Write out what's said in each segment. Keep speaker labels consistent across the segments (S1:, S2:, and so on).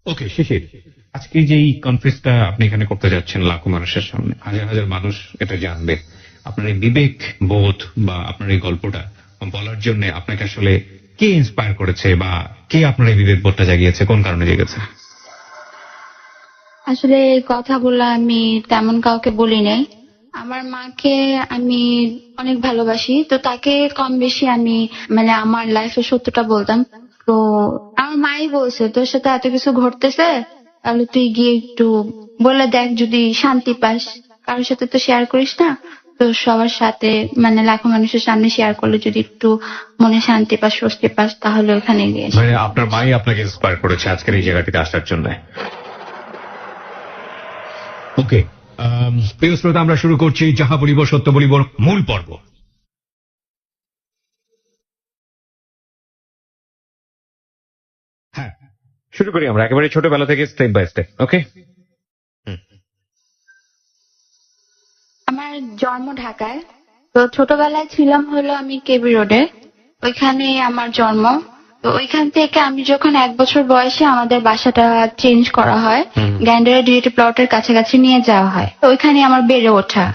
S1: ওকে, শিশির, আজকে যে এই কনফারেন্সটা আপনি এখানে করতে যাচ্ছেন লাখো মানুষের সামনে, হাজার হাজার মানুষ এটা জানবে, আপনার এই বিবেক বোধ বা আপনার এই গল্পটা বলার জন্য আপনাকে আসলে কে ইন্সপায়ার করেছে বা কে আপনার এই বিবেক বোধটা জাগিয়েছে, কোন কারণে জেগেছে?
S2: আসলে এই কথাগুলো আমি তেমন কাউকে বলি নাই। আমার মাকে আমি অনেক ভালোবাসি, তো তাকে কম বেশি আমি মানে আমার লাইফের সত্যটা বলতাম। তো আমার মাই বলছে তোর সাথে এত কিছু ঘটতেছে, তাহলে তুই গিয়ে একটু বলে দেখ, যদি শান্তি পাস। কারোর সাথে তো শেয়ার করিস না, তো সবার সাথে মানে লাখো মানুষের সামনে শেয়ার করলে যদি একটু মনে শান্তি পাস, স্বস্তি পাস, তাহলে ওখানে গিয়ে।
S1: মানে আপনার মাই আপনাকে ইন্সপায়ার করেছে আজকের এই জায়গাটিতে আসার জন্য। ওকে, প্রিয় শ্রোতা, আমরা শুরু করছি যাহা বলিব সত্য বলিব মূল পর্ব। হ্যাঁ, শুরু করি আমরা একেবারে ছোটবেলা থেকে, স্টেপ বাই স্টেপ। ওকে,
S2: আমার জন্ম ঢাকায়। তো ছোটবেলায় ছিলাম হলো আমি কেবি রোডে, ওইখানে আমার জন্ম। তো ওইখান থেকে আমি যখন 1 বছর বয়সে আমাদের বাসাটা চেঞ্জ করা হয়, গ্যান্ডারা ডিএটি প্লটের কাছাকাছি নিয়ে যাওয়া হয়, তো ওইখানে আমার বেড়ে ওঠা।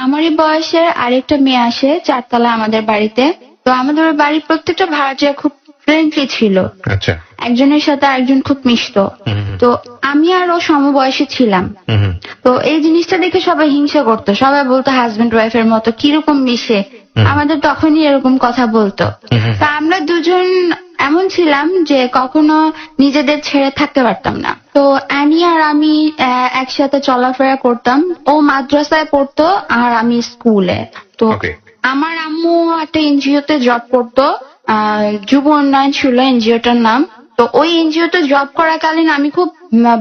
S2: আমারই বয়সের আরেকটা মেয়ে আসে 4 তলা আমাদের বাড়িতে। তো আমাদের বাড়ির প্রত্যেকটা ভাড়াটিয়া খুব ফ্রেন্ডলি ছিল,
S1: আচ্ছা,
S2: একজনের সাথে আরেকজন খুব মিশতো। তো আমি আর ও সমবয়সী ছিলাম। তো এই জিনিসটা দেখে সবাই হিংসা করতো, সবাই বলতো হাজবেন্ড ওয়াইফের মতো কিরকম মিশে, আমাদের তখনই এরকম কথা বলতো। তা আমরা দুজন এমন ছিলাম যে কখনো নিজেদের ছেড়ে থাকতে পারতাম না। তো অ্যানি আর আমি একসাথে চলাফেরা করতাম, ও মাদ্রাসায় পড়তো আর আমি স্কুলে। তো আমার আম্মু একটা এনজিওতে জব করতো, যুব উন্নয়ন ছিল এনজিওটার নাম। তো ওই এনজিওতে জব করাকালীন আমি খুব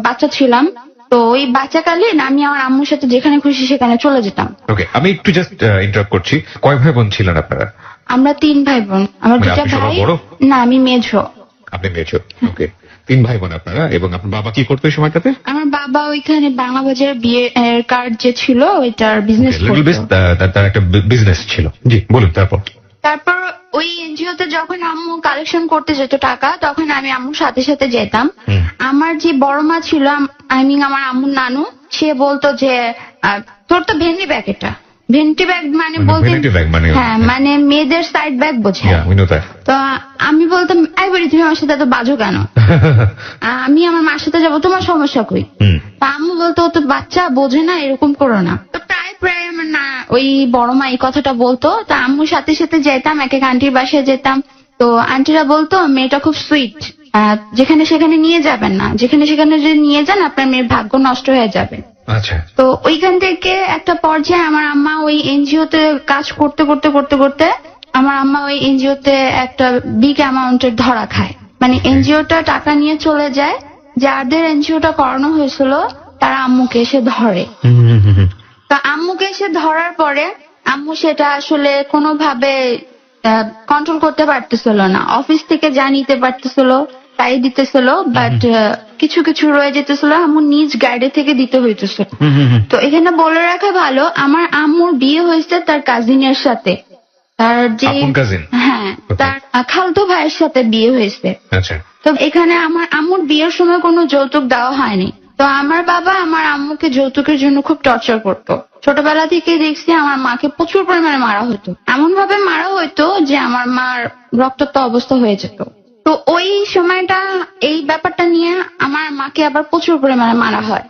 S2: বাচ্চা ছিলাম, তো ওই বাচ্চাকালীন আমি আমার আম্মুর সাথে যেখানে খুশি সেখানে চলে যেতাম।
S1: ওকে, আমি একটু জাস্ট ইন্টারাপ্ট করছি, কয় ভাই বোন ছিলেন আপনারা?
S2: আমরা 3 ভাই বোন। আমার
S1: মানে
S2: 2টা
S1: আপনি সবার
S2: ভাই।
S1: বড়?
S2: না, আমি মেঝো।
S1: আপনি মেজো। ওকে, 3 ভাই বোন আপনারা। এবং আপনার বাবা কি করতো এই সময়টাতে?
S2: আমার বাবা ওইখানে বাংলা বাজার বিয়ে কার্ড যে ছিল ওইটার বিজনেস করতো।
S1: তার একটা বিজনেস ছিল। জি বলুন, তারপর? তারপর
S2: ওই এনজিওতে যখন আম্মু কালেকশন করতে যেত টাকা, তখন আমি আম্মুর সাথে সাথে যেতাম। আমার যে বড় মা ছিল, আই মিন আমার আম্মুর নানু, সে বলতো যে তোর তো ভেন্ডি ব্যাগ, এটা ভেন্টি ব্যাগ মানে বলতে, হ্যাঁ মানে মেয়েদের সাইড ব্যাগ বোঝায়। তো আমি বলতাম এই বলি তুমি আমার সাথে এত বাজো কেন, আমি আমার মার সাথে যাবো, তোমার সমস্যা কই? তা আম্মু বলতো ও তো বাচ্চা, বোঝে না, এরকম করো না। তো প্রায় প্রায় আমার না ওই বড় মা এই কথাটা বলতো, তা আম্মুর সাথে সাথে যেতাম, এক এক আন্টির বাসায় যেতাম। তো আন্টিরা বলতো মেয়েটা খুব সুইট, যেখানে সেখানে নিয়ে যাবেন না, যেখানে সেখানে যদি নিয়ে যান আপনার মেয়ের ভাগ্য নষ্ট হয়ে যাবে।
S1: আচ্ছা।
S2: তো ওইখান থেকে একটা পর্যায়ে আমার আম্মা ওই এনজিওতে কাজ করতে করতে করতে করতে আমার আম্মা ওই এনজিওতে একটা বিগ অ্যামাউন্টের ধরা খায়। মানে এনজিওটা টাকা নিয়ে চলে যায়, যাদের এনজিওটা করানো হয়েছিল তারা আম্মুকে এসে ধরে। তো আম্মুকে এসে ধরার পরে আম্মু সেটা আসলে কোনোভাবে কন্ট্রোল করতে পারতেছিল না। অফিস থেকে যা নিতে পারতেছিল তাই দিতেছিল, বাট কিছু কিছু রয়ে যেতেছিল, আম্মু নিজ গাইডে থেকে দিতে হইতেছিল। তো এখানে বলে রাখা ভালো, আমার আম্মুর বিয়ে হয়েছে তার কাজিনের সাথে, তার যে হ্যাঁ তার খালতো ভাইয়ের সাথে বিয়ে হয়েছে। তো এখানে আমার আম্মুর বিয়ের সময় কোনো যৌতুক দেওয়া হয়নি। তো আমার বাবা আমার আম্মুকে যৌতুকের জন্য খুব টর্চার করতো। ছোটবেলা থেকে দেখছি আমার মাকে প্রচুর পরিমাণে মারা হতো, এমন ভাবে মারা হইতো যে আমার মার রক্তাক্ত অবস্থা হয়ে যেত। তো ওই সময়টা এই ব্যাপারটা নিয়ে আমার মাকে আবার প্রচুর পরিমাণে মারা হয়,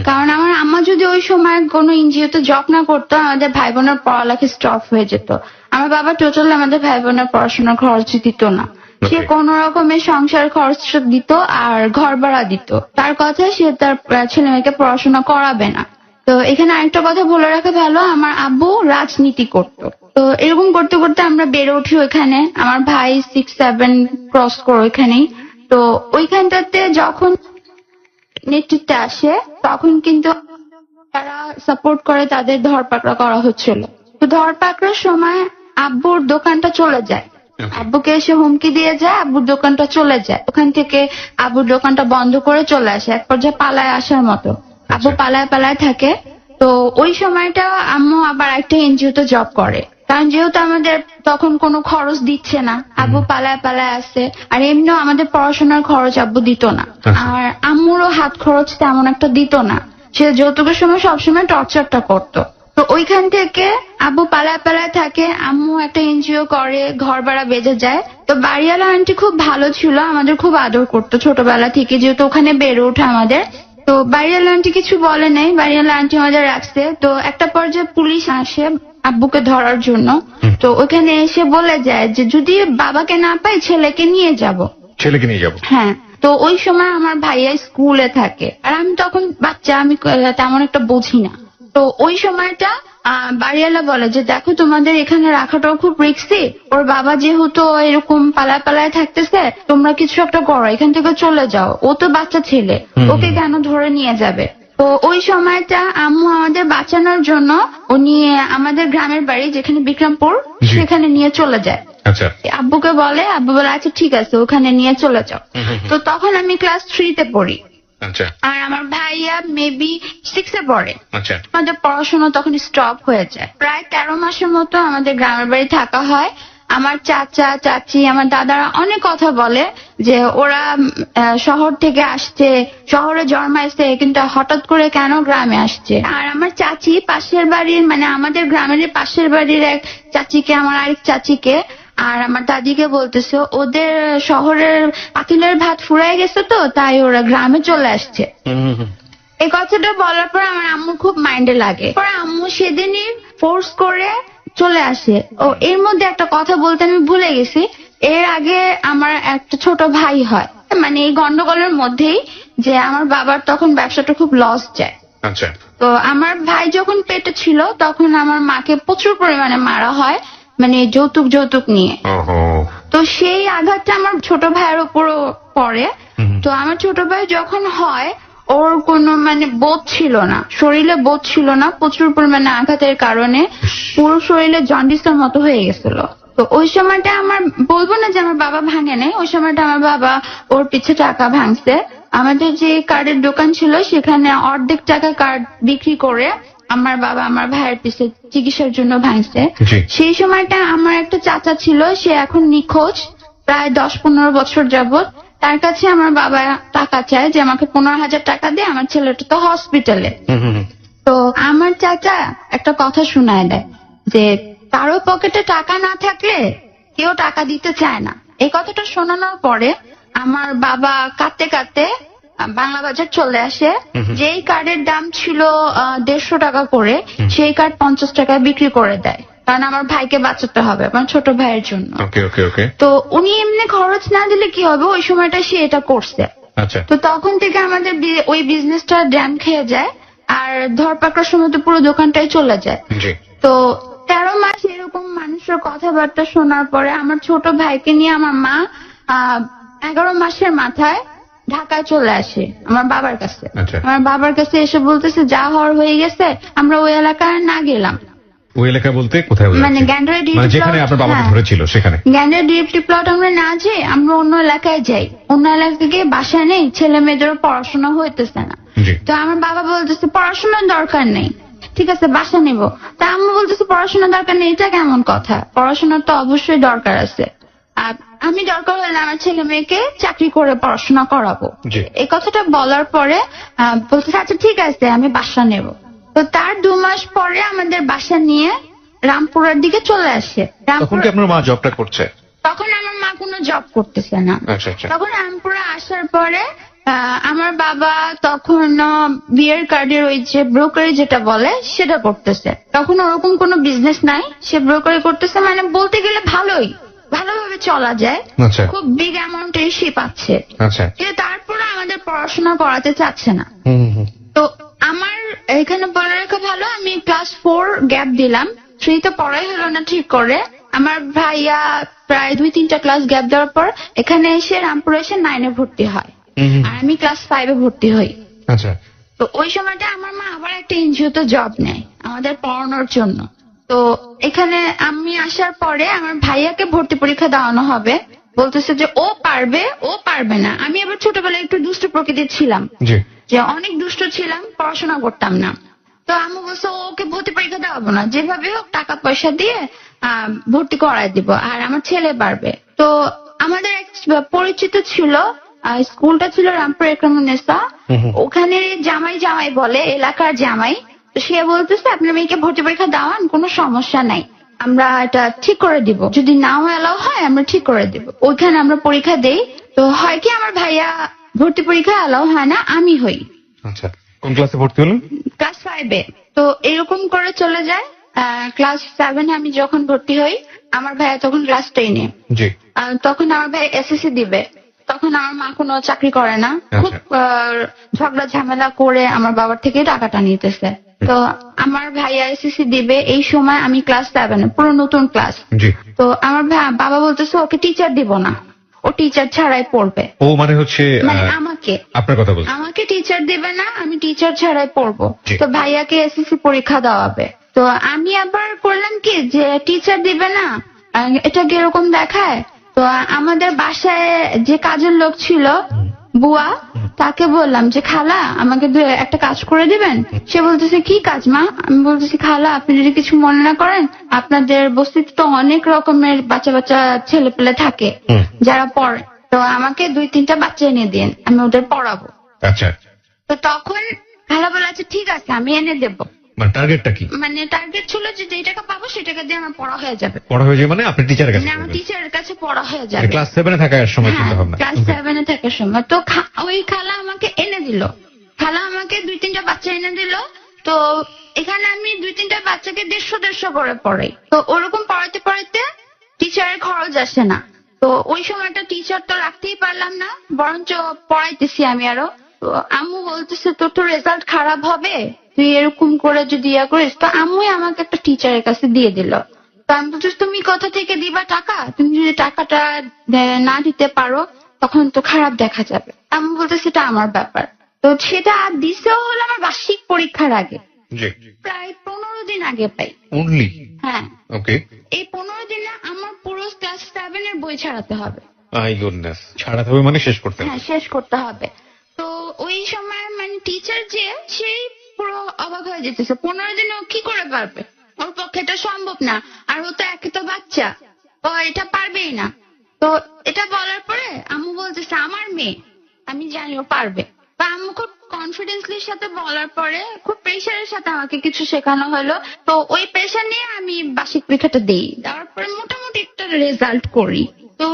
S2: কারণ আমার আম্মা যদি ওই সময় কোনো এনজিওতে জব না করতো আমাদের ভাই বোনের পড়ালেখা স্টপ হয়ে যেত। আমার বাবা টোটাল আমাদের ভাই বোনের পড়াশোনার খরচ দিত না, সে কোন রকমের সংসার খরচ দিত আর ঘর ভাড়া দিত। তার কথা সে তার ছেলে মেয়েকে পড়াশোনা করাবে না। তো এখানে আরেকটা কথা বলে রাখা ভালো, আমার আব্বু রাজনীতি করতো। তো এরকম করতে করতে আমরা বেড়ে উঠি ওইখানে, আমার ভাই 6-7 ক্রস করো ওইখানেই। তো ওইখানটাতে যখন নেতৃত্বে আসে তখন কিন্তু তারা সাপোর্ট করে, তাদের ধরপাকড়া করা হচ্ছিল। তো ধরপাকড়ার সময় আব্বুর দোকানটা চলে যায়, আব্বুকে এসে হুমকি দিয়ে যায়, আব্বুর দোকানটা চলে যায়। ওখান থেকে আব্বুর দোকানটা বন্ধ করে চলে আসে, এক পর্যায়ে পালায় আসার মতো। আব্বু পালায় পালায় থাকে। তো ওই সময়টা আম্মু আবার একটা এনজিওতে জব করে। কারণ যেহেতু আমাদের তখন কোনো খরচ দিচ্ছে না, আব্বু পালায় পালায় আসে, আর এমনিও আমাদের পড়াশোনার খরচ আব্বু দিত না, আর আম্মুরও হাত খরচ তেমন একটা দিত না। সে যৌতুকের সময় সবসময় টর্চারটা করতো। তো ওইখান থেকে আব্বু পালায় পালায় থাকে, আম্মু একটা এনজিও করে, ঘর ভাড়া বেঁচে যায়। তো বাড়িওয়ালা আন্টি খুব ভালো ছিল, আমাদের খুব আদর করতো ছোটবেলা থেকে, যেহেতু ওখানে বেড়ে ওঠে আমাদের। তো বাড়িওয়ালা আন্টি কিছু বলে নাই, বাড়িওয়ালা আন্টি আমাদের রাখছে। তো একটা পর্যায়ে পুলিশ আসে আব্বুকে ধরার জন্য। তো ওখানে এসে বলে যায় যে যদি বাবাকে না পাই ছেলেকে নিয়ে যাব।
S3: ছেলেকে নিয়ে যাবো।
S2: হ্যাঁ, তো ওই সময় আমার ভাইয়া স্কুলে থাকে, আর আমি তখন বাচ্চা, আমি তেমন একটা বুঝি না। তো ওই সময়টা বাড়িওয়ালা বলে যে দেখো তোমাদের এখানে রাখাটাও খুব রিস্কি, ওর বাবা যেহেতু এরকম পালায় পালায় থাকতেছে, তোমরা কিছু একটা করো, এখান থেকে চলে যাও, ও তো বাচ্চা ছেলে, ওকে কেন ধরে নিয়ে যাবে। তো ওই সময়টা আম্মু আমাদের বাঁচানোর জন্য উনি আমাদের গ্রামের বাড়ি যেখানে বিক্রমপুর, সেখানে নিয়ে চলে যায়।
S3: আচ্ছা।
S2: আব্বুকে বলে, আব্বু বলে আচ্ছা ঠিক আছে ওখানে নিয়ে চলে যাও। তো তখন আমি ক্লাস 3-তে পড়ি,
S3: আচ্ছা।
S2: আর আমার ভাইয়া মেবি 6-এ পড়ে।
S3: আচ্ছা।
S2: আমাদের পড়াশোনা তখন স্টপ হয়ে যায়। প্রায় 13 মাসের মতো আমাদের গ্রামের বাড়ি থাকা হয়। আমার চাচা চাচি আমার দাদারা অনেক কথা বলে যে ওরা শহর থেকে আসছে, শহরে জন্মাইছে, কিন্তু হঠাৎ করে কেন গ্রামে আসছে। আর আমার চাচি পাশের বাড়ির, মানে আমাদের গ্রামের পাশের বাড়ির এক চাচিকে, আমার আরেক চাচিকে আর আমার দাদিকে বলতেছে ওদের শহরের পাতিলের ভাত ফুরাই গেছে, তো তাই ওরা গ্রামে চলে আসছে। এই কথাটা বলার পর আমার আম্মু খুব মাইন্ডে লাগে। পরে আম্মু সেদিনই ফোর্স করে চলে আসে। ও এর মধ্যে একটা কথা বলতে আমি ভুলে গেছি, এর আগে আমার একটা ছোট ভাই হয়, মানে এই গন্ডগোলের মধ্যেই, যে আমার বাবার তখন ব্যবসাটা খুব লস যায়।
S3: আচ্ছা।
S2: তো আমার ভাই যখন পেটে ছিল তখন আমার মাকে প্রচুর পরিমাণে মারা হয়, মানে যৌতুক নিয়ে। তো সেই আঘাতটা আমার ছোট ভাইয়ের উপরও পড়ে। তো আমার ছোট ভাই যখন হয়, ওর কোনো মানে বোধ ছিল না, শরীরে বোধ ছিল না, প্রচুর পরিমাণে আঘাতের কারণে পুরো শরীরে জন্ডিসের মতো হয়ে গেছিল। তো ওই সময়টা আমার, বলবো না যে আমার বাবা ভাঙে নাই, ওই সময়টা আমার বাবা ওর পিছে টাকা ভাঙছে। আমাদের যে কার্ডের দোকান ছিল সেখানে অর্ধেক টাকা কার্ড বিক্রি করে আমার বাবা আমার ভাইয়ের পিছে চিকিৎসার জন্য ভাঙছে। সেই সময়টা আমার একটা চাচা ছিল, সে এখন নিখোঁজ, প্রায় 10-15 বছর যাবত। তার কাছে আমার বাবা টাকা চায় যে আমাকে 15,000 টাকা দিয়ে, আমার ছেলেটা তো হসপিটালে। তো আমার চাচা একটা কথা শোনায় দেয় যে কারো পকেটে টাকা না থাকলে কেউ টাকা দিতে চায় না। এই কথাটা শোনানোর পরে আমার বাবা কাঁদতে কাঁদতে বাংলা বাজার চলে আসে। যেই কার্ডের দাম ছিল 150 টাকা করে, সেই কার্ড 50 টাকায় বিক্রি করে দেয়, কারণ আমার ভাইকে বাঁচাতে হবে, আমার ছোট ভাইয়ের জন্য। তো উনি এমনি খরচ না দিলে কি হবে, ওই সময়টা সে এটা করছে। তো তখন থেকে আমাদের ওই বিজনেসটা ড্যাম খেয়ে যায়, আর ধরপাকড়ার সময় তো পুরো দোকানটাই চলে যায়। তো 13 মাস এরকম মানুষের কথাবার্তা শোনার পরে আমার ছোট ভাইকে নিয়ে আমার মা 11 মাসের মাথায় ঢাকায় চলে আসে আমার বাবার কাছে। আমার বাবার কাছে এসে বলতেছে যা হওয়ার হয়ে গেছে, আমরা ওই এলাকায় না গেলাম।
S3: ওই এলাকা বলতে কোথায়?
S2: মানে গ্যান্ডারের
S3: যেখানে আপনার বাবাকে ধরেছিল সেখানে।
S2: গ্যান্ডারের ডিএফটি প্লট আমরা না যাই, আমরা অন্য এলাকায় যাই। অন্য এলাকায় গিয়ে বাসা নেই, ছেলে মেয়েদেরও পড়াশোনা হইতেছে না। তো আমার বাবা বলতেছে পড়াশোনার দরকার নেই, ঠিক আছে বাসা নেব। তা আম্মু বলতেছে পড়াশোনার দরকার নেই, এটা কেমন কথা, পড়াশোনার তো অবশ্যই দরকার আছে। আর আমি দরকার হলে আমার ছেলে মেয়েকে চাকরি করে পড়াশোনা করাবো। এই কথাটা বলার পরে বলতেছে আচ্ছা ঠিক আছে আমি বাসা নেব। তো তার 2 মাস পরে আমাদের বাসা নিয়ে রামপুরার দিকে চলে আসে।
S3: তখন কি আপনার মা জবটা করছে?
S2: তখন আমার মা কোনো জব করতেছে না। তখন রামপুরা আসার পরে আমার বাবা তখন বিয়ের কার্ডের ওই যে ব্রোকারি যেটা বলে সেটা করতেছে। তখন ওরকম কোনো বিজনেস নাই, সে ব্রোকারি করতেছে, মানে বলতে গেলে ভালোভাবে চলা যায়, খুব বিগ অ্যামাউন্টের সে পাচ্ছে। কিন্তু তারপরে আমাদের পড়াশোনা করাতে চাচ্ছে না। তো আমার এখানে বলে রাখা ভালো, আমি ক্লাস 4 গ্যাপ দিলাম, 3 তো পড়াই হলো না ঠিক করে। আমার ভাইয়া প্রায় 2-3টা ক্লাস গ্যাপ দেওয়ার পর এখানে এসে রামপুরে এসে 9-এ ভর্তি হয়, আর আমি ক্লাস 5-এ ভর্তি হই। তো ওই সময়টা আমার মা আবার একটা এনজিওতে জব নেয় আমাদের পড়ানোর জন্য। তো এখানে আমি আসার পরে আমার ভাইয়াকে ভর্তি পরীক্ষা দেওয়ানো হবে, বলতেছে যে ও পারবে না। আমি আবার ছোটবেলায় একটু দুষ্ট প্রকৃতির ছিলাম, যে অনেক দুষ্ট ছিলাম, পড়াশোনা করতাম না। তো আম্মু বলছে ওকে ভর্তি পরীক্ষা দেওয়াবো না, যেভাবে হোক টাকা পয়সা দিয়ে ভর্তি করায় দিব আর আমার ছেলে পারবে। তো আমাদের এক পরিচিত ছিল, স্কুলটা ছিল রামপুর একরামুন্নেসা, ওখানে জামাই জামাই বলে, এলাকার জামাই। তো সে বলতেছে আপনার মেয়েকে ভর্তি পরীক্ষা দেওয়ান, কোনো সমস্যা নাই, আমরা এটা ঠিক করে দিব, যদি নাও এলাও হয় আমরা ঠিক করে দিব। ওইখানে আমরা পরীক্ষা দেই। তো হয় কি আমার ভাইয়া ভর্তি পরীক্ষা এলাও হয় না, আমি হই
S3: আচ্ছা, কোন ক্লাসে ভর্তি হলেন?
S2: ক্লাস 5-এ। তো এরকম করে চলে যায়। ক্লাস 7 আমি যখন ভর্তি হই, আমার ভাইয়া তখন ক্লাস 10-এ।
S3: জি।
S2: তখন আমার ভাই এসএসসি দিবে। তখন আমার মা কোনো চাকরি করে না, খুব ঝগড়া ঝামেলা করে আমার বাবার থেকে টাকাটা নিতেছে। তো আমার ভাইয়া এসএসসি দিবে, এই সময় আমি ক্লাস 7-এ, পুরো নতুন ক্লাস।
S3: জি।
S2: তো আমার বাবা বলতেছে ওকে টিচার দিব না, ও টিচার ছাড়াই পড়বে।
S3: ও মানে হচ্ছে
S2: মানে আমাকে
S3: আপনার কথা বলছি।
S2: আমাকে টিচার দিবে না, আমি টিচার ছাড়াই পড়বো।
S3: জি।
S2: তো ভাইয়াকে এসএসসি পরীক্ষা দেওয়াবে। তো আমি আবার করলাম কি যে টিচার দিবে না, এটা কিরকম দেখায়। তো আমাদের বাসায় যে কাজের লোক ছিল বুয়া, তাকে বললাম যে খালা আমাকে একটা কাজ করে দিবেন। সে বলতেছে কি কাজ মা? আমি বলতেছি খালা আপনি যদি কিছু মনে না করেন, আপনাদের বস্তিতে তো অনেক রকমের বাচ্চা বাচ্চা ছেলে পেলে থাকে যারা পড়ে, তো আমাকে 2-3টা বাচ্চা এনে দিন, আমি ওদের পড়াবো।
S3: আচ্ছা,
S2: তো তখন খালা বলে আচ্ছা ঠিক আছে আমি এনে দেবো।
S3: মানে টার্গেটটা কি?
S2: মানে টার্গেট ছিল যে যেই টাকা পাবো সেই টাকা দিয়ে আমার পড়া হয়ে যাবে।
S3: পড়া হয়ে যায় মানে আপনি টিচারের কাছে
S2: মানে আমার টিচারের কাছে পড়া হয়ে যাবে।
S3: ক্লাস 7-এ থাকার সময়
S2: হ্যাঁ,
S3: চিন্তা ভাবনা।
S2: ক্লাস 7-এ থাকার সময়। তো ওই খালা আমাকে এনে দিল, খালা আমাকে 2-3টা বাচ্চা এনে দিল। তো এখানে আমি 2-3টা বাচ্চাকে 150 করে পড়াই। তো ওরকম পড়াতে পড়াতে টিচারের খরচ আসে না। তো ওই সময়টা টিচার তো রাখতেই পারলাম না, বরঞ্চ পড়াইতেছি আমি আরো। তো আম্মু বলতেছে তোর তো রেজাল্ট খারাপ হবে, তুই এরকম করে যদি ইয়া করিস। তো আম্মুই আমাকে একটা টিচারের কাছে দিয়ে দিল। তো আমি বলতেছি তুমি কোথা থেকে দিবা টাকা? তুমি যদি টাকাটা না দিতে পারো তখন তো খারাপ দেখা যাবে। আমি বলতেছি এটা আমার ব্যাপার। তো সেটা দিছেও হলো আমার বার্ষিক পরীক্ষার আগে,
S3: জি।
S2: প্রায় 15 দিন আগে পাই।
S3: অনলি?
S2: হ্যাঁ,
S3: ওকে।
S2: এই 15 দিনে আমার পুরো ক্লাস 7-এর বই ছাড়াতে হবে।
S3: আই গুডনেস, ছাড়াতে হবে মানে শেষ করতে হবে।
S2: হ্যাঁ, শেষ করতে হবে। তো ওই সময় মানে টিচার যে সেই পুরো অবাক হয়ে যেতেছে, 15 দিনে ও কি করে পারবে, ওর পক্ষে এটা সম্ভব না। আর ও তো একে তো বাচ্চা, ও এটা পারবেই না। তো এটা বলার পরে আম্মু বলতেছে আমার মেয়ে, আমি জানি ও পারবে। তো আম্মু খুব কনফিডেন্সলির সাথে বলার পরে খুব প্রেশারের সাথে আমাকে কিছু শেখানো হলো। তো ওই প্রেশার নিয়ে আমি বার্ষিক পরীক্ষাটা দিই, দেওয়ার পরে মোটামুটি একটা রেজাল্ট করি। তো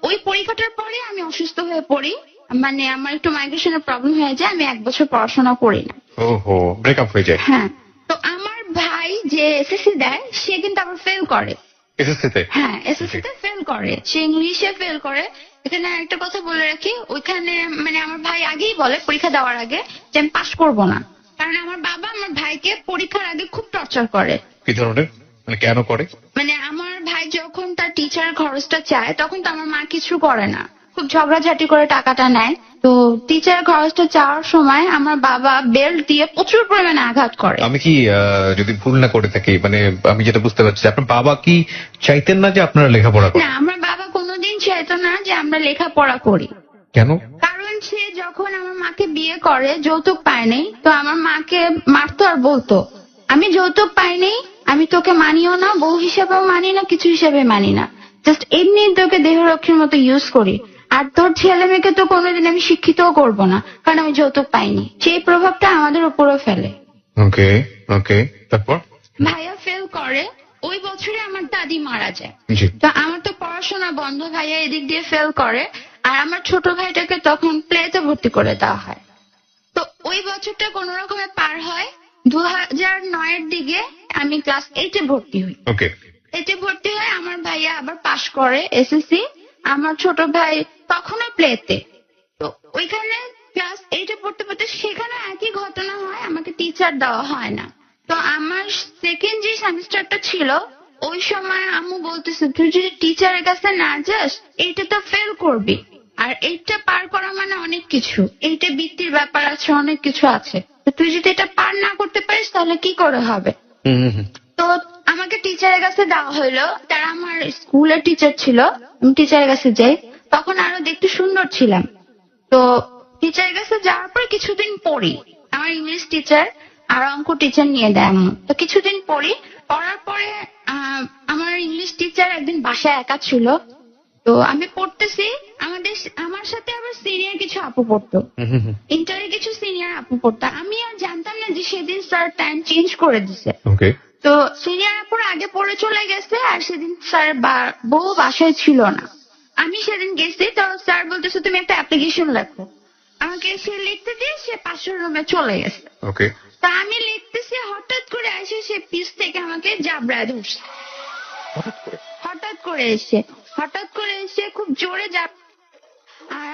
S2: ওই পরীক্ষাটার পরে আমি অসুস্থ হয়ে পড়ি, মানে আমার একটু মাইগ্রেশনের প্রবলেম হয়ে যায়, আমি 1 বছর পড়াশোনা করি না।
S3: ওহো, ব্রেকআপ হয়ে যায়।
S2: হ্যাঁ। তো আমার ভাই যে এসএসসি দেয় সে কিন্তু আবার ফেল করে।
S3: এসএসসিতে?
S2: হ্যাঁ, এসএসসিতে ফেল করে, সে ইংলিশে ফেল করে। এখানে একটা কথা বলে রাখি, ওইখানে মানে আমার ভাই আগেই বলে পরীক্ষা দেওয়ার আগে যে আমি পাস করবো না, কারণ আমার বাবা আমার ভাইকে পরীক্ষার আগে খুব টর্চার করে।
S3: কি ধরনের, মানে কেন করে?
S2: মানে আমার ভাই যখন তার টিচারের খরচটা চায় তখন তো আমার মা কিছু করে না, খুব ঝগড়াঝাটি করে টাকাটা নেয়। তো টিচারের খরচটা চাওয়ার সময় আমার বাবা বেল্ট দিয়ে প্রচুর পরিমাণে আঘাত করে।
S3: আমি কি যদি ভুল না করে থাকি, মানে আমি যেটা বুঝতে পারছি আপনার বাবা কি চাইতেন না যে আপনারা লেখাপড়া করেন?
S2: না, আমার বাবা কোনোদিন চাইতো না যে আমরা লেখাপড়া করি।
S3: কেন?
S2: কারণ সে যখন আমার মাকে বিয়ে করে যৌতুক পায়নি, তো আমার মাকে মারতো আর বলতো আমি যৌতুক পাইনি, আমি তোকে মানিও না, বউ হিসেবেও মানি না, কিছু হিসেবে মানি না, জাস্ট এমনি তোকে দেহরক্ষীর মতো ইউজ করি। আর তোর ছেলে মেয়েকে তো কোনোদিন আমি শিক্ষিতও করবো না, কারণ আমি যৌতুক পাইনি। সেই প্রভাবটা আমাদের উপরও ফেলে।
S3: ওকে ওকে, তারপর?
S2: ভাইয়া ফেল করে, ওই বছরে আমার দাদি মারা যায়।
S3: জি।
S2: তো আমার তো পড়াশোনা বন্ধ, ভাইয়া এদিক দিয়ে ফেল করে, আর আমার ছোট ভাইটাকে তখন প্লেতে ভর্তি করে দেওয়া হয়। তো ওই বছরটা কোন রকমে পার হয়। 2009-এর দিকে আমি ক্লাস 8-এ ভর্তি হই।
S3: ওকে।
S2: 8-এ ভর্তি হয়ে আমার ভাইয়া আবার পাশ করে এসএসসি, আমার ছোট ভাই তখনও প্লেতে। তো ওইখানে ক্লাস 8-এ পড়তে পড়তে সেখানে একই ঘটনা হয়, আমাকে টিচার দেওয়া হয় না। তো আমার সেকেন্ড যে সেমিস্টারটা ছিল ওই সময় আম্মু বলতেছে তুই যদি টিচারের কাছে না যাস এইটা তো ফেল করবি, আর এইটা পার করা মানে অনেক কিছু, এইটা বৃত্তির ব্যাপার আছে, অনেক কিছু আছে, তো তুই যদি এটা পার না করতে পারিস তাহলে কি করে হবে। তো আমাকে টিচারের কাছে দেওয়া হলো, তারা আমার স্কুলের টিচার ছিল, আমি টিচারের কাছে যাই, তখন আরো দেখতে সুন্দর ছিলাম। তো টিচারের কাছে যাওয়ার পর কিছুদিন পড়ি, আমার ইংলিশ টিচার আর অঙ্ক টিচার নিয়ে দেয় আম্মু। তো কিছুদিন পড়ি, পড়ার পরে আমার ইংলিশ টিচার একদিন বাসায় একা ছিল, তো আমি পড়তেছি, আমার সাথে আবার সিনিয়র কিছু আপু পড়তো, ইন্টারে কিছু সিনিয়র আপু পড়তো। আমি আর জানতাম না যে সেদিন স্যার টাইম চেঞ্জ করে দিছে।
S3: ওকে।
S2: তো সিনিয়র আপুর আগে পড়ে চলে গেছে, আর সেদিন স্যার বউ বাসায় ছিল না। আমি সেদিন গেছি, তো স্যার বলতেছে তুমি একটা অ্যাপ্লিকেশন লেখো। আমাকে সে লিখতে দিয়ে সে পাশের রুমে চলে গেছে।
S3: ওকে।
S2: তা আমি লিখতেছি, হঠাৎ করে এসে সে পিছ থেকে আমাকে জাবড়ায় ধরছে। হঠাৎ করে এসে খুব জোরে আর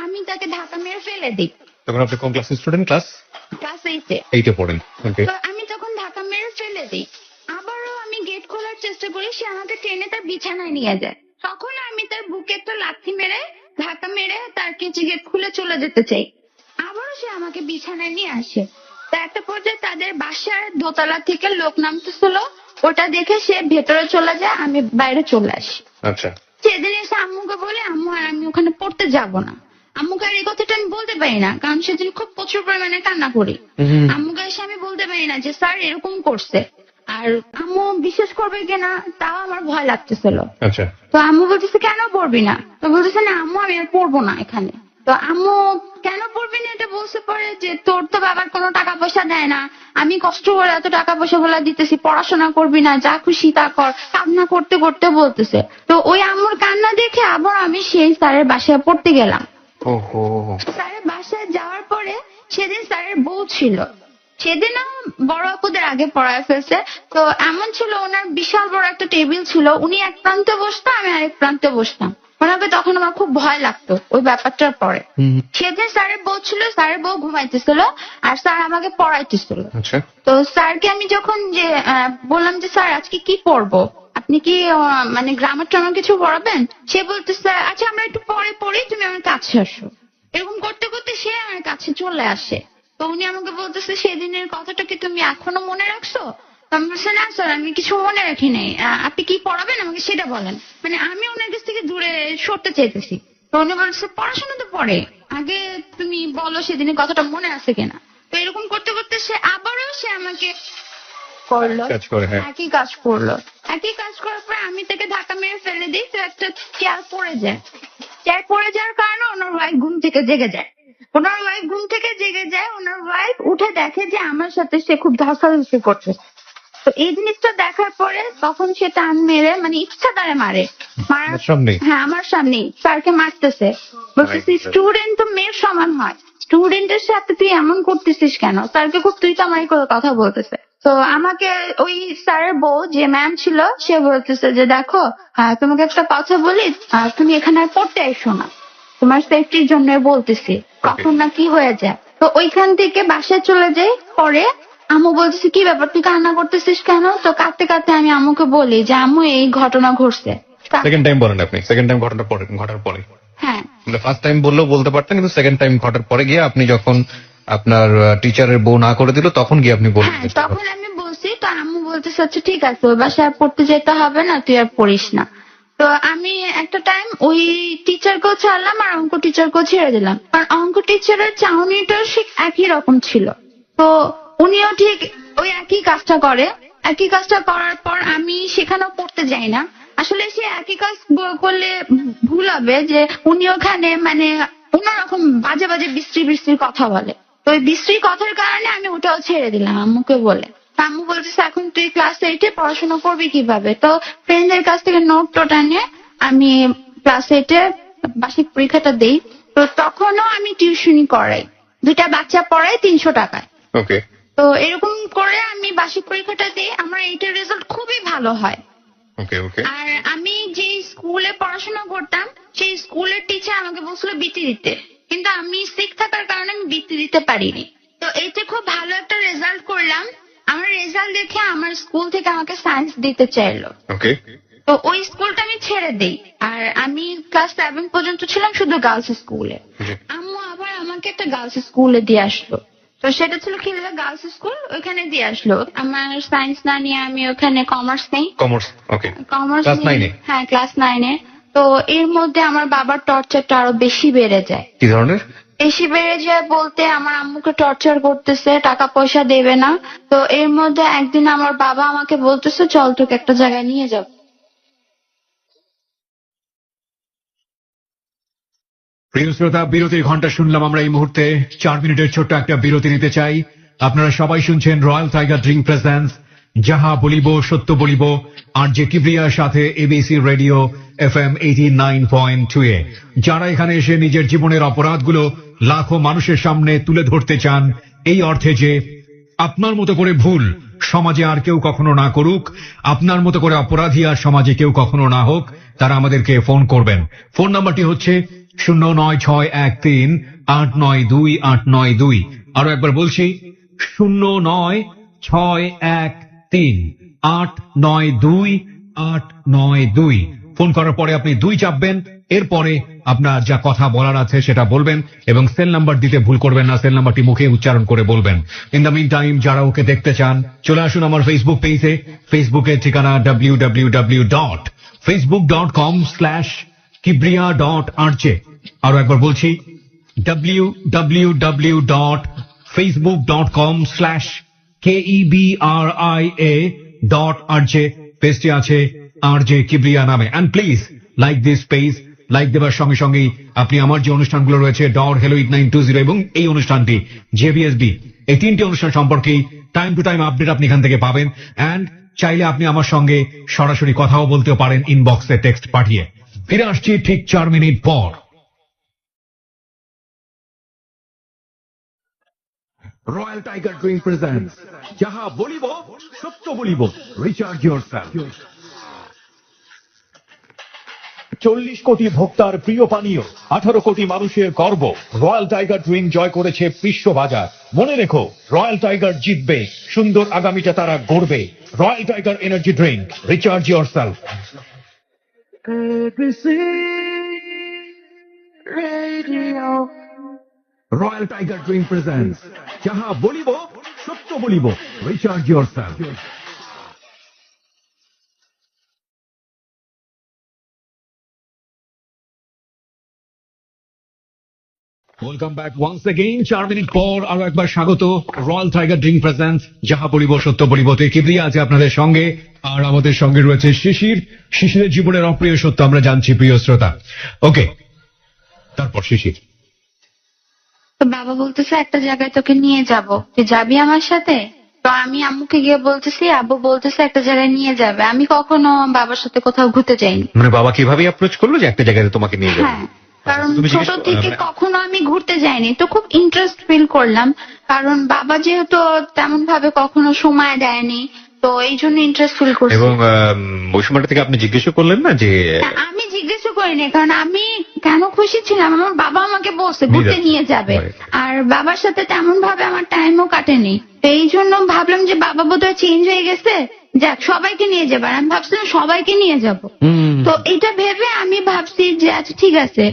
S2: আমি তাকে ধাক্কা মেরে ফেলে দিই।
S3: তখন আপনি কোন ক্লাসের স্টুডেন্ট? ক্লাস
S2: ক্লাস 8-এ।
S3: 8-এ পড়েন। ওকে।
S2: তো আমি তখন ধাক্কা মেরে ফেলে দিই। আবারও আমি গেট খোলার চেষ্টা করি, সে আমাকে টেনে তার বিছানায় নিয়ে যায়। তখন আমি তার বুকে একটা লাথি মেরে ধাক্কা মেরে তার কিছু গেট খুলে চলে যেতে চাই। আবারও সে আমাকে বিছানায় নিয়ে আসে। তা একটা পর্যায়ে তাদের বাসার দোতলা থেকে লোক নামতেছিল, ওটা দেখে সে ভেতরে চলে যায়, আমি বাইরে চলে আসি।
S3: আচ্ছা।
S2: সেদিন এসে আম্মুকে বলে, আম্মু আর আমি ওখানে পড়তে যাব না। আম্মুকে আর এই কথাটা আমি বলতে পারি না, কারণ সেদিন খুব প্রচুর পরিমাণে কান্না করি। আম্মুকে এসে আমি বলতে পারি না যে স্যার এরকম করছে, আর আম্মু বিশ্বাস করবে কিনা তাও আমার ভয় লাগতেছিল।
S3: আচ্ছা।
S2: তো আম্মু বলতেছে কেন পড়বি না? তো বলতেছে না আম্মু আমি আর পড়বো না এখানে। তো আম্মু কেন পড়বি না এটা বলতে পারে যে তোর তো বাবার কোনো টাকা পয়সা দেয় না, আমি কষ্ট করে এত টাকা পয়সা গুলা দিতেছি, পড়াশোনা করবি না, যা খুশি তা কর, কান্না করতে করতে বলতেছে। তো ওই আম্মুর কান্না দেখে আবার আমি সেই স্যারের বাসায় পড়তে গেলাম।
S3: ওহো।
S2: স্যারের বাসায় যাওয়ার পরে সেদিন স্যারের বউ ছিল, সেদিনও বড় আপুদের আগে পড়ায় ফেলছে। তো এমন ছিল, ওনার বিশাল বড় একটা টেবিল ছিল, উনি এক প্রান্তে বসতো, আমি আরেক প্রান্তে বসতাম। ওনাকে তখন আমার খুব ভয় লাগতো ওই ব্যাপারটার পরে। সেদিন স্যারের বউ ছিল, স্যারের বউ ঘুমাইতেছিল আর স্যার আমাকে পড়াইতেছিল।
S3: আচ্ছা।
S2: তো স্যারকে আমি যখন যে বললাম যে স্যার আজকে কি পড়বো, আপনি কি মানে গ্রামার টামার কিছু পড়াবেন? সে বলতেছে আচ্ছা আমরা একটু পরে পড়ি, তুমি আমার কাছে আসো। এরকম করতে করতে সে আমার কাছে চলে আসে। তো উনি আমাকে বলতেছে সেদিনের কথাটা কি তুমি এখনো মনে রাখছো? তো আমি বলছি না স্যার আমি কিছু মনে রাখি নাই, আপনি কি পড়াবেন আমাকে সেটা বলেন। মানে আমি ওনার কাছ থেকে দূরে সরতে চাইতেছি। তো উনি বলছে পড়াশোনা তো পরে, আগে তুমি বলো সেদিনের কথাটা মনে আছে কিনা। তো এরকম করতে করতে সে আবারও সে আমাকে করলো,
S3: কাজ করে। হ্যাঁ।
S2: একই কাজ করলো। একই কাজ করার পর আমি তাকে ধাক্কা মেরে ফেলে দিই, তো একটা চেয়ার পড়ে যায়। চেয়ার পড়ে যাওয়ার কারণে ওনার ওয়াইফ ঘুম থেকে জেগে যায়। ওনার ওয়াইফ উঠে দেখে যে আমার সাথে সে খুব ধস্তাধস্তি করছে। তো এই জিনিসটা দেখার পরে তখন সে টান মেরে মানে ইচ্ছা দ্বারা মারে। হ্যাঁ আমার সামনেই স্যারকে মারতেছে, বলতেছি স্টুডেন্ট তো মেয়ের সমান হয়, স্টুডেন্টের সাথে তুই এমন করতেছিস কেন? স্যারকে খুব তুই তামারি করে কথা বলতেছে। তো আমাকে ওই স্যারের বউ যে ম্যাম ছিল সে বলতেছে যে দেখো তোমাকে একটা কথা বলি, তুমি এখানে আর পড়তে আইসো না, তোমার সেফটির জন্য বলতেছি, কখন না কি হয়ে যায়। তো ওইখান থেকে বাসায় চলে যাই। পরে আম্মু বলতেছে কি ব্যাপার তুই কান্না করতেছিস কেন? তো কাঁদতে কাঁদতে আমি আম্মুকে বলি যে আম্মু এই ঘটনা ঘটছে।
S3: সেকেন্ড টাইম বলেন আপনি? সেকেন্ড টাইম ঘটার পরে?
S2: হ্যাঁ।
S3: ফার্স্ট টাইম বললেও বলতে পারতেন, কিন্তু সেকেন্ড টাইম ঘটার পরে গিয়ে আপনি যখন আপনার টিচারের বউ না করে দিল তখন গিয়ে আপনি বললেন?
S2: হ্যাঁ তখন আমি বলছি। তো আম্মু বলতেছে আচ্ছা ঠিক আছে ওই বাসায় পড়তে যেতে হবে না, তুই আর পড়িস না। তো আমি একটা টাইম ওই টিচারকেও ছাড়লাম আর অঙ্ক টিচারকেও ছেড়ে দিলাম, কারণ অঙ্ক টিচারের চাউনিটা ঠিক একই রকম ছিল। তো উনিও ঠিক ওই একই কাজটা করে। একই কাজটা করার পর আমি সেখানেও পড়তে যাই না। আসলে সে একই কাজ করলে ভুল হবে যে উনি ওখানে মানে অন্যরকম বাজে বাজে বিশ্রী কথা বলে। তো ওই বিশ্রী কথার কারণে আমি ওটাও ছেড়ে দিলাম আম্মুকে বলে। আম্মু বলতেছে এখন তুই ক্লাস 8-এ পড়াশোনা করবি কিভাবে? তো ফ্রেন্ডদের কাছ থেকে নোট টোটা নিয়ে আমি ক্লাস 8-এ বার্ষিক পরীক্ষাটা দেই। তো তখনও আমি টিউশনি করাই, 2টা বাচ্চা পড়াই 300 টাকায়।
S3: ওকে।
S2: তো এরকম করে আমি বার্ষিক পরীক্ষাটা দিই, আমার এইটার রেজাল্ট খুবই ভালো হয়।
S3: ওকে ওকে।
S2: আর আমি যে স্কুলে পড়াশোনা করতাম সেই স্কুলের টিচার আমাকে বলছিল বৃত্তি দিতে, কিন্তু আমি সিক থাকার কারণে আমি বৃত্তি দিতে পারিনি। তো এইটা খুব ভালো একটা রেজাল্ট করলাম। আমার রেজাল্ট দেখে আমার স্কুল থেকে আমাকে সায়েন্স দিতে চাইলো।
S3: ওকে।
S2: তো ওই স্কুলটা আমি ছেড়ে দিই, আর আমি ক্লাস 7 পর্যন্ত ছিলাম শুধু গার্লস স্কুলে। আম্মু আবার আমাকে একটা গার্লস স্কুলে দিয়ে আসলো। তো সেটা ছিল খিলগা গার্লস স্কুল, ওইখানে দিয়ে আসলো। আমার সায়েন্স না নিয়ে আমি ওখানে কমার্স নেই।
S3: কমার্স। ওকে।
S2: কমার্স।
S3: ক্লাস 9-এ?
S2: হ্যাঁ ক্লাস 9-এ। তো এর মধ্যে আমার বাবার টর্চারটা আরো বেশি বেড়ে যায়।
S3: কি ধরনের?
S2: বেশি বেড়ে যায় বলতে আমার আম্মুকে টর্চার করতেছে, টাকা পয়সা দেবে না। তো এর মধ্যে একদিন আমার বাবা আমাকে বলতেছে চল তোকে একটা জায়গায় নিয়ে যাব।
S4: প্রিয় শ্রোতা, বিরতির ঘন্টা শুনলাম আমরা এই মুহূর্তে। 4 মিনিটের ছোট্ট একটা বিরতি নিতে চাই। আপনারা সবাই শুনছেন রয়্যাল টাইগার ড্রিঙ্ক প্রেজেন্স যাহা বলিব সত্য বলিব, আর যে কিবরিয়ার সাথে এবিসি রেডিও FM 89.2 এ। যারা এখানে এসে নিজের জীবনের অপরাধগুলো লাখো মানুষের সামনে তুলে ধরতে চান, এই অর্থে যে আপনার মতো করে ভুল সমাজে আর কেউ কখনো না করুক, আপনার মতো করে অপরাধী আর সমাজে কেউ কখনো না হোক, তারা আমাদেরকে ফোন করবেন। ফোন নাম্বারটি হচ্ছে 09613892892। আরো একবার বলছি 09613892892। ফোন করার পরে আপনি 2 চাপবেন, এরপরে আপনার যা কথা বলার আছে সেটা বলবেন এবং সেল নাম্বার দিতে ভুল করবেন না, সেল নাম্বারটি মুখে উচ্চারণ করে বলবেন। ইন দ্য মিন টাইম যারা ওকে দেখতে চান চলে আসুন আমার ফেসবুক পেজে। ফেসবুকের ঠিকানা www.facebook.com/kibria.rj। আরো একবার বলছি www.facebook.com/KEBRIA.RJ। পেজটি আছে RJ কিবরিয়া নামে। And please like this page. Like দেবার সঙ্গে সঙ্গেই আপনি আমার যে অনুষ্ঠানগুলো রয়েছে ডর হেলো 8920 এবং এই অনুষ্ঠানটি জেবিএসবি, এই 3টি অনুষ্ঠান সম্পর্কেই টাইম টু টাইম আপডেট আপনি এখান থেকে পাবেন। এন্ড চাইলে আপনি আমার সঙ্গে সরাসরি কথাও বলতেও পারেন ইনবক্সে টেক্সট পাঠিয়ে। ফিরে আসছি ঠিক 4 মিনিট পর। রয়্যাল টাইগার ড্রিঙ্ক প্রেজেন্টস যাহা বলিব সত্য বলিব, রিচার্জ ইয়োরসেলফ।
S5: 40 কোটি ভোক্তার প্রিয় পানীয়, 18 কোটি মানুষের গর্ব। রয়্যাল টাইগার ড্রিঙ্ক জয় করেছে বিশ্ববাজার। মনে রেখো, রয়্যাল টাইগার জিতবে, সুন্দর আগামীটা তারা গড়বে। Royal Tiger energy drink, recharge yourself.
S4: Royal tiger drink presents যাহা বলিব সত্য বলিব, recharge yourself. Welcome back once again. 4 minute পর আরো একবার স্বাগত রয়্যাল টাইগার ড্রিঙ্ক প্রেজেন্টস যাহা বলিব সত্য বলিব তে। কিবরিয়া আছে আপনাদের সঙ্গে, আর আমাদের সঙ্গে রয়েছে শিশির। শিশিরের জীবনের অপ্রিয় সত্য আমরা জানছি প্রিয় শ্রোতা। ওকে, তারপর শিশির।
S2: তো বাবা বলতেছে একটা জায়গায় তোকে নিয়ে যাব, তুই যাবি আমার সাথে? তো আমি আম্মুকে গিয়ে বলতেছি, আব্বু বলতেছে একটা জায়গায় নিয়ে যাবে। আমি কখনো বাবার সাথে কোথাও ঘুরতে যাইনি।
S3: মানে বাবা কিভাবে অ্যাপ্রোচ করলো যে একটা জায়গায় তোমাকে নিয়ে যাবে?
S2: হ্যাঁ, কারণ
S3: তুমি
S2: ছোট
S3: জিজ্ঞেস-
S2: থেকে কখনো আমি ঘুরতে যাইনি, তো খুব ইন্টারেস্ট ফিল করলাম। কারণ বাবা যেহেতু তেমন ভাবে কখনো সময় দেয়নি, তো এই জন্য ইন্টারেস্ট ফিল করছি।
S3: এবং ওই সময়টা থেকে আপনি জিজ্ঞেস করলেন না যে
S2: আমি জিজ্ঞেস করিনি, কারণ আমি কেন খুশি ছিলাম, আমার বাবা আমাকে বলছে ঘুরতে নিয়ে যাবে। আর বাবার সাথে তেমন ভাবে আমার টাইমও কাটেনি, তো এই জন্য ভাবলাম যে বাবা বোধহয় চেঞ্জ হয়ে গেছে, যাক সবাইকে নিয়ে যাবে। আর আমি ভাবছিলাম সবাইকে নিয়ে যাব। তো এটা ভেবে আমি ভাবছি যে আচ্ছা ঠিক আছে,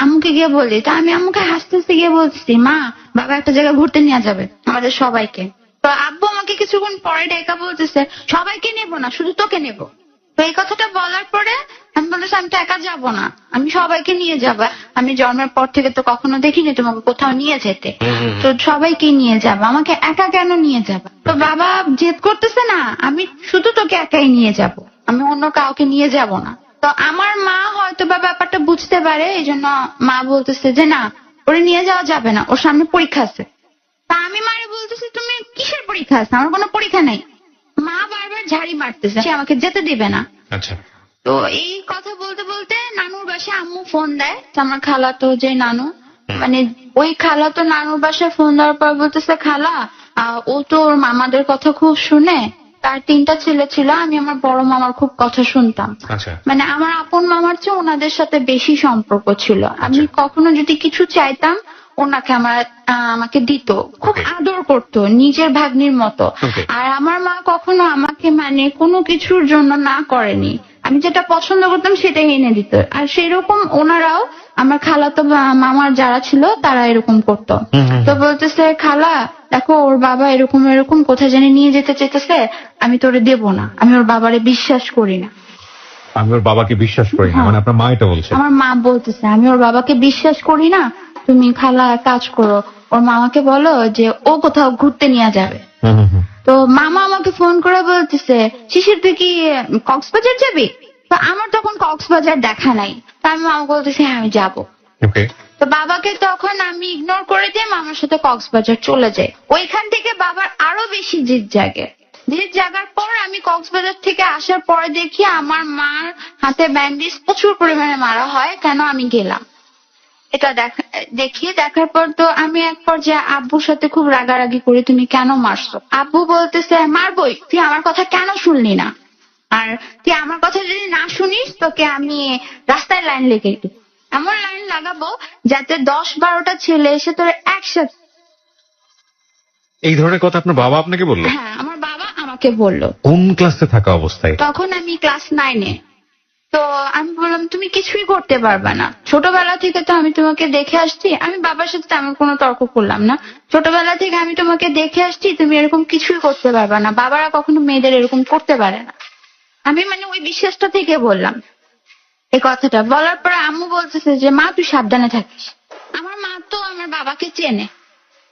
S2: আম্মুকে গিয়ে বলি। তো আমি আম্মুকে হাসতে হাসতে গিয়ে বলছি, মা বাবা একটা জায়গায় ঘুরতে নিয়ে যাবে আমাদের সবাইকে। তো আব্বু আমাকে কিছুক্ষণ পরে ডেকা বলতেছে সবাইকে নেবো না, শুধু তোকে নেবো। তো এই কথাটা বলার পরে আমি বলতেছি আমি তো একা যাবো না, আমি সবাইকে নিয়ে যাবো। আমি জন্মের পর থেকে তো কখনো দেখিনি তোমাকে কোথাও নিয়ে যেতে, তো সবাইকে নিয়ে যাবো, আমাকে একা কেন নিয়ে যাবে? তো বাবা জেদ করতেছে না, আমি শুধু তোকে একাই নিয়ে যাব, আমি অন্য কাউকে নিয়ে যাব না। তো আমার মা হয়তো বা ব্যাপারটা বুঝতে পারে, এই জন্য মা বলতেছে যে না ওরে নিয়ে যাওয়া যাবে না, ওর সামনে পরীক্ষা আছে। তা আমি মারে বলতেছি তুমি কিসের পরীক্ষা আছে? আমার কোনো পরীক্ষা নেই। মা বারবার ঝাড়ি মারতেছে, সে আমাকে যেতে দিবে না।
S3: আচ্ছা,
S2: তো এই কথা বলতে বলতে নানুর বাসায় আম্মু ফোন দেয়, আমার খালাতো যে নানু, মানে ওই খালাতো নানুর বাসায় ফোন দেওয়ার পর বলতেছে খালা ও তো ওর মামাদের কথা খুব শুনে, তার 3টা ছেলে ছিল, আমি আমার বড় মামার খুব কথা শুনতাম।
S3: আচ্ছা,
S2: মানে আমার আপন মামার চেয়ে ওনাদের সাথে বেশি সম্পর্ক ছিল। আমি কখনো যদি কিছু চাইতাম ওনাকে আমাকে দিত, খুব আদর করতো নিজের ভাগ্নির মতো।
S3: Okay.
S2: আর আমার মা কখনো আমাকে মানে কোনো কিছুর জন্য না করেনি, আমি যেটা পছন্দ করতাম সেটাই এনে দিত। আর সেরকম ওনারাও আমার খালাতো মামার যারা ছিল তারা এরকম করতো। তো বলতেছে খালা দেখো ওর বাবা এরকম এরকম কোথায় জানি নিয়ে যেতে চেয়েছে, আমি তোরে দেব না, আমি ওর বাবারে বিশ্বাস করি না।
S3: আমি ওর বাবাকে বিশ্বাস করি না,
S2: হ্যাঁ।
S3: মানে আপনার মা এটা বলছে?
S2: আমার মা বলতেছে আমি ওর বাবাকে বিশ্বাস করি না, তুমি খালা এক কাজ করো, ওর মামাকে বলো যে ও কোথাও ঘুরতে নিয়ে যাবে।
S3: হুম হুম হুম।
S2: তো মামা আমাকে ফোন করে বলতেছে শিশির তুই কি কক্সবাজার যাবি? তো আমার তখন কক্সবাজার দেখা নাই, তো আমি মামা বলতেছি হ্যাঁ আমি যাবো।
S3: ওকে।
S2: তো বাবাকে তখন আমি ইগনোর করে দিয়ে মামার সাথে কক্সবাজার চলে যাই। ওইখান থেকে বাবার আরো বেশি জিদ জাগে। জিদ জাগার পর আমি কক্সবাজার থেকে আসার পরে দেখি আমার মার হাতে ব্যান্ডেজ প্রচুর পরিমাণে মারা হয়, কেন আমি গেলাম এটা দেখার পর তো আমি এক পর্যায়ে আব্বুর সাথে খুব রাগারাগি করি, তুমি কেন মারছো? আব্বু বলতেছে মারবই, তুই আমার কথা কেন শুনলি না, আর তুই আমার কথা যদি না শুনিস তোকে আমি রাস্তায় লাইন লেগে দিই, এমন লাইন লাগাবো যাতে 10-12টা ছেলে এসে তোর একসাথে।
S3: এই ধরনের কথা আপনার বাবা আপনাকে বললো?
S2: হ্যাঁ, আমার বাবা আমাকে বললো।
S3: কোন ক্লাসে থাকা অবস্থায়?
S2: তখন আমি ক্লাস 9-এ। তো আমি বললাম তুমি কিছুই করতে পারবা না, ছোটবেলা থেকে তো আমি তোমাকে দেখে আসছি, আমি বাবার সাথে তেমন কোনো তর্ক করলাম না, ছোটবেলা থেকে আমি তোমাকে দেখে আসছি, তুমি এরকম কিছুই করতে পারবা না, বাবারা কখনো মেয়েদের এরকম করতে পারে না। আমি মানে ওই বিশ্বাসটা থেকে বললাম এই কথাটা। বলার পরে আম্মু বলতেছে যে মা তুই সাবধানে থাকিস। আমার মা তো আমার বাবাকে চেনে।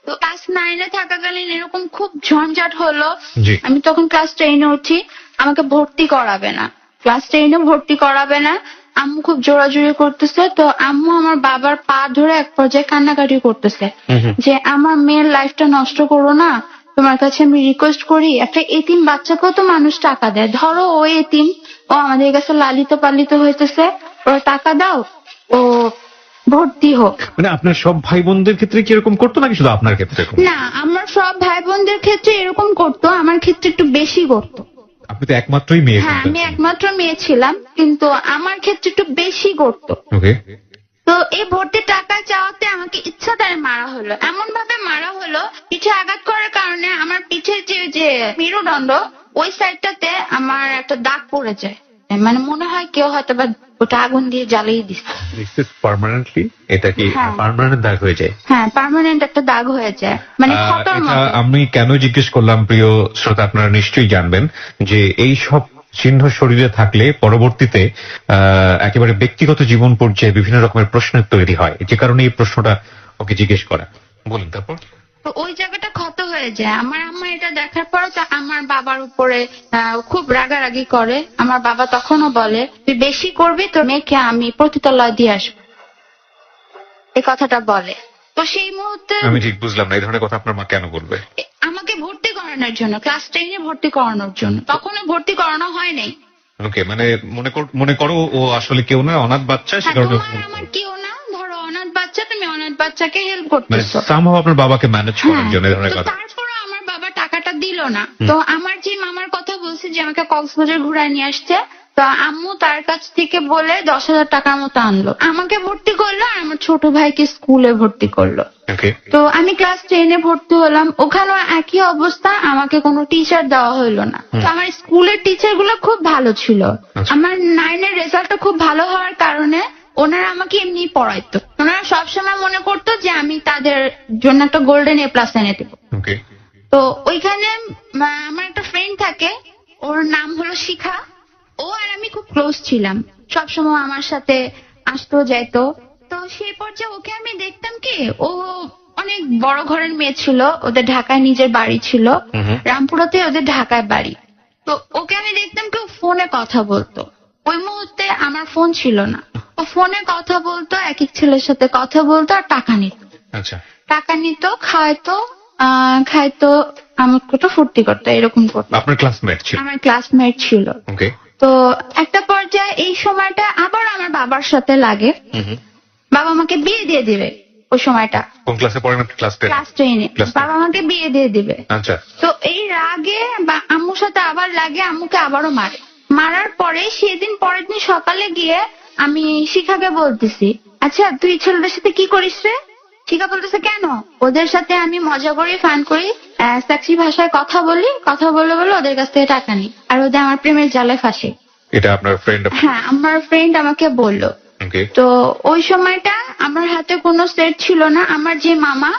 S2: তো ক্লাস 9-এ থাকাকালীন এরকম খুব ঝঞ্ঝাট হলো।
S3: জি।
S2: আমি তখন ক্লাস 10-এ উঠি, আমাকে ভর্তি করাবে না, ক্লাস 10-এ ভর্তি করাবে না, আম্মু খুব জোরাজুরি করতেছে। তো আম্মু আমার বাবার পা ধরে এক পর্যায়ে কান্নাকাটি করতেছে যে আমার মেয়ের লাইফটা নষ্ট করো না, তোমার কাছে আমি রিকোয়েস্ট করি, একটা এতিম বাচ্চাকেও তো মানুষ টাকা দেয়, ধরো ও এতিম, ও আমাদের কাছে লালিত পালিত হইতেছে, ওর টাকা দাও, ও ভর্তি হোক।
S3: মানে আপনার সব ভাই বোনদের ক্ষেত্রে কি এরকম করতো নাকি শুধু আপনার ক্ষেত্রে?
S2: না, আমার সব ভাই বোনদের ক্ষেত্রে এরকম করতো, আমার ক্ষেত্রে একটু বেশি করতো।
S3: আপনি তো একমাত্রই মেয়ে।
S2: হ্যাঁ, আমি একমাত্র মেয়ে ছিলাম, কিন্তু আমার ক্ষেত্রে একটু বেশি করতো।
S3: ওকে।
S2: তো এই ভর্তির টাকা চাওয়াতে আমাকে ইচ্ছাধারে মারা হলো, এমন ভাবে মারা হলো, পিঠে আঘাত করার কারণে আমার পিঠের যে মেরুদণ্ড ওই সাইডটাতে আমার একটা দাগ পড়ে যায়, মানে মনে হয় কেউ হয়তো বা ওটা আগুন দিয়ে জ্বালিয়ে দিচ্ছে।
S3: পার্মানেন্টলি এটা কি
S2: হ্যাঁ।
S3: পার্মানেন্ট দাগ হয়ে যায়?
S2: হ্যাঁ, পার্মানেন্ট একটা দাগ হয়ে যায়, মানে ক্ষতর
S3: এটা
S2: মতো।
S3: আমি কেন জিজ্ঞেস করলাম প্রিয় শ্রোতা, আপনারা নিশ্চয়ই জানবেন যে এই সব চিহ্ন শরীরে থাকলে পরবর্তীতে একেবারে ব্যক্তিগত জীবন পর্যায়ে বিভিন্ন রকমের প্রশ্ন তৈরি হয়, যে কারণে এই প্রশ্নটা ওকে জিজ্ঞেস করা। বলুন তারপর।
S2: তো ওই জায়গাটা ক্ষত হয়ে যায়। আমার আম্মা এটা দেখার পর তো আমার বাবার উপরে খুব রাগারাগি করে। আমার বাবা তখনও বলে তুই বেশি করবি, তোর মেয়েকে আমি প্রতিতলায় দিয়ে আসবো, এই কথাটা বলে। তো সেই মুহূর্তে
S3: আমি ঠিক বুঝলাম না এই ধরনের কথা আপনার মা কেন বলবে?
S2: আমাকে ভর্তি করানোর জন্য, ক্লাস 10-এ ভর্তি করানোর জন্য। তখনও ভর্তি করানো হয় নাই।
S3: ওকে, মানে মনে করো ও আসলে কেউ না, অনাথ বাচ্চা, সে
S2: হ্যাঁ,
S3: কারণে
S2: তোমার আমার কেউ না, ধরো অনাথ বাচ্চা, তুমি অনাথ বাচ্চাকে হেল্প
S3: মানে
S2: করতেছো।
S3: সামহাও আপনার বাবাকে ম্যানেজ করার
S2: হ্যাঁ,
S3: জন্য এই ধরনের
S2: তো
S3: কথা।
S2: তারপরে আমার বাবা টাকাটা দিল না। তো আমার যে মামার কথা বলছে যে আমাকে কক্সবাজার ঘুরায় নিয়ে আসছে, তো আম্মু তার কাছ থেকে বলে 10,000 টাকার মতো আনলো, আমাকে ভর্তি করলো, আর আমার ছোট ভাইকে স্কুলে ভর্তি করলো।
S3: ওকে।
S2: তো আমি ক্লাস 10-এ ভর্তি হলাম, ওখানে একই অবস্থা, আমাকে কোনো টিচার দেওয়া হলো না। তো আমার স্কুলের টিচার গুলো খুব ভালো ছিল। আমার 9-এর রেজাল্টটা খুব ভালো হওয়ার কারণে ওনারা আমাকে এমনি পড়াইতো। ওনারা সবসময় মনে করতো যে আমি তাদের জন্য একটা গোল্ডেন A+ এনে দেবো।
S3: ওকে।
S2: তো ওইখানে আমার একটা ফ্রেন্ড থাকে, ওর নাম হলো শিখা। ও আর আমি খুব ক্লোজ ছিলাম, সবসময় আমার সাথে আসতো যাইতো। তো সেই পর্যায়ে ওকে আমি দেখতাম কি, ও অনেক বড় ঘরের মেয়ে ছিল, ওদের ঢাকায় নিজের বাড়ি ছিল, রামপুরাতে ওদের ঢাকায় বাড়ি। তো ওকে আমি দেখতাম কি ও ফোনে কথা বলতো। ওই মুহূর্তে আমার ফোন ছিল না, ও ফোনে কথা বলতো, এক এক ছেলের সাথে কথা বলতো আর টাকা নিত।
S3: আচ্ছা।
S2: টাকা নিত, খাইতো, আমাকে তো ফুর্তি করতো, এরকম করতো।
S3: আপনার ক্লাসমেট ছিল?
S2: আমার ক্লাসমেট ছিল।
S3: ওকে।
S2: তো একটা পর্যায়ে এই সময়টা আবার আমার বাবার সাথে লাগে, বাবা আমাকে বিয়ে দিয়ে দিবে। ওই সময়টা
S3: কোন ক্লাসে পড়েন আপনি? ক্লাস 10?
S2: ক্লাস 10-এ
S3: Class 10
S2: বাবা আমাকে বিয়ে দিয়ে দিবে।
S3: আচ্ছা।
S2: তো এই রাগে বা আম্মুর সাথে আবার লাগে, আম্মুকে আবারও মারে। মারার পরে সেদিন পরের দিন সকালে গিয়ে আমি শিখাকে বলতেছি, আচ্ছা তুই ছেলেদের সাথে কি করিস রে? শিখা বলতেছে কেন? ওদের সাথে আমি মজা করি, ফান করি, সেক্সি ভাষায় কথা বলি, কথা বলে বলে ওদের কাছ থেকে টাকা নিই, আর ওদের আমার প্রেমের জালে ফাঁসে।
S3: এটা আপনার ফ্রেন্ড?
S2: হ্যাঁ, আমার ফ্রেন্ড আমাকে বললো।
S3: ওকে।
S2: তো ওই সময়টা আমার হাতে কোনো সেট ছিল না, আমার যে মামা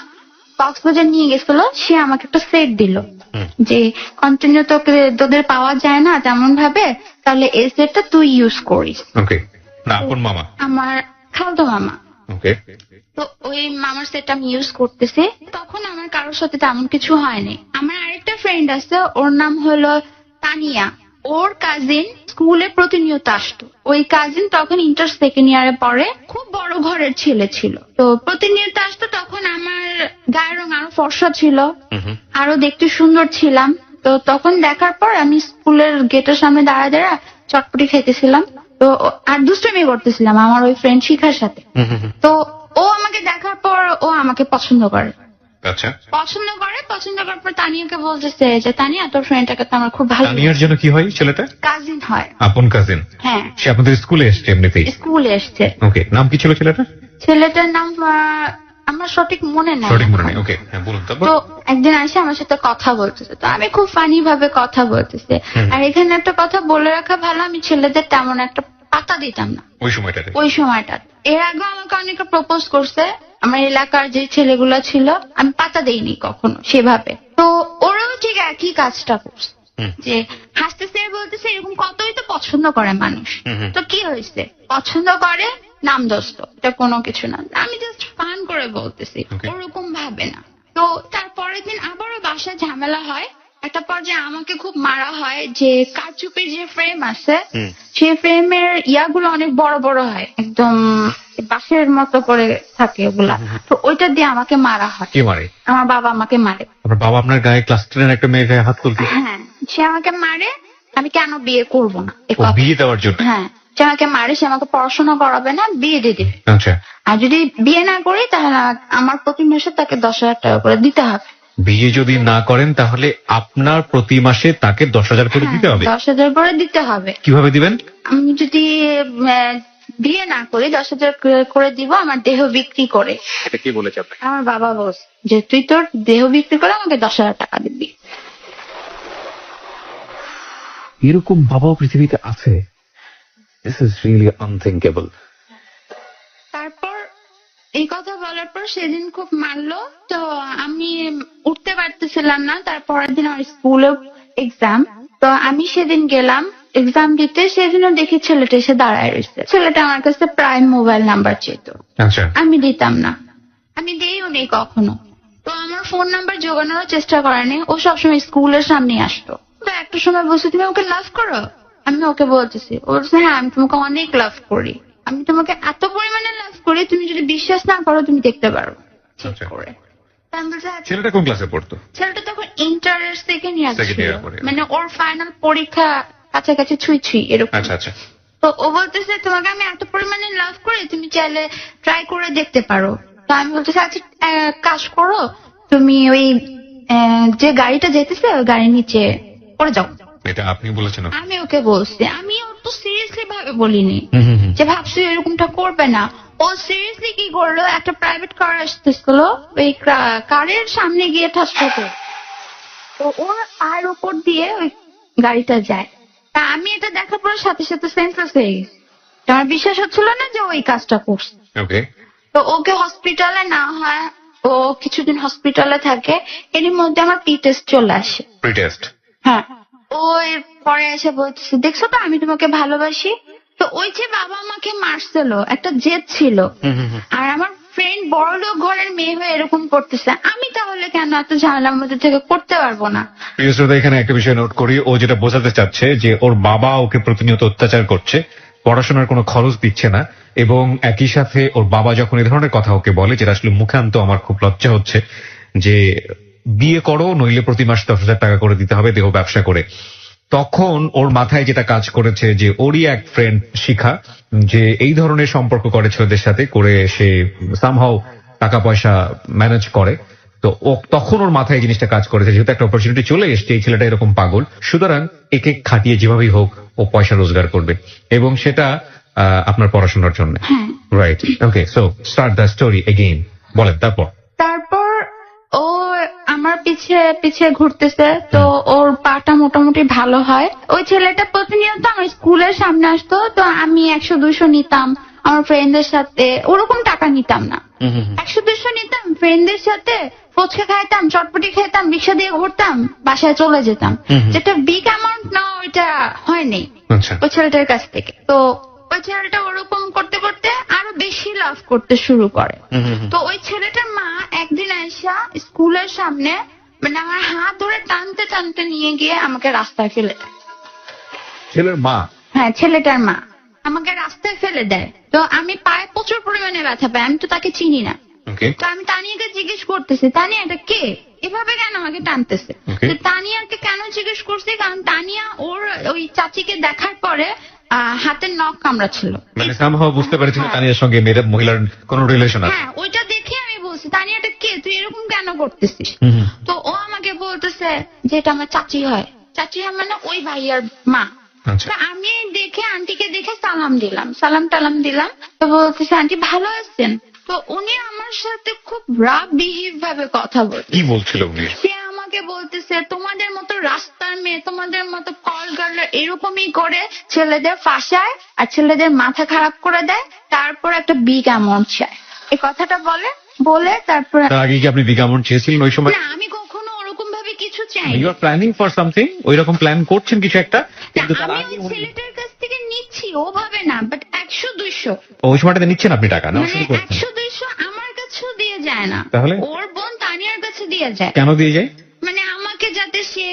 S2: কক্সবাজার নিয়ে গেছিল সে আমাকে একটা সেট দিল। যে কন্টিনিউ তোদের পাওয়া যায় না তেমন ভাবে, তাহলে এই সেটটা তুই ইউজ করিস।
S3: ওকে, না আপন মামা।
S2: আমার খালতো মামা।
S3: ওকে,
S2: তো ওই মামার সেট আমি ইউজ করতেছি, তখন আমার কারোর সাথে তেমন কিছু হয়নি। আমার আরেকটা ফ্রেন্ড আছে, ওর নাম হলো তানিয়া। ওর কাজিন স্কুলে প্রতিনিয়ত আসতো। ওই কাজিন তখন ইন্টার সেকেন্ড ইয়ারে পড়ে, খুব বড় ঘরের ছেলে ছিল। তো প্রতিনিয়ত আসতো, তখন আমার গায়ের রং আরো ফর্সা ছিল, আরো দেখতে সুন্দর ছিলাম। তো তখন দেখার পর আমি স্কুলের গেটের সামনে দাঁড়া দাঁড়া চটপটি খেতেছিলাম। তো আর দুষ্টুমি করতেছিলাম আমার ওই ফ্রেন্ড শিখার সাথে। তো ও আমাকে দেখার পর ও আমাকে পছন্দ করে।
S3: আচ্ছা,
S2: পছন্দ করার পর তানিয়াকে বলতেছে যে তানিয়া তোর ফ্রেন্ডটাকে তো আমার খুব ভালো
S3: তানিয়ার জন্য কি হয় ছেলেটা?
S2: কাজিন হয়।
S3: আপন কাজিন।
S2: হ্যাঁ,
S3: সে আপনাদের স্কুলে এসছে এমনিতেই?
S2: স্কুলে এসছে।
S3: ওকে, নাম কি ছিল ছেলেটা?
S2: ছেলেটার নাম আমার সঠিক মনে নাই।
S3: সঠিক মনে নেই। ওকে, হ্যাঁ বলুন। তারপর?
S2: তো একদিন এসে আমার সাথে কথা বলতেছে, তো আমি খুব ফানি ভাবে কথা বলতেছে। আর এখানে একটা কথা বলে রাখা ভালো, আমি ছেলেদের তেমন একটা পাতা দিতাম না
S3: ওই সময়টাতে?
S2: ওই সময়টা। এর আগে আমাকে অনেকে প্রপোজ করছে, আমার এলাকার যে ছেলেগুলো ছিল, আমি পাতা দেইনি কখনো সেভাবে। তো ওরাও ঠিক একই কাজটা করছে, যে হাসতেছে বলতেছে এরকম কতই তো পছন্দ করে মানুষ। তো কি হয়েছে, পছন্দ করে নাম দোস্ত, এটা কোনো কিছু না। আমি জাস্ট ফান করে বলতেছি, ওরকম ভাবে না। তো তারপরের দিন আবারও বাসায় ঝামেলা হয়। একটা পর্যায়ে আমাকে খুব মারা হয়, যে কারচুপির যে ফ্রেম আছে সেই ফ্রেমের ইয়াগুলো অনেক বড় বড় হয়, একদম বাঁশের মতো করে থাকে ওগুলা। তো ওইটা দিয়ে আমাকে মারা হয়।
S3: কে মারে?
S2: আমার বাবা আমাকে মারে।
S3: আপনার বাবা আপনার গায়ে ক্লাস 10 একটা মেয়ের গায়ে হাত তুলতে?
S2: হ্যাঁ, সে আমাকে মারে। আমি কেন বিয়ে করব না,
S3: ও, বিয়ে দেওয়ার জন্য?
S2: হ্যাঁ, সে আমাকে মারে, সে আমাকে পড়াশোনা করাবে না, বিয়ে দিয়ে দিবে।
S3: আচ্ছা,
S2: আর যদি বিয়ে না করি তাহলে আমার প্রতি মাসে তাকে 10,000 টাকা করে দিতে হবে।
S3: বিয়ে যদি না করেন তাহলে আপনার প্রতি মাসে তাকে 10,000 করে দিতে হবে?
S2: 10,000 করে দিতে হবে।
S3: কিভাবে দিবেন?
S2: আমি যদি বিয়ে না করি 10,000 করে দিব আমার দেহ বিক্রি করে।
S3: এটা কি বলেছে আপনাকে?
S2: আমার বাবা বলছে যে তুই তোর দেহ বিক্রি করে আমাকে 10,000 টাকা দিবি।
S3: এরকম বাবাও পৃথিবীতে আছে? This is really unthinkable.
S2: তারপর এই কথা বলার পর সেদিন খুব মারলো, তো আমি উঠতে পারতেছিলাম না। তারপরের দিন আমার স্কুলে এক্সাম, তো আমি সেদিন গেলাম এক্সাম দিতে। সেদিনও দেখি ছেলেটা এসে দাঁড়ায় রয়েছে। ছেলেটা আমার কাছে প্রায় মোবাইল নাম্বার চেত,
S3: আচ্ছা,
S2: আমি দিতাম না, আমি দিইও নেই কখনো। তো আমার ফোন নাম্বার জোগানোর চেষ্টা করেনি, ও সবসময় স্কুলের সামনে আসতো। তো একটা সময় বলছে তুমি ওকে লাভ করো? আমি ওকে বলতেছি, ও বলছে হ্যাঁ আমি তোমাকে অনেক লাভ করি, আমি তোমাকে এত পরিমাণে লাভ করি, তুমি যদি বিশ্বাস না করো তুমি দেখতে পারো চেক করে। তা আমি বলছি, আচ্ছা।
S3: ছেলেটা কোন ক্লাসে পড়তো?
S2: ছেলেটা তখন ইন্টারের সেকেন্ড ইয়ার
S3: Second
S2: ছিল,
S3: year পড়ে।
S2: মানে ওর ফাইনাল পরীক্ষা কাছাকাছি ছুঁই এরকম।
S3: আচ্ছা আচ্ছা।
S2: তো ও বলতেছে তোমাকে আমি এত পরিমাণে লাভ করি, তুমি চাইলে ট্রাই করে দেখতে পারো। তো আমি বলতেছি আচ্ছা কাজ করো, তুমি ওই যে গাড়িটা যেতেছে ওই গাড়ির নিচে পড়ে যাও।
S3: এটা আপনি বলেছেন?
S2: আমি ওকে বলছি, আমি ওর তো সিরিয়াসলি ভাবে বলিনি যে ভাবছি এরকমটা করবে না। ও সিরিয়াসলি কি করলো, একটা প্রাইভেট কার আসতেছিল, ওই কারের সামনে গিয়ে ঠাস খাতো। তো ওর পায়ের উপর দিয়ে ওই গাড়িটা যায়। তা আমি এটা দেখার পর সাথে সাথে সেন্সলেস হয়ে গেছি, আমার বিশ্বাস হচ্ছিল না যে ওই কাজটা করছে।
S3: ওকে,
S2: তো ওকে হসপিটালে না হয়, ও কিছুদিন হসপিটালে থাকে। এরই মধ্যে আমার পি টেস্ট চলে আসে।
S3: Pre test?
S2: হ্যাঁ, ও পরে এসে বলতেছে দেখছো তো আমি তোমাকে ভালোবাসি। তো ওই যে বাবা আমাকে মারছিল, একটা জেদ ছিল। আর আমার ফ্রেন্ড বড় লোক ঘরের মেয়ে হয়ে এরকম করতেছে, আমি তাহলে কেন এত ঝামেলার মধ্যে থেকে করতে পারবো না?
S3: প্রিয় শ্রোতা, এখানে একটা বিষয় নোট করি। ও যেটা বোঝাতে চাচ্ছে যে ওর বাবা ওকে প্রতিনিয়ত অত্যাচার করছে, পড়াশোনার কোনো খরচ দিচ্ছে না, এবং একই সাথে ওর বাবা যখন এই ধরনের কথা ওকে বলে, যেটা আসলে মুখে আনতে আমার খুব লজ্জা হচ্ছে, যে বিয়ে করো নইলে প্রতি মাসে 10,000 টাকা করে দিতে হবে দেহ ব্যবসা করে, তখন ওর মাথায় যেটা কাজ করেছে যে ওরই এক ফ্রেন্ড শিখা যে এই ধরনের সম্পর্ক করে ছেলেদের সাথে, করে সে সামহাও টাকা পয়সা ম্যানেজ করে। তো ও তখন ওর মাথায় এই জিনিসটা কাজ করেছে, যেহেতু একটা অপরচুনিটি চলে এসছে, এই ছেলেটা এরকম পাগল, সুতরাং একে খাটিয়ে যেভাবেই হোক ও পয়সা রোজগার করবে, এবং সেটা আপনার পড়াশোনার জন্য। Right, okay, so start the story again. বলেন তারপর।
S2: তারপর ও আমার পিছে ঘুরতেছে, তো ওর পাটা মোটামুটি ভালো হয়। ওই ছেলেটা প্রতিনিয়ত আমার স্কুলের সামনে আসতো, তো আমি 100-200 নিতাম আমার ফ্রেন্ডদের সাথে, ওরকম টাকা নিতাম না, 100-200 নিতাম ফ্রেন্ডদের সাথে ফুচকা খাইতাম, চটপটি খাইতাম, রিক্সা দিয়ে ঘুরতাম, বাসায় চলে যেতাম। যেটা বিগ অ্যামাউন্ট না ওইটা হয়নি
S3: আচ্ছা
S2: ওই ছেলেটার কাছ থেকে। তো ওই ছেলেটা ওরকম করতে করতে আরো বেশি লাভ করতে শুরু করে। তো ওই ছেলেটার মা একদিন আইসা স্কুলের সামনে মানে আমার হাত ধরে টানতে টানতে নিয়ে গিয়ে আমাকে রাস্তায় ফেলে দেয়।
S3: ছেলের মা?
S2: হ্যাঁ, ছেলেটার মা আমাকে রাস্তায় ফেলে দেয়। তো আমি পায়ে প্রচুর পরিমাণে ব্যথা পাই, আমি তো তাকে চিনি না।
S3: ওকে
S2: তো আমি তানিয়াকে জিজ্ঞেস করতেছি, তানিয়া এটা কে, এভাবে কেন আমাকে টানতেছে?
S3: Okay.
S2: তো তানিয়াকে কেন জিজ্ঞেস করছি, কারণ তানিয়া ওর ওই চাচিকে দেখার পরে হাতের নখ কামড়াচ্ছিল।
S3: মানে সামহাও বুঝতে পেরেছিল
S2: হ্যাঁ।
S3: তানিয়ার সঙ্গে মেয়ের মহিলার কোনো রিলেশন আছে।
S2: হ্যাঁ, ওইটা দেখে আমি বলছি তানিয়াটা কে, তুই এরকম কেন করতেছিস? তো ও আমাকে বলতেছে যে এটা আমার চাচি হয়। চাচি হয় মানে ওই ভাইয়ার মা।
S3: আচ্ছা
S2: তো আমি দেখে আন্টিকে দেখে সালাম দিলাম, সালাম টালাম দিলাম। তো বলতেছে আন্টি ভালো আছেন? তো উনি আমার সাথে খুব রাফ বিহেভ ভাবে কথা বলছে।
S3: কি বলছিল উনি?
S2: সে আমাকে বলতেছে তোমাদের মতো রাস্তার মেয়ে, তোমাদের মতো কল গার্ল এরকমই করে ছেলেদের ফাঁসায় আর ছেলেদের মাথা খারাপ করে দেয়, তারপর একটা বিগ অ্যামাউন্ট চায়। এই কথাটা বলে তারপর
S3: তার আগে কি আপনি বিজ্ঞাপন চেয়েছিলেন ওই সময়?
S2: না, আমি কখনো ওরকম ভাবে কিছু চাই
S3: you are planning for something, ওই রকম প্ল্যান করছেন কিছু একটা, কিন্তু তার
S2: আমি
S3: আগে
S2: ওই ছেলেটার কাছ থেকে নিচ্ছি ওভাবে না, বাট 100-200
S3: ওই সময়টাতে নিচ্ছেন আপনি টাকা, না
S2: মানে
S3: শুরু করছেন?
S2: 100-200 আমার কাছেও দিয়ে যায় না,
S3: তাহলে?
S2: ওর বোন তানিয়ার কাছে দিয়ে যায়।
S3: কেন দিয়ে যায়?
S2: মানে আমাকে যাতে সে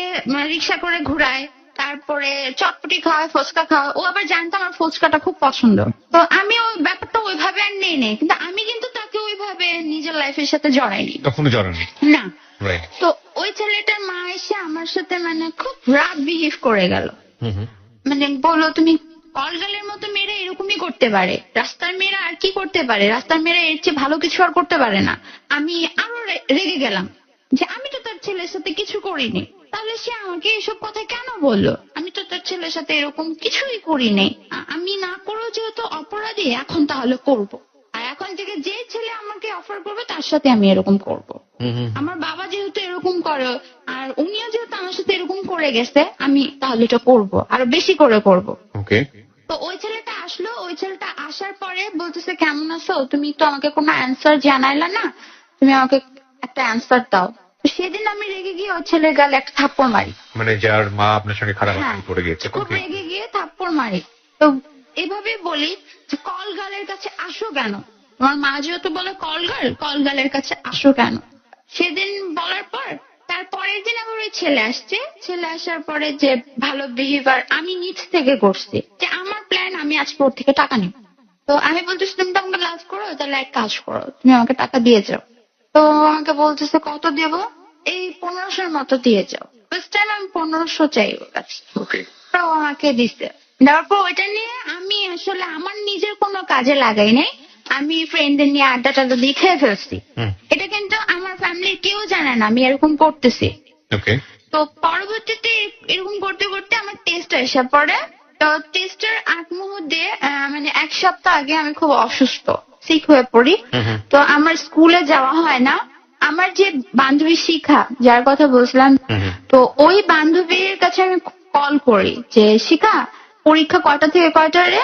S2: রিক্সা করে ঘুরায়, তারপরে চটপটি খাওয়ায়, ফুচকা খাওয়ায়। ও আবার জানতো আমার ফুচকাটা খুব পছন্দ, তো আমি ওই ব্যাপারটা ওইভাবে আর নেই, কিন্তু আমি কিন্তু তাকে ওইভাবে নিজের লাইফের সাথে জড়াইনি
S3: কখনো জড়ান?
S2: না।
S3: রাইট।
S2: তো ওই ছেলেটার মা এসে আমার সাথে মানে খুব রাফ বিহেভ করে গেল। মানে বললো তুমি কলগালের মতো মেয়েরা এরকমই করতে পারে, রাস্তার মেয়েরা আর কি করতে পারে, রাস্তার মেয়েরা এর চেয়ে ভালো কিছু আর করতে পারে না। আমি আরো রেগে গেলাম যে আমি তো তার ছেলের সাথে কিছু করিনি, তাহলে সে আমাকে এসব কথা কেন বললো? আমি তো তার ছেলের সাথে এরকম কিছুই করিনি। আমি না করেও যেহেতু অপরাধী, এখন তাহলে করব। আর এখন থেকে যে ছেলে আমাকে অফার করবে তার সাথে আমি এরকম করব। আমার বাবা যেহেতু এরকম করে আর উনিও যেহেতু আমার সাথে এরকম করে গেছে, আমি তাহলে এটা করব, আরো বেশি করে করব।
S3: ওকে।
S2: তো ওই ছেলেটা আসলো, ওই ছেলেটা আসার পরে বলতেছে কেমন আছো, তুমি তো আমাকে কোনো অ্যান্সার জানাইলা না, তুমি আমাকে একটা অ্যান্সার দাও। তো সেদিন আমি রেগে গিয়ে ওই ছেলের গালে একটা থাপ্পড় মারি।
S3: মানে যার মা আপনার সঙ্গে খারাপ
S2: হ্যাঁ,
S3: আচরণ করে গিয়েছে।
S2: খুব
S3: ওকে।
S2: রেগে গিয়ে থাপ্পড় মারি। তো এভাবে বলি যে কল গালের কাছে আসো কেন, তোমার মা যেহেতু বলে কল গালের কাছে আসো কেন। সেদিন বলার পর তারপরের দিন আবার ওই ছেলে আসছে, ছেলে আসার পরে যে ভালো বিহেভিয়ার আমি নিজ থেকে করছি, যে আমার প্ল্যান আমি আজকে ওর থেকে টাকা নিব। তো আমি বলতেছি তুমি তো আমাকে লাভ করো, তাহলে এক কাজ করো, তুমি আমাকে টাকা দিয়ে যাও। তো আমাকে বলতেছে কত দেব? এই 1500-র মতো দিয়ে যাও। ফার্স্ট টাইম আমি 1500 চাই ওর কাছে।
S3: ওকে।
S2: তো আমাকে দিছে। তারপর ওইটা নিয়ে আমি আসলে আমার নিজের কোনো কাজে লাগাই নাই, আমি ফ্রেন্ডদের নিয়ে আড্ডা টাড্ডা দিয়ে খেয়ে ফেলছি। এটা কিন্তু আমার ফ্যামিলির কেউ জানে না আমি এরকম করতেছি।
S3: ওকে।
S2: তো পরবর্তীতে এরকম করতে করতে আমার টেস্ট এসে পড়ে। তো টেস্টের আগ মুহূর্তে মানে 1 সপ্তাহ আগে আমি খুব অসুস্থ, সিক হয়ে পড়ি। তো আমার স্কুলে যাওয়া হয় না। আমার যে বান্ধবী শিখা, যার কথা বলছিলাম, তো ওই বান্ধবীর কাছে আমি কল করি যে শিখা পরীক্ষা কয়টা থেকে কয়টা রে?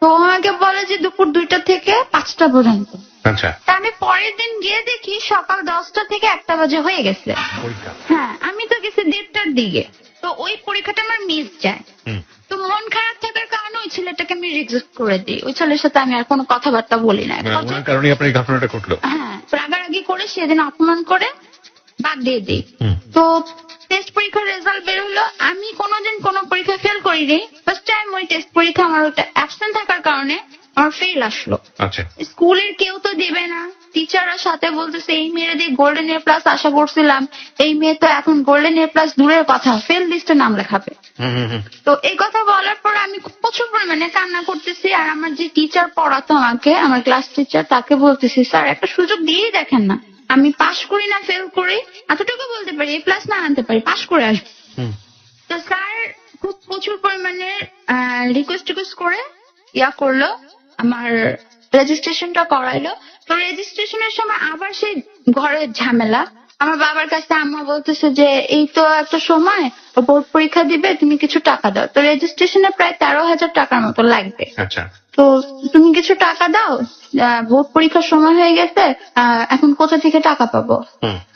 S2: তো ও আমাকে বলে যে দুপুর 2টা থেকে 5টা পর্যন্ত।
S3: আচ্ছা।
S2: তা আমি পরের দিন গিয়ে দেখি সকাল 10টা থেকে 1টা বাজে হয়ে গেছে।
S3: পরীক্ষা?
S2: হ্যাঁ, আমি তো গেছি 1:30টার দিকে। তো ওই পরীক্ষাটা আমার মিস যায়। তো মন খারাপ থাকার কারণে ওই ছেলেটাকে আমি রিজেক্ট করে দিই। ওই ছেলের সাথে আমি আর কোনো কথাবার্তা বলি না।
S3: মানে ওনার কারণে আপনার এই ঘটনাটা ঘটলো?
S2: হ্যাঁ, রাগারাগি করে সেদিন অপমান করে বাদ দিয়ে দিই। তো টেস্ট পরীক্ষার রেজাল্ট বের হলো, আমি কোনোদিন কোনো পরীক্ষা ফেল করিনি। ফার্স্ট টাইম ওই টেস্ট পরীক্ষা আমার ওটা অ্যাবসেন্ট থাকার কারণে আমার ফেল আসলো।
S3: আচ্ছা।
S2: স্কুলের কেউ তো দেবে না, টিচাররা সাথে বলতেছে এই মেয়েরা দিয়ে গোল্ডেন এ প্লাস আশা করছিলাম, এই মেয়ে তো এখন গোল্ডেন এ প্লাস দূরের কথা ফেল লিস্টে নাম লেখাবে। তো এই কথা বলার পর আমি খুব প্রচুর পরিমাণে কান্না করতেছি। আর আমার যে টিচার পড়াতো আমাকে, আমার ক্লাস টিচার, তাকে বলতেছি স্যার একটা সুযোগ দিয়েই দেখেন না, আমি পাশ করি না ফেল করি, এতটুকু বলতে পারি, এ প্লাস না আনতে পারি, পাশ করে আসবো। তো স্যার খুব প্রচুর পরিমাণে রিকোয়েস্ট করে করলো, আমার রেজিস্ট্রেশনটা করাইলো। তো রেজিস্ট্রেশনের সময় আবার সেই ঘরের ঝামেলা। আমার বাবার কাছে আম্মা বলতেছে যে এই তো একটা সময় বোর্ড পরীক্ষা দিবে, তুমি কিছু টাকা দাও। তো রেজিস্ট্রেশনে প্রায় 13,000 টাকার মতো লাগবে।
S3: আচ্ছা।
S2: তো তুমি কিছু টাকা দাও, বোর্ড পরীক্ষার সময় হয়ে গেছে, এখন কোথা থেকে টাকা পাবো?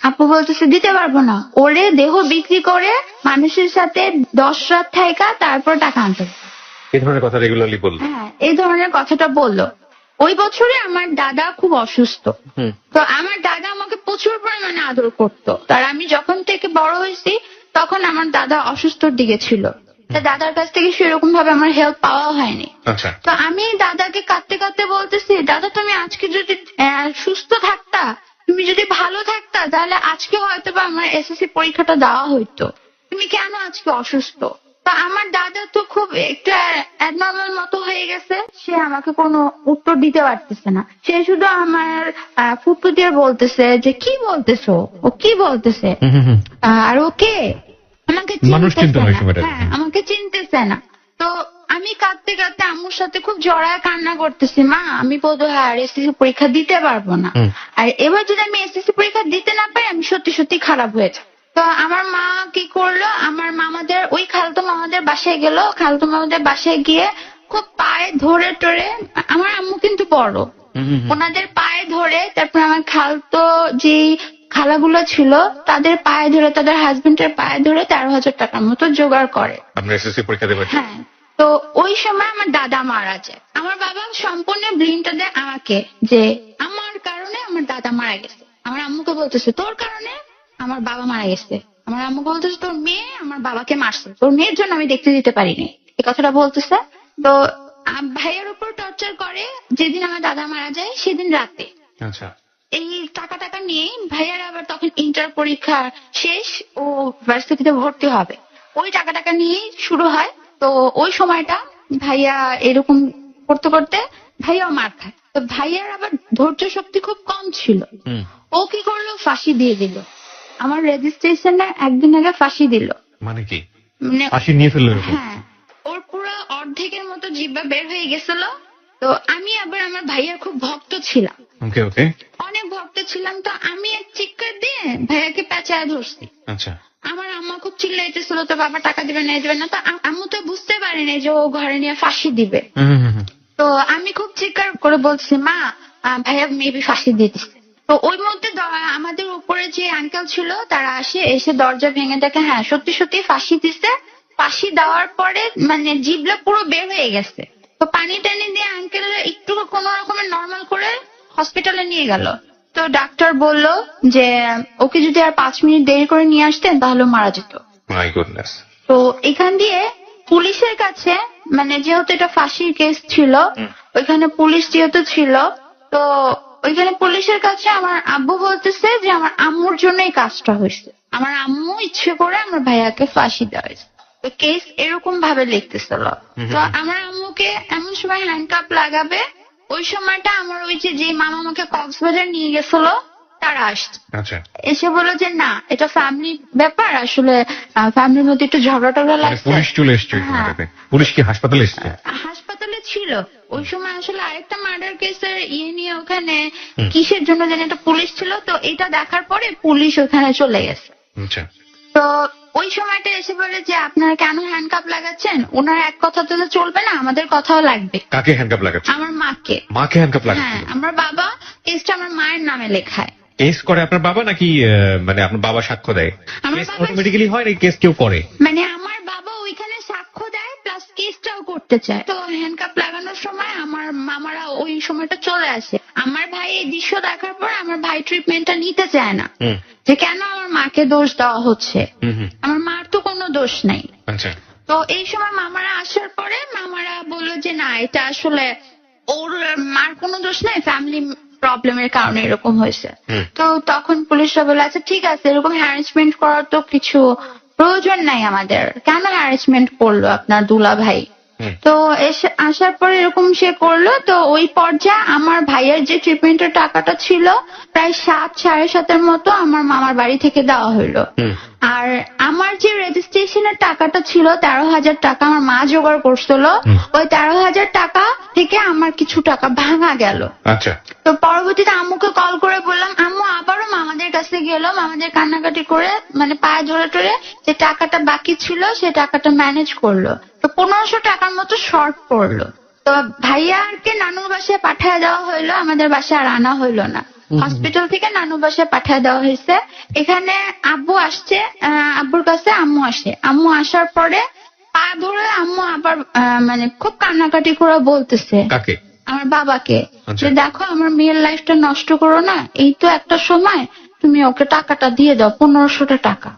S2: আপু বলতেছে দিতে পারবো না, ওরে দেহ বিক্রি করে মানুষের সাথে 10 রাত থাইকা তারপর টাকা আনতে হবে।
S3: এই ধরনের কথা রেগুলারলি বললো।
S2: হ্যাঁ, এই ধরনের কথাটা বললো। ওই বছরে আমার দাদা খুব অসুস্থ, তো আমার দাদা আমাকে প্রচুর পরিমাণে আদর করতো। তার আমি যখন থেকে বড় হয়েছি তখন আমার দাদা অসুস্থর দিকে ছিল, তা দাদার কাছ থেকে সেরকম ভাবে আমার হেল্প পাওয়া হয়নি।
S3: আচ্ছা।
S2: তো আমি দাদাকে কাঁদতে কাঁদতে বলতেছি, দাদা তুমি আজকে যদি সুস্থ থাকতা, তুমি যদি ভালো থাকতা, তাহলে আজকে হয়তো বা আমার এসএসসি পরীক্ষাটা দেওয়া হইতো, তুমি কেন আজকে অসুস্থ? তো আমার দাদা তো খুব একটা অ্যাবনর্মাল মতো হয়ে গেছে, সে আমাকে কোনো উত্তর দিতে পারতেছে না। সে শুধু আমার ফুটফু দিয়ে বলতেছে যে কি বলতেছো, ও কি বলতেছে, আর ওকে আমাকে
S3: মানুষ চিনতো না ওই সময়টা।
S2: হ্যাঁ, আমাকে চিনতেছে না। তো আমি কাঁদতে কাঁদতে আম্মুর সাথে খুব জড়ায় কান্না করতেছি, মা আমি বোধহয় আর এসএসসি পরীক্ষা দিতে পারবো না, আর এবার যদি আমি এসএসসি পরীক্ষা দিতে না পারি আমি সত্যি সত্যি খারাপ হয়ে যাব। তো আমার মা কি করলো, আমার মামাদের ওই খালতো মামাদের বাসায় গেল, খালতো মামাদের বাসায় গিয়ে খুব পায়ে ধরে টরে, আমার আম্মু কিন্তু বড়, ওনাদের পায়ে ধরে, তারপর আমার খালতো যে খালাগুলো ছিল তাদের পায়ে ধরে, তাদের হাজবেন্ডের পায়ে ধরে 13,000 টাকার মতো জোগাড় করে।
S3: আপনার এসএসসি পরীক্ষা দেবেন?
S2: হ্যাঁ। তো ওই সময় আমার দাদা মারা যায়। আমার বাবা সম্পূর্ণ ব্লেমটা দেয় আমাকে, যে আমার কারণে আমার দাদা মারা গেছে। আমার আম্মুকে বলতেছে তোর কারণে আমার বাবা মারা গেছে, আমার আম্মুকে বলতেছে তোর মেয়ে আমার বাবাকে মারছে, তোর মেয়ের জন্য আমি দেখতে দিতে পারিনি, এই কথাটা বলতেছে। তো ভাইয়ের উপর টর্চার করে। যেদিন আমার দাদা মারা যায় সেদিন রাতে
S3: আচ্ছা।
S2: এই টাকা নিয়ে ভাইয়ার আবার তখন ইন্টার পরীক্ষা শেষ, ও ভার্সিটিতে ভর্তি হবে, ওই টাকা নিয়ে শুরু হয়। তো ওই সময়টা ভাইয়া এরকম করতে করতে ভাইয়াও মার খায়। তো ভাইয়ার আবার ধৈর্য শক্তি খুব কম ছিল, ও কি করলো, ফাঁসি দিয়ে দিল। আমার রেজিস্ট্রেশনে একদিন আগে ফাঁসি দিল।
S3: মানে কি?
S2: মানে
S3: ফাঁসি নিয়ে ফেললো এরকম?
S2: হ্যাঁ, ওর পুরো অর্ধেকের মতো জিহ্বা বের হয়ে গেছিল। তো আমি আবার আমার ভাইয়ার খুব ভক্ত ছিলাম,
S3: ওকে ওকে,
S2: অনেক ভক্ত ছিলাম। তো আমি এক চিৎকার দিয়ে ভাইয়াকে পেঁচায় ধরছি।
S3: আচ্ছা।
S2: আমার আম্মা খুব চিল্লাইতেছিল, তো বাবা টাকা দিবে না দিবে না। তো আম্মু তো বুঝতে পারেনি যে ও ঘরে নিয়ে ফাঁসি দিবে। তো আমি খুব চিৎকার করে বলছি, মা ভাইয়া মেবি ফাঁসি দিয়ে দিচ্ছে। তো ওই মধ্যে আমাদের উপরে যে আঙ্কেল ছিল তারা এসে দরজা ভেঙে দেখে হ্যাঁ সত্যি সত্যি ফাঁসি দিচ্ছে। ফাঁসি দেওয়ার পরে মানে জিভটা পুরো বের হয়ে গেছে। তো পানি টানি দিয়ে আঙ্কেল একটু কোন রকমের নর্মাল করে হসপিটালে নিয়ে গেল। তো ডাক্তার বলল যে ওকে যদি আর 5 মিনিট দেরি করে নিয়ে আসতেন তাহলে মারা যেত।
S3: My goodness.
S2: তো এখান দিয়ে পুলিশের কাছে, মানে যেহেতু এটা ফাঁসির কেস ছিল, ওইখানে পুলিশ যেহেতু ছিল, তো ওইখানে পুলিশের কাছে আমার আব্বু বলতেছে যে আমার আম্মুর জন্য এই কাজটা হয়েছে, আমার আম্মু ইচ্ছে করে আমার ভাইয়াকে ফাঁসি দেওয়া হয়েছে। তো কেস এরকম ভাবে লিখতেছিল। তো আমার আম্মুকে এমন সময় হ্যান্ডকাপ লাগাবে, ওই সময়টা আমার ওই যে মামা আমাকে কক্সবাজার নিয়ে গেছিল তারা আসছে।
S3: আচ্ছা।
S2: এসে বললো যে না এটা ফ্যামিলি ব্যাপার, আসলে ফ্যামিলির মধ্যে একটু ঝগড়া টগড়া লাগছে।
S3: পুলিশ চলে এসছে ওই
S2: হ্যাঁ।
S3: সময়টাতে? পুলিশ কি হাসপাতালে এসছে?
S2: হাসপাতালে ছিল ওই সময়। আসলে আরেকটা মার্ডার কেসের নিয়ে ওখানে কিসের জন্য জানি একটা পুলিশ ছিল, তো এটা দেখার পরে পুলিশ ওখানে চলে গেছে।
S3: আচ্ছা।
S2: তো ওই সময়টা এসে বলে যে আপনারা কেন হ্যান্ডকাপ লাগাচ্ছেন, ওনার এক কথা তো চলবে না, আমাদের কথাও লাগবে।
S3: কাকে হ্যান্ডকাপ লাগাচ্ছে?
S2: আমার মাকে।
S3: মাকে হ্যান্ডকাপ
S2: হ্যাঁ,
S3: লাগাচ্ছে?
S2: আমার বাবা কেসটা আমার মায়ের নামে লেখায়।
S3: কেস করে আপনার বাবা নাকি মানে আপনার বাবা সাক্ষ্য দেয়?
S2: আমার
S3: কেস
S2: বাবা-
S3: অটোমেটিক্যালি হয় নাকি কেস কেউ করে?
S2: মানে আমার বাবা ওইখানে সাক্ষ্য দেয় প্লাস কেসটাও করতে চায়। তো হ্যান্ডকাপ লাগানোর সময় আমার মামারা ওই সময়টা চলে আসে। আমার ভাই এই দৃশ্য দেখার পর আমার ভাই ট্রিটমেন্টটা নিতে চায় না, যে কেন আমার মাকে দোষ দেওয়া হচ্ছে, আমার মার তো কোনো দোষ নাই।
S3: আচ্ছা।
S2: তো এই সময় মামারা আসার পরে মামারা বললো যে না এটা আসলে ওর মার কোনো দোষ নাই, ফ্যামিলি প্রবলেমের কারণে এরকম হয়েছে। তো তখন পুলিশরা বলে আচ্ছা ঠিক আছে, এরকম হ্যারাসমেন্ট করার তো কিছু প্রয়োজন নাই আমাদের, কেন হ্যারাসমেন্ট করলো আপনার দুলা ভাই। তো আসার পরে এরকম সে করলো। তো ওই পর্যায়ে আমার ভাইয়ের যে ট্রিটমেন্টের টাকাটা ছিল প্রায় 7-7.5 মতো আমার মামার বাড়ি থেকে দেওয়া হইলো। আর আমার যে রেজিস্ট্রেশনের টাকাটা ছিল 13,000 টাকা আমার মা জোগাড় করছিল, ওই 13,000 টাকা থেকে আমার কিছু টাকা ভাঙা গেল।
S3: আচ্ছা।
S2: তো পরবর্তীতে আম্মুকে কল করে বললাম, আম্মু আবারও মামাদের কাছে গেল, মামাদের কান্নাকাটি করে মানে পায়ে ধরে টরে যে টাকাটা বাকি ছিল সে টাকাটা ম্যানেজ করলো। তো 1500 টাকার মতো শর্ট পড়লো। তো ভাইয়াকে নানুর বাসায় পাঠিয়ে দেওয়া হইলো, আমাদের বাসায় আর আনা হইলো না। হসপিটাল থেকে নানুর বাসায় পাঠিয়ে দেওয়া হয়েছে। এখানে আব্বু আসছে, আব্বুর কাছে আম্মু আসে। আম্মু আসার পরে পা ধরে আম্মু আবার মানে খুব কান্নাকাটি করে বলতেছে
S3: কাকে?
S2: আমার বাবাকে,
S3: আচ্ছা।
S2: যে দেখো আমার মেয়ের লাইফটা নষ্ট করো না, এই তো একটা সময়, তুমি ওকে টাকাটা দিয়ে দাও, 1500 টাকা,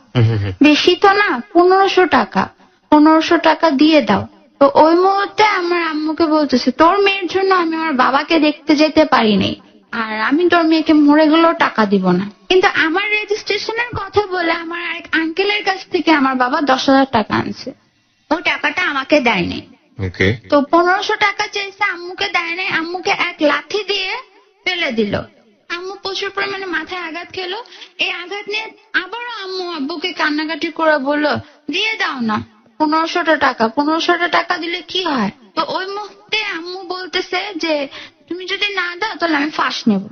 S2: বেশি তো না, 1500 টাকা, 1500 টাকা দিয়ে দাও। তো ওই মুহূর্তে আমার আম্মুকে বলতেছে, তোর মেয়ের জন্য আমি আমার বাবাকে দেখতে যেতে পারিনি, আর আমি তোর মেয়েকে মরে গেলেও টাকা দিব না। কিন্তু আমার রেজিস্ট্রেশনের কথা বলে আমার এক আঙ্কেলের কাছ থেকে আমার বাবা 10,000 টাকা আনছে, ওই টাকাটা আমাকে দেয়নি।
S3: ওকে।
S2: তো 1500 টাকা চেয়েছে, আম্মুকে দেয় নাই, আম্মুকে এক লাঠি দিয়ে ফেলে দিল। আম্মু প্রচুর পরিমাণে মাথায় আঘাত খেলো। এই আঘাত নিয়ে আবারও আম্মু আব্বুকে কান্নাকাটি করে বললো, দিয়ে দাও না 1500 টাকা, 1500 টাকা দিলে কি হয়। তো ওই মুহূর্তে আম্মু বলতেছে যে তুমি যদি না দাও তাহলে আমি ফাঁস নেব।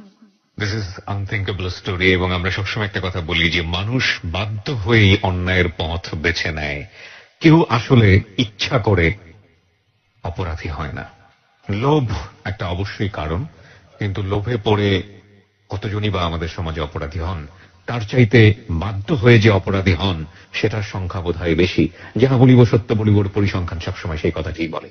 S3: This is unthinkable story. এবং আমরা সবসময় একটা কথা বলি যে মানুষ বাধ্য হয়েই অন্যায়ের পথ বেছে নেয়। কেউ আসলে ইচ্ছা করে অপরাধী হয় না। লোভ একটা অবশ্যই কারণ, কিন্তু লোভে পড়ে কতজনই বা আমাদের সমাজে অপরাধী হন। তার চাইতে বাধ্য হয়ে যে অপরাধী হন সেটার সংখ্যা বোধ হয় বেশি। যাহা বলিব সত্য বলিবর পরিসংখ্যান সবসময় সেই কথাটিই বলে।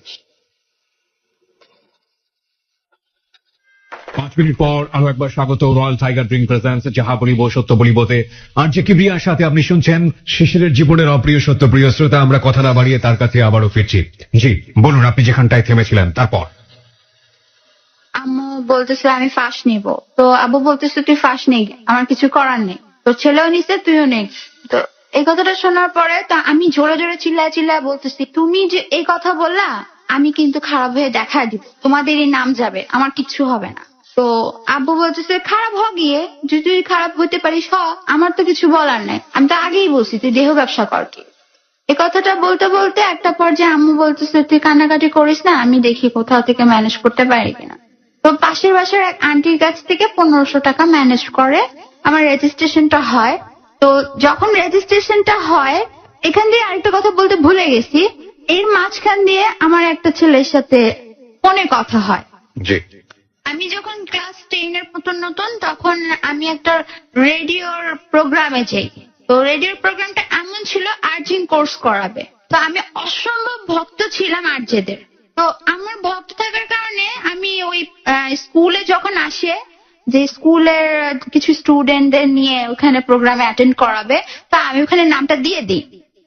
S4: 5 মিনিট পর আরো একবার স্বাগত রয়্যাল টাইগার ড্রিঙ্ক প্রেজেন্স যাহা বলিব সত্য বলিবতে। আর যে কিবরিয়ার সাথে আপনি শুনছেন শিশিরের জীবনের অপ্রিয় সত্য। প্রিয় শ্রোতা, আমরা কথা না বাড়িয়ে তার কাছে আবারও ফিরছি। জি বলুন, আপনি যেখানটায় থেমেছিলেন তারপর।
S2: আম্মু বলতেছে আমি ফাঁস নিব। তো আব্বু বলতেছে তুই ফাঁস নেই, আমার কিছু করার নেই, তোর ছেলেও নিছে তুইও নেই। তো এই কথাটা শোনার পরে তো আমি জোরে জোরে চিল্লায় চিল্লায় বলতেছি, তুমি যে এই কথা বললা, আমি কিন্তু খারাপ হয়ে দেখা দিব, তোমাদেরই নাম যাবে, আমার কিচ্ছু হবে না। তো আব্বু বলতেছে খারাপ হ গিয়ে, যদি তুই খারাপ হইতে পারিস হ, আমার তো কিছু বলার নাই, আমি তো আগেই বলছি তুই দেহ ব্যবসা কর কি। এই কথাটা বলতে বলতে একটা পর্যায়ে আম্মু বলতেছে তুই কান্নাকাটি করিস না, আমি দেখি কোথাও থেকে ম্যানেজ করতে পারি কিনা। তো পাশের বাসার এক আন্টির কাছ থেকে 1500 টাকা ম্যানেজ করে আমার রেজিস্ট্রেশনটা হয়। তো যখন রেজিস্ট্রেশনটা হয়, এখান দিয়ে আরেকটা কথা বলতে ভুলে গেছি, এর মাঝখান দিয়ে আমার একটা ছেলের সাথে ফোনে কথা হয়।
S3: জি।
S2: আমি যখন ক্লাস 10 এর নতুন নতুন, তখন আমি একটা রেডিওর প্রোগ্রামে যাই। তো রেডিওর প্রোগ্রামটা এমন ছিল আর্জিং কোর্স করাবে। তো আমি অসম্ভব ভক্ত ছিলাম আরজেদের। তো আমার ভক্ত থাকার কারণে আমি ওই স্কুলে যখন আসে, যে স্কুলের কিছু স্টুডেন্টদের নিয়ে ওখানে প্রোগ্রামে অ্যাটেন্ড করাবে, তো আমি ওখানে নামটা দিয়ে দিই।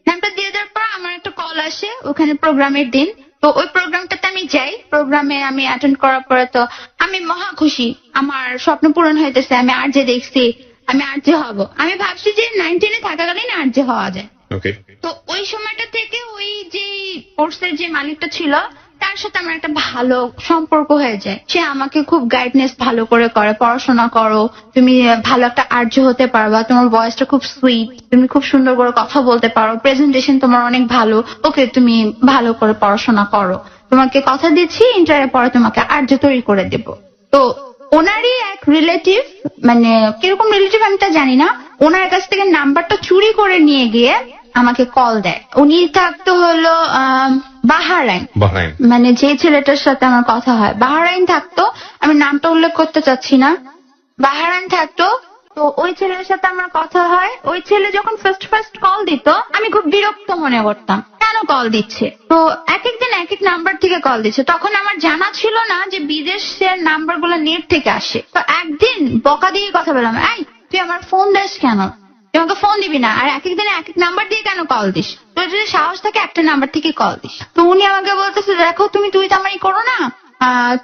S2: নামটা দিয়ে দেওয়ার পর আমার একটা কল আসে ওখানে প্রোগ্রামের দিন। তো ওই প্রোগ্রামটাতে আমি যাই, প্রোগ্রামে আমি অ্যাটেন্ড করার পরে তো আমি মহা খুশি, আমার স্বপ্ন পূরণ হইতেছে, আমি আরজে দেখছি, আমি আরজে হব। আমি ভাবছি যে 19 থাকাকালীন আরজে হওয়া যায়।
S3: ওকে।
S2: তো ওই সময়টা থেকে ওই যে কোর্সের যে মালিকটা ছিল তার সাথে আমার একটা ভালো সম্পর্ক হয়ে যায়। সে আমাকে খুব গাইডনেস ভালো করে পড়াশোনা করো, তুমি ভালো একটা আর্য হতে পারবা, তোমার ভয়েসটা খুব সুইট, তুমি খুব সুন্দর করে কথা বলতে পারো, প্রেজেন্টেশন তোমার অনেক ভালো, ওকে তুমি ভালো করে পড়াশোনা করো, তোমাকে কথা দিচ্ছি ইন্টারের পরে তোমাকে আর্য তৈরি করে দেব। তো ওনারই এক রিলেটিভ, মানে কিরকম রিলেটিভ আমি তা জানি না, ওনার কাছ থেকে নাম্বারটা চুরি করে নিয়ে গিয়ে আমাকে কল দেয়। উনি থাকতো হলো বাহরাইন, মানে যে ছেলেটার সাথে আমার কথা হয় বাহরাইন থাকতো, আমি নামটা উল্লেখ করতে চাচ্ছি না, বাহরাইন থাকতো। তো ওই ছেলের সাথে আমার কথা হয়। ওই ছেলে যখন ফার্স্ট কল দিত আমি খুব বিরক্ত মনে করতাম, কেন কল দিচ্ছে। তো এক একদিন এক এক নাম্বার থেকে কল দিচ্ছে। তখন আমার জানা ছিল না যে বিদেশের নাম্বার গুলো নেট থেকে আসে। তো একদিন বকা দিয়ে কথা বললাম, এই তুই আমার ফোন দিস কেন, তুই আমাকে ফোন দিবি না, আর এক এক দিনে এক এক নাম্বার দিয়ে কেন কল দিস, তোর যদি সাহস থাকে একটা নাম্বার থেকে কল দিস। তো উনি আমাকে বলতেছে দেখো তুমি তুই তামারি করো না,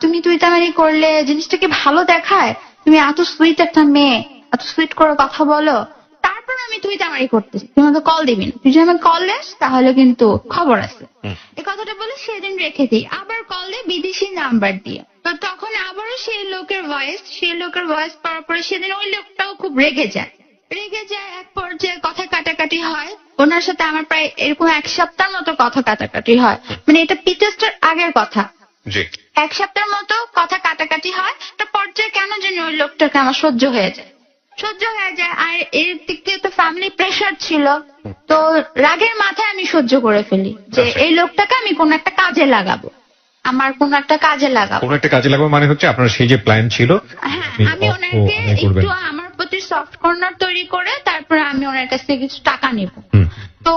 S2: তুমি তুই তামারি করলে জিনিসটাকে ভালো দেখায়, তুমি এত সুইট একটা মেয়ে, এত সুইট করে কথা বলো, তারপর আমি তুই তামারি করতেছি, তুই আমাকে কল দিবি না, তুই যদি আমাকে কল দিস তাহলে কিন্তু খবর আছে। এই কথাটা বলে সেদিন রেখে দিই, আবার কল দিই বিদেশি নাম্বার দিয়ে। তো তখন আবারও সেই লোকের ভয়েস পাওয়ার পরে সেদিন ওই লোকটাও খুব রেগে যায়। এক পর্যায়ে কথা কাটাকাটি হয় ওনার সাথে আমার, প্রায় এরকম 1 সপ্তাহ মতো কথা কাটাকাটি হয়। মানে এটা পিটেস্টের আগের কথা। 1 সপ্তাহের মতো কথা কাটাকাটি হয়। একটা পর্যায়ে কেন জানি ওই লোকটাকে আমার সহ্য হয়ে যায়। আর এর দিক থেকে তো ফ্যামিলি প্রেশার ছিল, তো রাগের মাথায় আমি সহ্য করে ফেলি যে এই লোকটাকে আমি কোন একটা কাজে লাগাবো। আমার কোন একটা কাজে লাগাবো।
S3: কোন একটা কাজে লাগাবো মানে হচ্ছে আপনার সেই যে প্ল্যান ছিল
S2: হ্যাঁ,
S3: আপনি
S2: আমি
S3: অর্থ
S2: ওনাকে
S3: আদায় করবেন।
S2: একটু আমার প্রতি সফট কর্নার তৈরি করে তারপরে আমি ওনার কাছ থেকে কিছু টাকা নেব।
S3: হুম,
S2: তো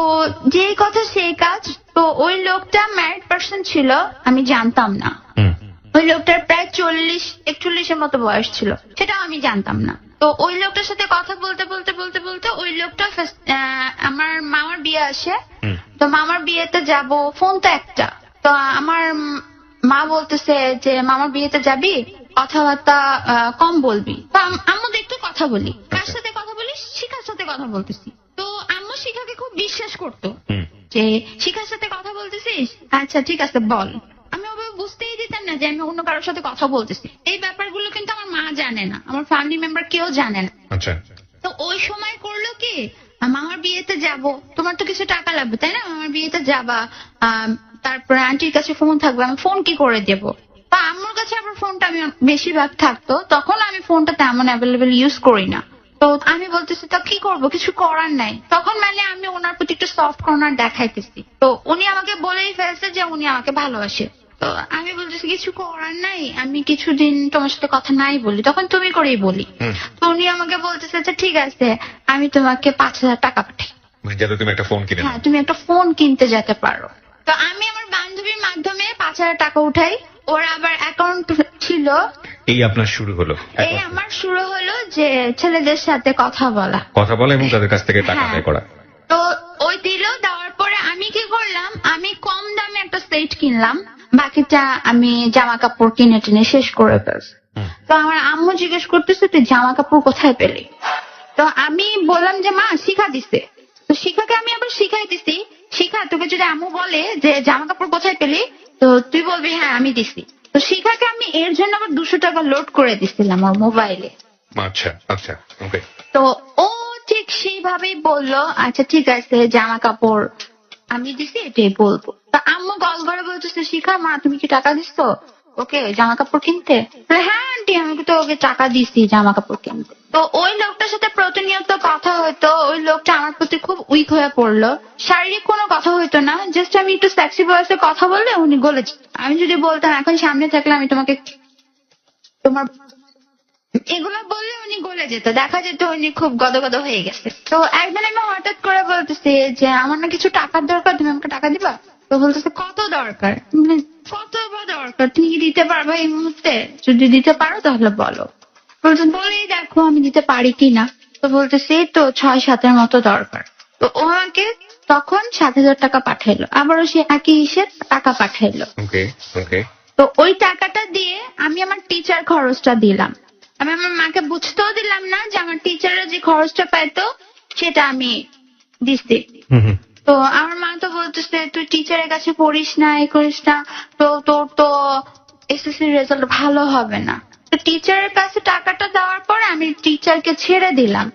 S2: যেই কথা সেই কাজ। তো ওই লোকটা ম্যারিড পার্সন ছিল, আমি জানতাম না।
S3: হুম,
S2: ওই লোকটার প্রায় 40-41 মতো বয়স ছিল, সেটাও আমি জানতাম না। তো ওই লোকটার সাথে কথা বলতে বলতে বলতে বলতে ওই লোকটা আমার মামার বিয়ে আসে।
S3: হুম।
S2: তো মামার বিয়েতে যাব, ফোন তো একটা। তো আমার মা বলতেছে যে মামার বিয়েতে যাবি, কথাবার্তা কম বলবি। তো আম্মু দেখতে কথা বলি, কার সাথে কথা বলি, শিখার সাথে কথা বলতেছি। তো আম্মু শিখাকে খুব বিশ্বাস করতো
S3: হুম।
S2: যে শিখার সাথে কথা বলতেছিস, আচ্ছা ঠিক আছে বল। আমি ওভাবে বুঝতেই দিতাম না যে আমি অন্য কারোর সাথে কথা বলতেছি। এই ব্যাপারগুলো কিন্তু আমার মা জানে না, আমার ফ্যামিলি মেম্বার কেউ জানে না।
S3: আচ্ছা,
S2: তো ওই সময় করলো কি, মামার বিয়েতে যাব, তোমার তো কিছু টাকা লাগবে তাই না, মামার বিয়েতে যাবা, তারপরে আন্টির কাছে ফোন থাকবে, আমি ফোন কি করে দেব। তো আম্মুর কাছে আবার ফোনটা আমি বেশিরভাগ থাকতো, তখন আমি ফোনটা তেমন অ্যাভেলেবেল ইউজ করি না। তো আমি বলতেছি তো কি করব, কিছু করার নাই। তখন মানে আমি ওনার প্রতি একটু সফট কর্নার দেখাইতেছি। তো উনি আমাকে বলেই ফেলছে যে উনি আমাকে ভালোবাসে। তো আমি বলতেছি কিছু করার নাই, আমি কিছুদিন তোমার সাথে কথা নাই বলি, তখন তুমি করেই বলি।
S3: হুম।
S2: তো উনি আমাকে বলতেছে যে ঠিক আছে, আমি তোমাকে 5,000 টাকা পাঠাই,
S3: মানে যাতে তুমি একটা ফোন কিনে নাও।
S2: হ্যাঁ তুমি একটা ফোন কিনতে যেতে পারো। তো আমি আমার বান্ধবীর মাধ্যমে 5,000 টাকা উঠাই, ওর আবার অ্যাকাউন্ট ছিল।
S3: এই আপনার শুরু হলো
S2: এই আমার শুরু হলো যে ছেলেদের সাথে কথা বলা,
S3: কথা বলা এবং তাদের কাছ থেকে টাকা
S2: হ্যাঁ।
S3: আদায় করা।
S2: তো ওই দিল, দেওয়ার পরে আমি কি করলাম, আমি কম দামে একটা সেট কিনলাম, বাকিটা আমি জামা কাপড় কিনে টেনে শেষ করে ফেলছি।
S3: হুম।
S2: তো আমার আম্মু জিজ্ঞেস করতেছে তুই জামা কাপড় কোথায় পেলি। তো আমি বললাম যে মা শিখা দিছে। তো শিখাকে আমি আবার শিখাই দিছি, শিখা তোকে যদি আম্মু বলে যে জামা কাপড় কোথায় পেলি, তো তুই বলবি হ্যাঁ আমি দিছি। তো শিখাকে আমি এর জন্য আবার 200 টাকা লোড করে দিছিলাম আমার মোবাইলে।
S3: আচ্ছা, আচ্ছা, ওকে।
S2: তো ও ঠিক সেইভাবেই বললো আচ্ছা ঠিক আছে জামা কাপড় আমি দিছি এটাই বলবো। তা আম্মু গল ঘরে বলতেছে শিখা মা তুমি কি টাকা দিছো ওকে জামা কাপড় কিনতে। হ্যাঁ আন্টি আমি তো ওকে টাকা দিছি জামা কাপড় কিনতে। তো ওই লোকটার সাথে প্রতিনিয়ত কথা হতো, ওই লোকটা আমার প্রতি খুব উইক হয়ে পড়লো। শারীরিক কোনো কথা হইতো না, জাস্ট আমি একটু সেক্সি ভয়েসে কথা বললে উনি গলে যেত। আমি যদি বলতাম এখন সামনে থাকলে আমি তোমাকে তোমার এগুলো বললে উনি গলে যেত, দেখা যেত উনি খুব গদগদ হয়ে গেছে। তো একদিন আমি হঠাৎ করে বলতেছি যে আমার না কিছু টাকার দরকার, তুমি আমাকে টাকা দিবা। তো বলতেছে কত দরকার, কত বা দরকার, তুমি কি দিতে পারবা এই মুহূর্তে, যদি দিতে পারো তাহলে বলো। বলছে বলেই দেখো আমি দিতে পারি কিনা। তো বলতেছে এই তো 6-7 মতো দরকার। তো ও আমাকে তখন 7,000 টাকা পাঠাইলো, আবারও সে একই হিসেব টাকা পাঠাইলো।
S3: ওকে, ওকে।
S2: তো ওই টাকাটা দিয়ে আমি আমার টিচার খরচটা দিলাম। আমি আমার মাকে বুঝতেও দিলাম না যে আমার টিচাররা যে খরচটা পাইতো সেটা আমি দিচ্ছি।
S3: হুম, হুম।
S2: তো আমার মা তো বলতেছে তুই টিচারের কাছে পড়িস না, এ করিস না, তো তোর তো এসএসসি রেজাল্ট ভালো হবে না। তো টিচারের কাছে টাকাটা দেওয়ার পরে আমি টিচারকে ছেড়ে দিলাম।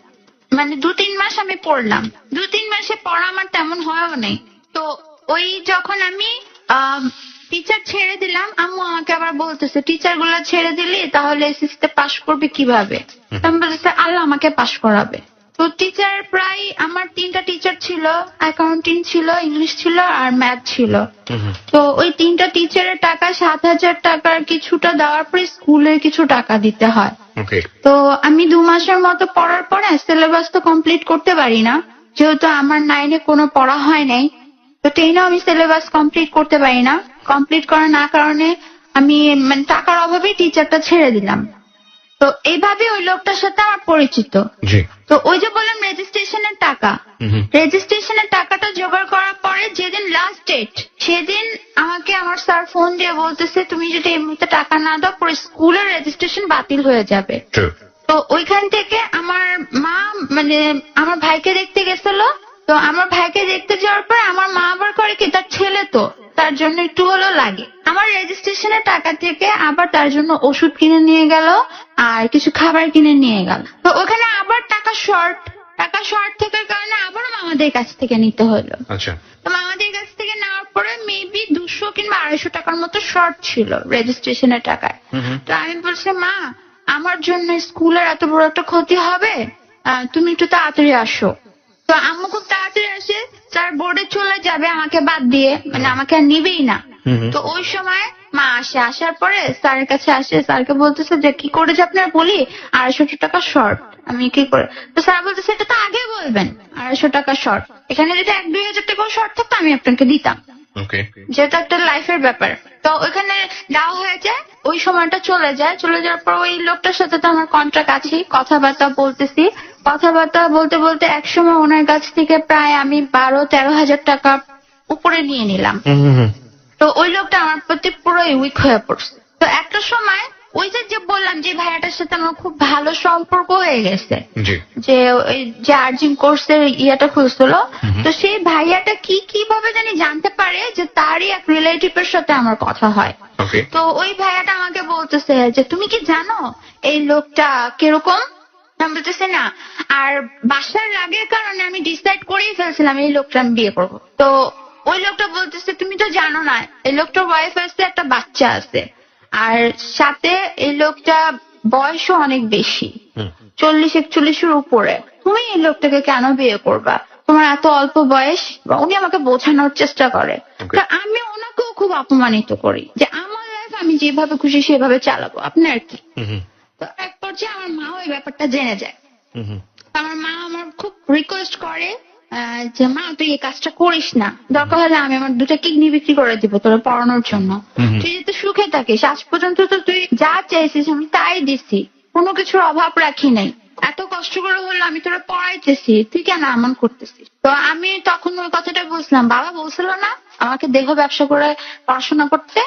S2: মানে 2-3 মাস আমি পড়লাম, 2-3 মাসে পড়া আমার তেমন হয়ও নেই। তো ওই যখন আমি টিচার ছেড়ে দিলাম, আম্মু আমাকে আবার বলতেছে টিচার গুলো ছেড়ে দিলি তাহলে এসএসসি তে পাশ করবে কিভাবে। আমি বলতেছে আল্লাহ আমাকে পাশ করাবে। তো টিচার প্রায় আমার 3টা টিচার ছিল, অ্যাকাউন্টিং ছিল, ইংলিশ ছিল আর ম্যাথ ছিল। তো ওই 3টা টিচারের টাকা 7,000 টাকার কিছুটা দেওয়ার পরে স্কুলের কিছু টাকা দিতে হয়।
S3: ওকে।
S2: তো আমি 2 মাসের মতো পড়ার পরে সিলেবাস তো কমপ্লিট করতে পারি না, যেহেতু আমার 9-এ কোনো পড়া হয় নাই। তো 10-এও আমি সিলেবাস কমপ্লিট করতে পারি না, কমপ্লিট করার না কারণে আমি মানে টাকার অভাবে টিচারটা ছেড়ে দিলাম। তো এইভাবে ওই লোকটার সাথে আমার পরিচিত।
S3: জি।
S2: তো ওই যে বললাম রেজিস্ট্রেশনের টাকা, রেজিস্ট্রেশনের টাকাটা জোগাড় করার পরে যেদিন লাস্ট ডেট সেদিন আমাকে আমার স্যার ফোন দিয়ে বলতেছে তুমি যদি এই মুহূর্তে টাকা না দাও পরে স্কুলের রেজিস্ট্রেশন বাতিল হয়ে যাবে। তো ওইখান থেকে আমার মা মানে আমার ভাইকে দেখতে গেছিল। তো আমার ভাইকে দেখতে যাওয়ার পর আমার মা আবার করে কি তার ছেলে তো তার জন্য একটু হলেও লাগে, আমার রেজিস্ট্রেশনের টাকা থেকে আবার তার জন্য ওষুধ কিনে নিয়ে গেল আর কিছু খাবার কিনে নিয়ে গেল। তো ওখানে আবার টাকা শর্ট থাকার কারণে আবার মামাদের কাছ থেকে নিতে হলো।
S3: আচ্ছা।
S2: তো মামাদের কাছ থেকে নেওয়ার পরে মেবি 200 কিংবা 250 টাকার মতো শর্ট ছিল রেজিস্ট্রেশনের টাকায়। তো আমি বলছি মা আমার জন্য স্কুলের এত বড় একটা ক্ষতি হবে, তুমি একটু তাড়াতাড়ি আসো। তো আম্মু খুব তাড়াতাড়ি আসে, স্যার বোর্ডে চলে যাবে আমাকে বাদ দিয়ে, মানে আমাকে আর নিবেই না। তো ওই সময় মা আসার পরে স্যারের কাছে আসে, স্যারকে বলতেছে যে কি করে যে আপনার বলি 250 টাকা শর্ট, আমি কি করে। তো স্যার বলতেছে এটা তো আগে বলবেন 250 টাকা শর্ট, এখানে যদি 1-2 হাজার টাকা শর্ট থাকতো আমি আপনাকে দিতাম,
S3: ওকে।
S2: যেহেতু একটা লাইফের ব্যাপার। তো ওইখানে দেওয়া হয়ে যায়, ওই সময়টা চলে যাওয়ার পর ওই লোকটার সাথে তো আমার কন্ট্রাক্ট আছে, কথাবার্তা বলতেছি, কথাবার্তা বলতে বলতে একসময় ওনার কাছ থেকে প্রায় আমি 12-13 হাজার টাকা উপরে নিয়ে নিলাম। তো ওই লোকটা আমার প্রতি পুরোই উইক হয়ে পড়ছে। তো একটা সময় ওই যে বললাম যে ভাইয়াটার সাথে আমার খুব ভালো সম্পর্ক হয়ে গেছে,
S3: জি।
S2: যে ওই যে আর্জিং কোর্সের ইয়েটা খুলছিল, তো সেই ভাইয়াটা কিভাবে জানি জানতে পারে যে তারই এক রিলেটিভের সাথে আমার কথা হয়।
S3: ওকে।
S2: তো ওই ভাইয়াটা আমাকে বলতেছে যে তুমি কি জানো এই লোকটা কিরকম। আমি বলতেছি না, আর বাসার রাগের কারণে আমি ডিসাইড করেই ফেলছিলাম এই লোকটা আমি বিয়ে করবো। তো ওই লোকটা বলতেছে তুমি তো জানো না এই লোকটার ওয়াইফ আছে, একটা বাচ্চা আছে, আর সাথে এই লোকটা বয়সও অনেক বেশি, 40-41-এর উপরে, তুমি এই লোকটাকে কেন বিয়ে করবা, তোমার এত অল্প বয়স। উনি আমাকে বোঝানোর চেষ্টা করে। তো আমি ওনাকেও খুব অপমানিত করি যে আমার লাইফ আমি যেভাবে খুশি সেভাবে চালাবো, আপনার কি। তো এক পর্যায়ে আমার মা ওই ব্যাপারটা জেনে যায়। আমার মা আমার খুব রিকোয়েস্ট করে যে মা তুই এই কাজটা করিস না, দরকার হলে আমি আমার 2টা কিডনি বিক্রি করে দিব তোর পড়ানোর জন্য, তুই যাতে সুখে থাকিস, আজ পর্যন্ত তো তুই যা চাইছিস আমি তাই দিছি, কোনো কিছুর অভাব রাখি নাই, এত কষ্ট করে হলো আমি তোরা পড়াইতেছি, তুই কেন এমন করতেছিস। তো আমি তখন ওই কথাটা বুঝলাম, বাবা বলছিল না আমাকে দেহ ব্যবসা করে পড়াশোনা করতে,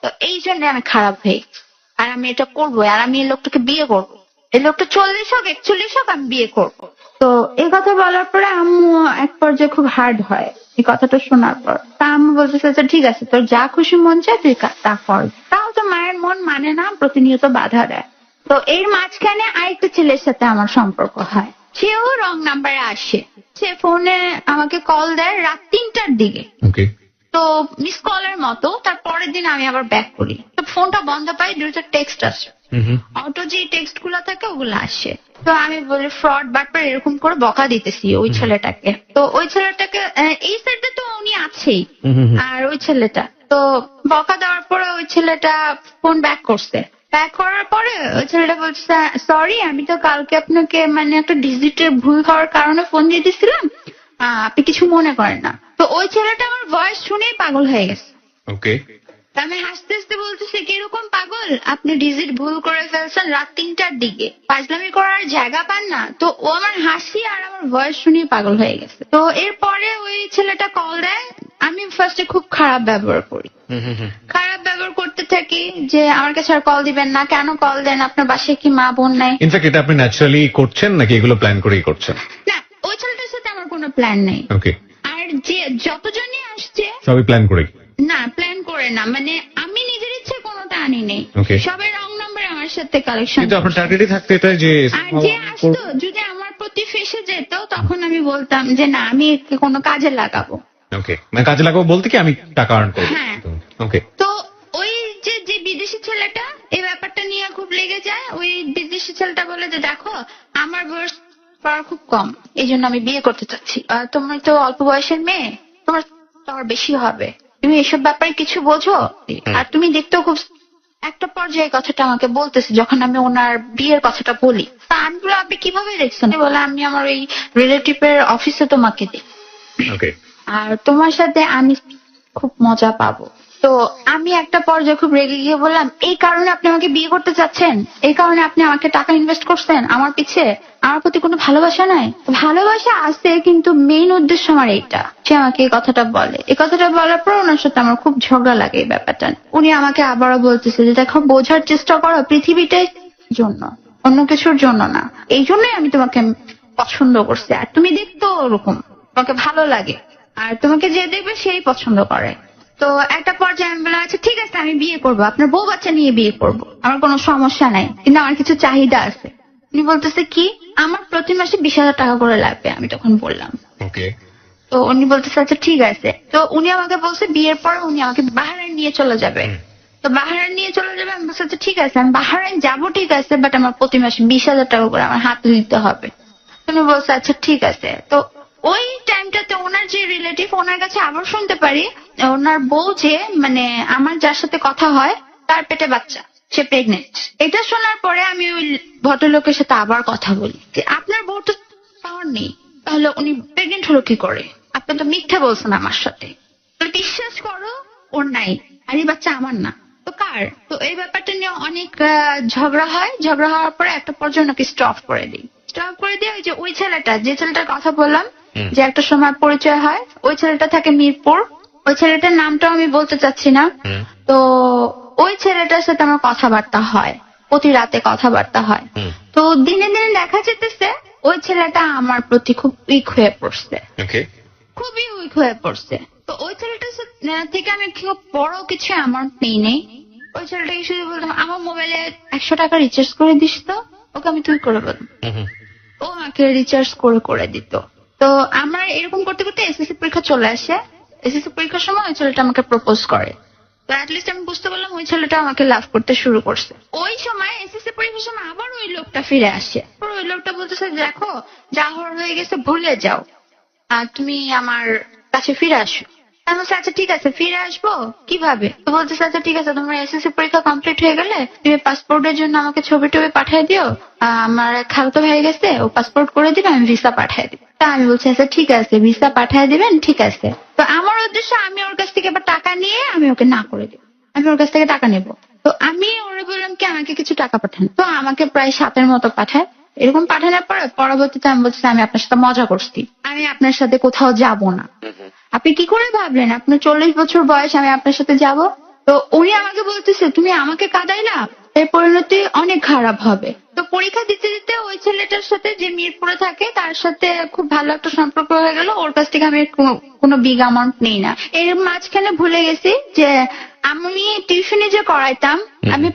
S2: তো এই জন্য আমি খারাপ হয়ে গেছি, আর আমি এটা করবো, আর আমি এই লোকটাকে বিয়ে করবো, এই লোকটা 40 হোক 41 হোক আমি বিয়ে করবো। তো এই কথা বলার পরে আম্মু এক পর্যায়ে খুব হার্ড হয় এই কথাটা শোনার পর। তা আম্মু বলতেছে আচ্ছা ঠিক আছে তোর যা খুশি মন চায় তুই তা কর। তাও তো মায়ের মন মানে না, প্রতিনিয়ত বাধা দেয়। তো এর মাঝখানে আরেকটা ছেলের সাথে আমার সম্পর্ক হয়, সেও রং নাম্বারে আসে, সে ফোনে আমাকে কল দেয় রাত 3টার দিকে।
S3: ওকে।
S2: তো মিস কলের মতো, তার পরের দিন আমি আবার ব্যাক করি, তো ফোনটা বন্ধ পাই, 2টা টেক্সট আসে, অটো যে টেক্সট গুলা থাকে ওগুলো আসে। তো আমি বলি ফ্রড বাটপার এরকম করে বকা দিতেছি ওই ছেলেটাকে। তো ওই ছেলেটাকে এই সাইডে তো উনি আছেই, আর ওই ছেলেটা তো বকা দেওয়ার পরে ওই ছেলেটা ফোন ব্যাক করছে। ব্যাক করার পরে ওই ছেলেটা বলছে সরি আমি তো কালকে আপনাকে মানে একটা ডিজিটের ভুল হওয়ার কারণে ফোন দিয়ে দিছিলাম, আপনি কিছু মনে করেন না। তো ওই ছেলেটা আমার ভয়েস শুনেই পাগল হয়ে গেছে।
S3: ওকে।
S2: আমি হাসতে হাসতে বলতেছি কিরকম পাগল, আপনি ডিজিট ভুল করে ফেলছেন রাত 3টার দিকে, ফাজলামি করার জায়গা পান না। তো ও আমার হাসি আর আমার ভয়েস শুনিয়ে পাগল হয়ে গেছে। তো এরপরে ওই ছেলেটা কল দেয়, আমি ফার্স্টে খুব খারাপ ব্যবহার করি, খারাপ ব্যবহার করতে থাকি যে আমার কাছে আর কল দিবেন না, কেন কল দেন, আপনার বাসায় কি মা বোন নাই।
S3: ইনফ্যাক্ট এটা আপনি ন্যাচারালি করছেন নাকি এগুলো প্ল্যান করেই করছেন?
S2: না ওই ছেলেটার সাথে আমার কোনো প্ল্যান নেই।
S3: ওকে।
S2: আর যে যতজনই আসছে
S3: সবই প্ল্যান করে?
S2: না প্ল্যান করে না, মানে আমি নিজের ইচ্ছে কোনোটা আনি নেই,
S3: Okay.
S2: সবাই রং নাম্বার আমার সাথে কালেকশন।
S3: কিন্তু আপনার টার্গেটই থাকতে এটা যে
S2: আর যে আসতো যদি আমার প্রতি ফেসে যেত তখন আমি বলতাম যে না আমি একে কোনো কাজে লাগাবো।
S3: ওকে, মানে কাজে লাগাবো বলতে কি আমি টাকা আর্ন করবো।
S2: হ্যাঁ।
S3: ওকে।
S2: তো ওই যে বিদেশি ছেলেটা এই ব্যাপারটা নিয়ে খুব লেগে যায়। ওই বিদেশি ছেলেটা বলে যে দেখো আমার বয়স পড়া খুব কম, এই জন্য আমি বিয়ে করতে চাচ্ছি, তুমি তো অল্প বয়সের মেয়ে, তোমার তোমার বেশি হবে, তুমি এসব ব্যাপারে কিছু বোঝো, আর তুমি দেখতেও খুব। একটা পর্যায়ে কথাটা আমাকে বলতেছে যখন আমি ওনার বিয়ের কথাটা বলি, তা আমি বলে আপনি কিভাবে দেখছেন, বলে আমি আমার ওই রিলেটিভের অফিসে তোমাকে দিই,
S3: ওকে।
S2: আর তোমার সাথে আমি খুব মজা পাবো। তো আমি একটা পর্যায়ে খুব রেগে গিয়ে বললাম এই কারণে আপনি আমাকে বিয়ে করতে চাচ্ছেন, এই কারণে আপনি আমাকে টাকা ইনভেস্ট করছেন আমার পিছে, আমার প্রতি কোনো ভালোবাসা নাই। ভালোবাসা আছে কিন্তু মেইন উদ্দেশ্য আমার এইটা। সে আমাকে এই কথাটা বলে, এই কথাটা বলার পর ওনার সাথে আমার খুব ঝগড়া লাগে এই ব্যাপারটা। উনি আমাকে আবারও বলতেছে যে দেখো বোঝার চেষ্টা করো, পৃথিবীটাই জন্য, অন্য কিছুর জন্য না, এই জন্যই আমি তোমাকে পছন্দ করছি, আর তুমি দেখতো ওরকম, তোমাকে ভালো লাগে, আর তোমাকে যে দেখবে সেই পছন্দ করে। তো একটা পর্যায়ে আমি বললাম আচ্ছা ঠিক আছে আমি বিয়ে করবো, আপনার বউ বাচ্চা নিয়ে বিয়ে করবো, আমার কোনো সমস্যা নাই, কিন্তু আমার কিছু চাহিদা আছে। উনি বলতেছে কি, আমার প্রতি মাসে 20,000 টাকা করে লাগবে। আমি তখন বললাম
S3: ওকে।
S2: তো উনি বলতেছে আচ্ছা ঠিক আছে। তো উনি আমাকে বলছে বিয়ের পর উনি আমাকে বাহরাইন নিয়ে চলে যাবে। তো বাহরাইন নিয়ে চলে যাবে, আমি বলছি আচ্ছা ঠিক আছে আমি বাহরাইন যাবো ঠিক আছে, বাট আমার প্রতি মাসে 20,000 টাকা করে আমার হাতে দিতে হবে। উনি বলছে আচ্ছা ঠিক আছে। তো ওই টাইমটাতে ওনার যে রিলেটিভ ওনার কাছে আবার শুনতে পারি ওনার বউ যে মানে আমার যার সাথে কথা হয় তার পেটে বাচ্চা, সে প্রেগনেন্ট। এটা শোনার পরে আমি ওই ভদ্রলোকের সাথে আবার কথা বলি যে আপনার বউ তো পাওয়ার নেই, তাহলে উনি প্রেগনেন্ট হলো কি করে? আপনি তো মিথ্যা বলছেন আমার সাথে, তো বিশ্বাস করো ওর নাই, আর এই বাচ্চা আমার না, তো কার? তো এই ব্যাপারটা নিয়ে অনেক ঝগড়া হয়। ঝগড়া হওয়ার পরে একটা পর্যায়ে ওনাকে স্টপ করে দিই। স্টপ করে দিয়ে ওই যে ওই ছেলেটা, যে ছেলেটার কথা বললাম যে একটা সময় পরিচয় হয়, ওই ছেলেটা থাকে মিরপুর। ওই ছেলেটার নামটাও আমি বলতে চাচ্ছি না। তো ওই ছেলেটার সাথে আমার কথাবার্তা হয়, প্রতি রাতে কথাবার্তা হয়। তো দিনে দিনে দেখা যেতেছে ওই ছেলেটা আমার প্রতি খুব উইক হয়ে পড়ছে,
S3: ওকে,
S2: খুবই উইক হয়ে পড়ছে। তো ওই ছেলেটার থেকে আমি খুব বড় কিছু অ্যামাউন্ট নেই নেই। ওই ছেলেটাকে শুধু বলতাম আমার মোবাইলে 100 টাকা রিচার্জ করে দিস তো, ওকে আমি তুই করে বলতাম, ও আমাকে রিচার্জ করে দিত। তো আমার এরকম করতে করতে এসএসসি পরীক্ষা চলে আসে। এসএসসি পরীক্ষার সময় ওই ছেলেটা আমাকে প্রপোজ করে। তো অ্যাটলিস্ট আমি বুঝতে পারলাম ওই ছেলেটা আমাকে লাভ করতে শুরু করছে। ওই সময় এসএসসি পরীক্ষার সময় আবার ওই লোকটা ফিরে আসে। ওই লোকটা বলতেছে দেখো যা হওয়ার হয়ে গেছে ভুলে যাও, আর তুমি আমার কাছে ফিরে আসো। আমি বলছি আচ্ছা ঠিক আছে ফিরে আসবো, কিভাবে? তো বলতেছে আচ্ছা ঠিক আছে তোমার এসএসসি পরীক্ষা কমপ্লিট হয়ে গেলে তুমি পাসপোর্টের জন্য আমাকে ছবি টবি পাঠিয়ে দিও, আমার খালাতো ভাই গেছে ও পাসপোর্ট করে দিবে, আমি ভিসা পাঠিয়ে দিব। তা আমি বলছি আচ্ছা ঠিক আছে ভিসা পাঠিয়ে দিবেন, ঠিক আছে। তো আমার উদ্দেশ্য আমি ওর কাছ থেকে এবার টাকা নিয়ে আমি ওকে না করে দিব, আমি ওর কাছ থেকে টাকা নেব। তো আমি ওরে বললাম কি আমাকে কিছু টাকা পাঠান। তো আমাকে প্রায় 7-এর মতো পাঠায়। এরকম পাঠানোর পরে পরবর্তীতে আমি বলছি আমি আপনার সাথে মজা করছি, আমি আপনার সাথে কোথাও যাব না। আপনি কি করে ভাবলেন আপনার 40 বছর বয়স আমি আপনার সাথে যাব? তো উনি আমাকে বলতেছে তুমি আমাকে কাঁদাইলা, এর পরিণতি অনেক খারাপ হবে। তো পরীক্ষা দিতে দিতে ওই ছেলেটার সাথে যে মিরপুরে থাকে তার সাথে খুব ভালো একটা সম্পর্ক হয়ে গেল। ওর কাছ থেকে আমি কোনো বিগ অ্যামাউন্ট নেই না। এর মাঝখানে ভুলে গেছি যে আমি টিউশনি যে করাইতাম, আমি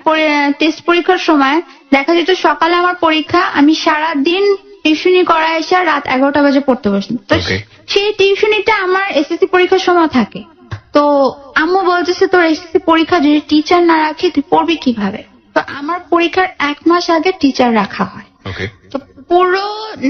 S2: টেস্ট পরীক্ষার সময় দেখা যেত সকালে আমার পরীক্ষা, আমি সারাদিন টিউশনি করা এসে রাত 11টা বাজে পড়তে বসতাম। তো সেই টিউশনিটা আমার এসএসসি পরীক্ষার সময় থাকে। তো আম্মু বলতেছে তোর এসএসসি পরীক্ষা যদি টিচার না রাখি তুই পড়বি কিভাবে? তো আমার পরীক্ষার 1 মাস আগে টিচার রাখা হয়। তো পুরো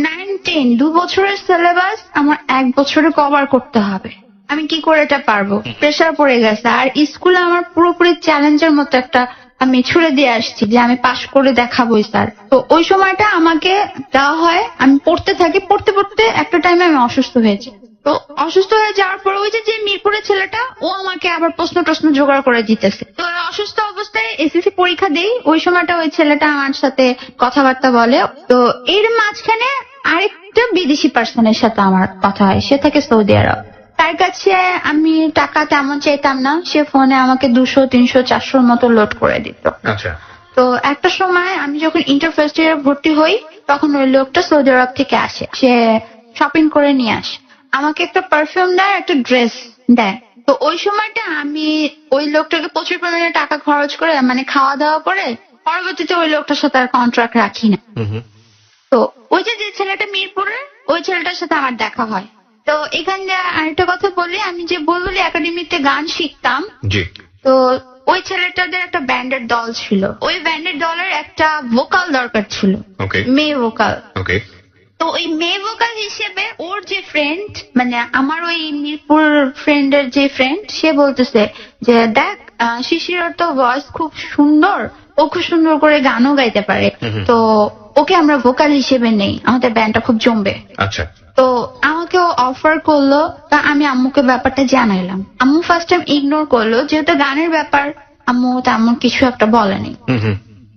S2: 9-10 2 বছরের সিলেবাস আমার 1 বছরে কভার করতে হবে। আমি কি করে এটা পারবো? প্রেসার পড়ে গেছে। আর স্কুলে আমার পুরোপুরি চ্যালেঞ্জের মতো একটা আমি ছুড়ে দিয়ে আসছি যে আমি পাশ করে দেখাবোই স্যার। তো ওই সময়টা আমাকে দেওয়া হয়, আমি পড়তে থাকি, পড়তে পড়তে একটা টাইমে আমি অসুস্থ হয়েছি। তো অসুস্থ হয়ে যাওয়ার পর ওই যে মিরপুরের ছেলেটা ও আমাকে আবার প্রশ্ন জোগাড় করে দিতেছে। তো অসুস্থ অবস্থায় এসএসসি পরীক্ষা দেই, ওই সময়টা ওই ছেলেটা আমার সাথে কথাবার্তা বলে। তো এর মাঝখানে আরেকটা বিদেশি পার্সনের সাথে আমার কথা হয়, সে থাকে সৌদি আরব। তার কাছে আমি টাকা তেমন চাইতাম না, সে ফোনে আমাকে 200, 300, 400 মতো লোড করে দিত।
S3: আচ্ছা।
S2: তো একটা সময় আমি যখন ইন্টার ফার্স্ট ইয়ারে ভর্তি হই তখন ওই লোকটা সৌদি আরব থেকে আসে, সে শপিং করে নিয়ে আসে, আমাকে একটা পারফিউম দেয়, একটা ড্রেস দেয়। তো ওই সময়টা আমি ওই লোকটাকে প্রচুর পরিমাণে টাকা খরচ করে মানে খাওয়া দাওয়া করে পরবর্তীতে ওই লোকটার সাথে আর কন্ট্রাক্ট রাখি না। তো ওই যে ছেলেটা মিরপুরের ওই ছেলেটার সাথে আমার দেখা হয়। তো এখানে আরেকটা কথা বলি, আমি যে বুলবুলি একাডেমিতে গান শিখতাম, তো ওই ছেলেটাদের একটা ব্যান্ডের দল ছিল। ওই ব্যান্ডের দলের একটা ভোকাল দরকার ছিল, মেয়ে ভোকাল। তো ওই মেয়ে ভোকাল হিসেবে ওর যে ফ্রেন্ড, মানে আমার ওই মিরপুর ফ্রেন্ডের যে ফ্রেন্ড, সে বলতেছে যে দেখ শিশিরের তো ভয়েস খুব সুন্দর, ও খুব সুন্দর করে গানও গাইতে পারে, তো ওকে আমরা ভোকাল হিসেবে নেই, আমাদের ব্যান্ডটা খুব জমবে।
S3: আচ্ছা।
S2: তো আমাকে অফার করলো, তা আমি আম্মুকে ব্যাপারটা জানাইলাম। আম্মু ফার্স্ট টাইম ইগনোর করলো, যেহেতু গানের ব্যাপার আম্মু তেমন কিছু একটা বলেনি।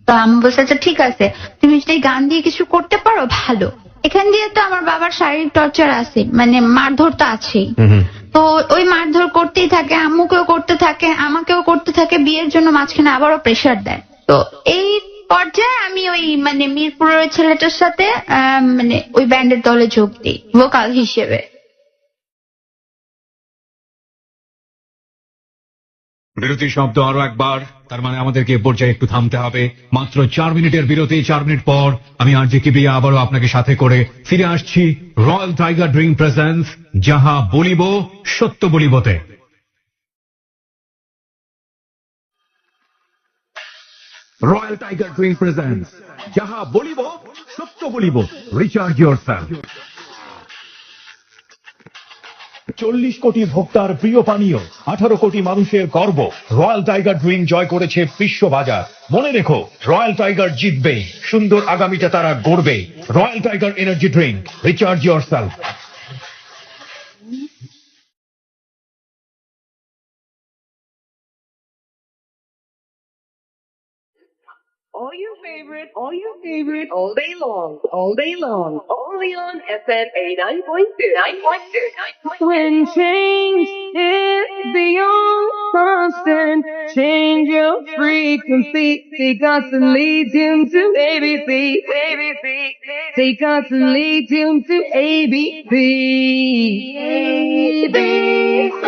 S2: তো আম্মু বলছে আচ্ছা ঠিক আছে তুমি যদি গান দিয়ে কিছু করতে পারো ভালো। এখান দিয়ে তো আমার বাবার শারীরিক টর্চার আছে, মানে মারধর তো আছেই। তো ওই মারধর করতেই থাকে, আম্মুকেও করতে থাকে, আমাকেও করতে থাকে, বিয়ের জন্য মাঝখানে আবারও প্রেশার দেয়। তো এই পর্যায়ে আমি ওই মানে মিরপুরের ছেলেটার সাথে মানে ওই ব্যান্ডের দলে যোগ দিই ভোকাল হিসেবে।
S4: বিরতির শব্দ আরো একবার, তার মানে আমাদেরকে এ পর্যায়ে একটু থামতে হবে। মাত্র 4 মিনিটের বিরতি। 4 মিনিট পর আমি আরজে কিবরিয়া আবারও আপনাকে সাথে করে ফিরে আসছি রয়্যাল টাইগার ড্রিঙ্ক প্রেজেন্স যাহা বলিব সত্য বলিবতে। রয়্যাল টাইগার ড্রিঙ্ক প্রেজেন্স যাহা বলিব সত্য বলিব। Recharge yourself.
S5: 40 কোটি ভোক্তার প্রিয় পানীয়, 18 কোটি মানুষের গর্ব, রয়্যাল টাইগার ড্রিঙ্ক জয় করেছে বিশ্ববাজার। মনে রেখো, রয়্যাল টাইগার জিতবে, সুন্দর আগামীটা তারা গড়বে। Royal Tiger energy drink, recharge yourself.
S6: All your favorite, all day long, only on FM 89.2. When change is beyond constant, change your frequency. Take us and lead you to ABC. Take us and lead you to ABC. ABC.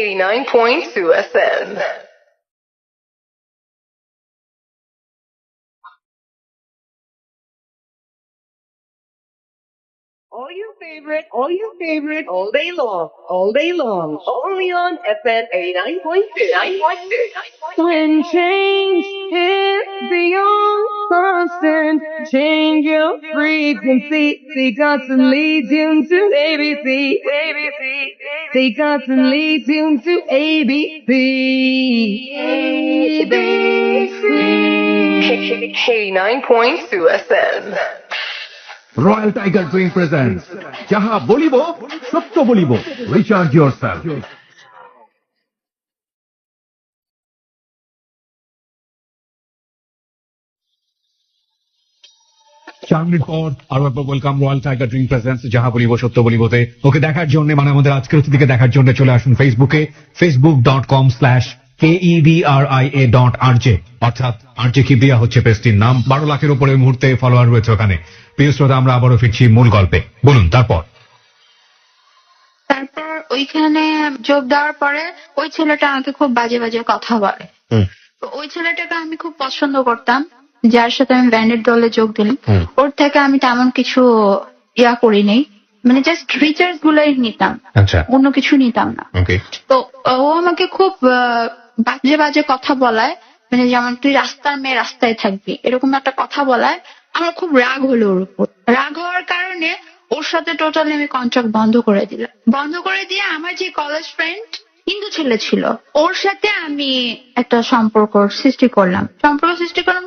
S6: 89.2 FM. All your favorite, all day long, only on FM 89.2. When change is beyond constant, change your frequency. Take us and lead you to ABC. Take us and lead you to ABC. ABC. 89.2 FM.
S4: Royal tiger drink presents যাহা বলিব সত্য বলিব, recharge yourself. চার minute পর আরো একবার welcome royal tiger drink presents যাহা বলিব সত্য বলিবতে। ওকে দেখার জন্য, মানে আমাদের আজকের অতিথিকে দেখার জন্য চলে আসুন ফেসবুকে, facebook.com/KEBRIA.RJ, অর্থাৎ আরজে কিবরিয়া হচ্ছে পেজটির নাম। 12 লাখের উপরে মুহূর্তে ফলোয়ার রয়েছে ওখানে। প্রিয় শ্রোতা, আমরা আবারও ফিরছি মূল গল্পে। বলুন তারপর।
S2: তারপর ওইখানে যোগ দেওয়ার পরে ওই ছেলেটা আমাকে খুব বাজে বাজে কথা বলে। তো ওই ছেলেটাকে আমি খুব পছন্দ করতাম, যার সাথে আমি ব্যান্ডের দলে যোগ দিলাম। ওর থেকে আমি তেমন কিছু করি নাই, মানে জাস্ট রিচার্জ গুলোই নিতাম, অন্য কিছু নিতাম না। তো ও আমাকে খুব বাজে বাজে কথা বলায়, মানে যেমন তুই রাস্তার মেয়ে রাস্তায় থাকবি, এরকম একটা কথা বলায়। আমার খুব রাগ হলো ওর উপর। রাগ হওয়ার কারণে ওর সাথে টোটালি আমি কন্ট্রাক্ট বন্ধ করে দিলাম। বন্ধ করে দিয়ে আমার যে কলেজ ফ্রেন্ড হিন্দু ছেলে ছিল, ওর সাথে আমি একটা সম্পর্ক সৃষ্টি করলাম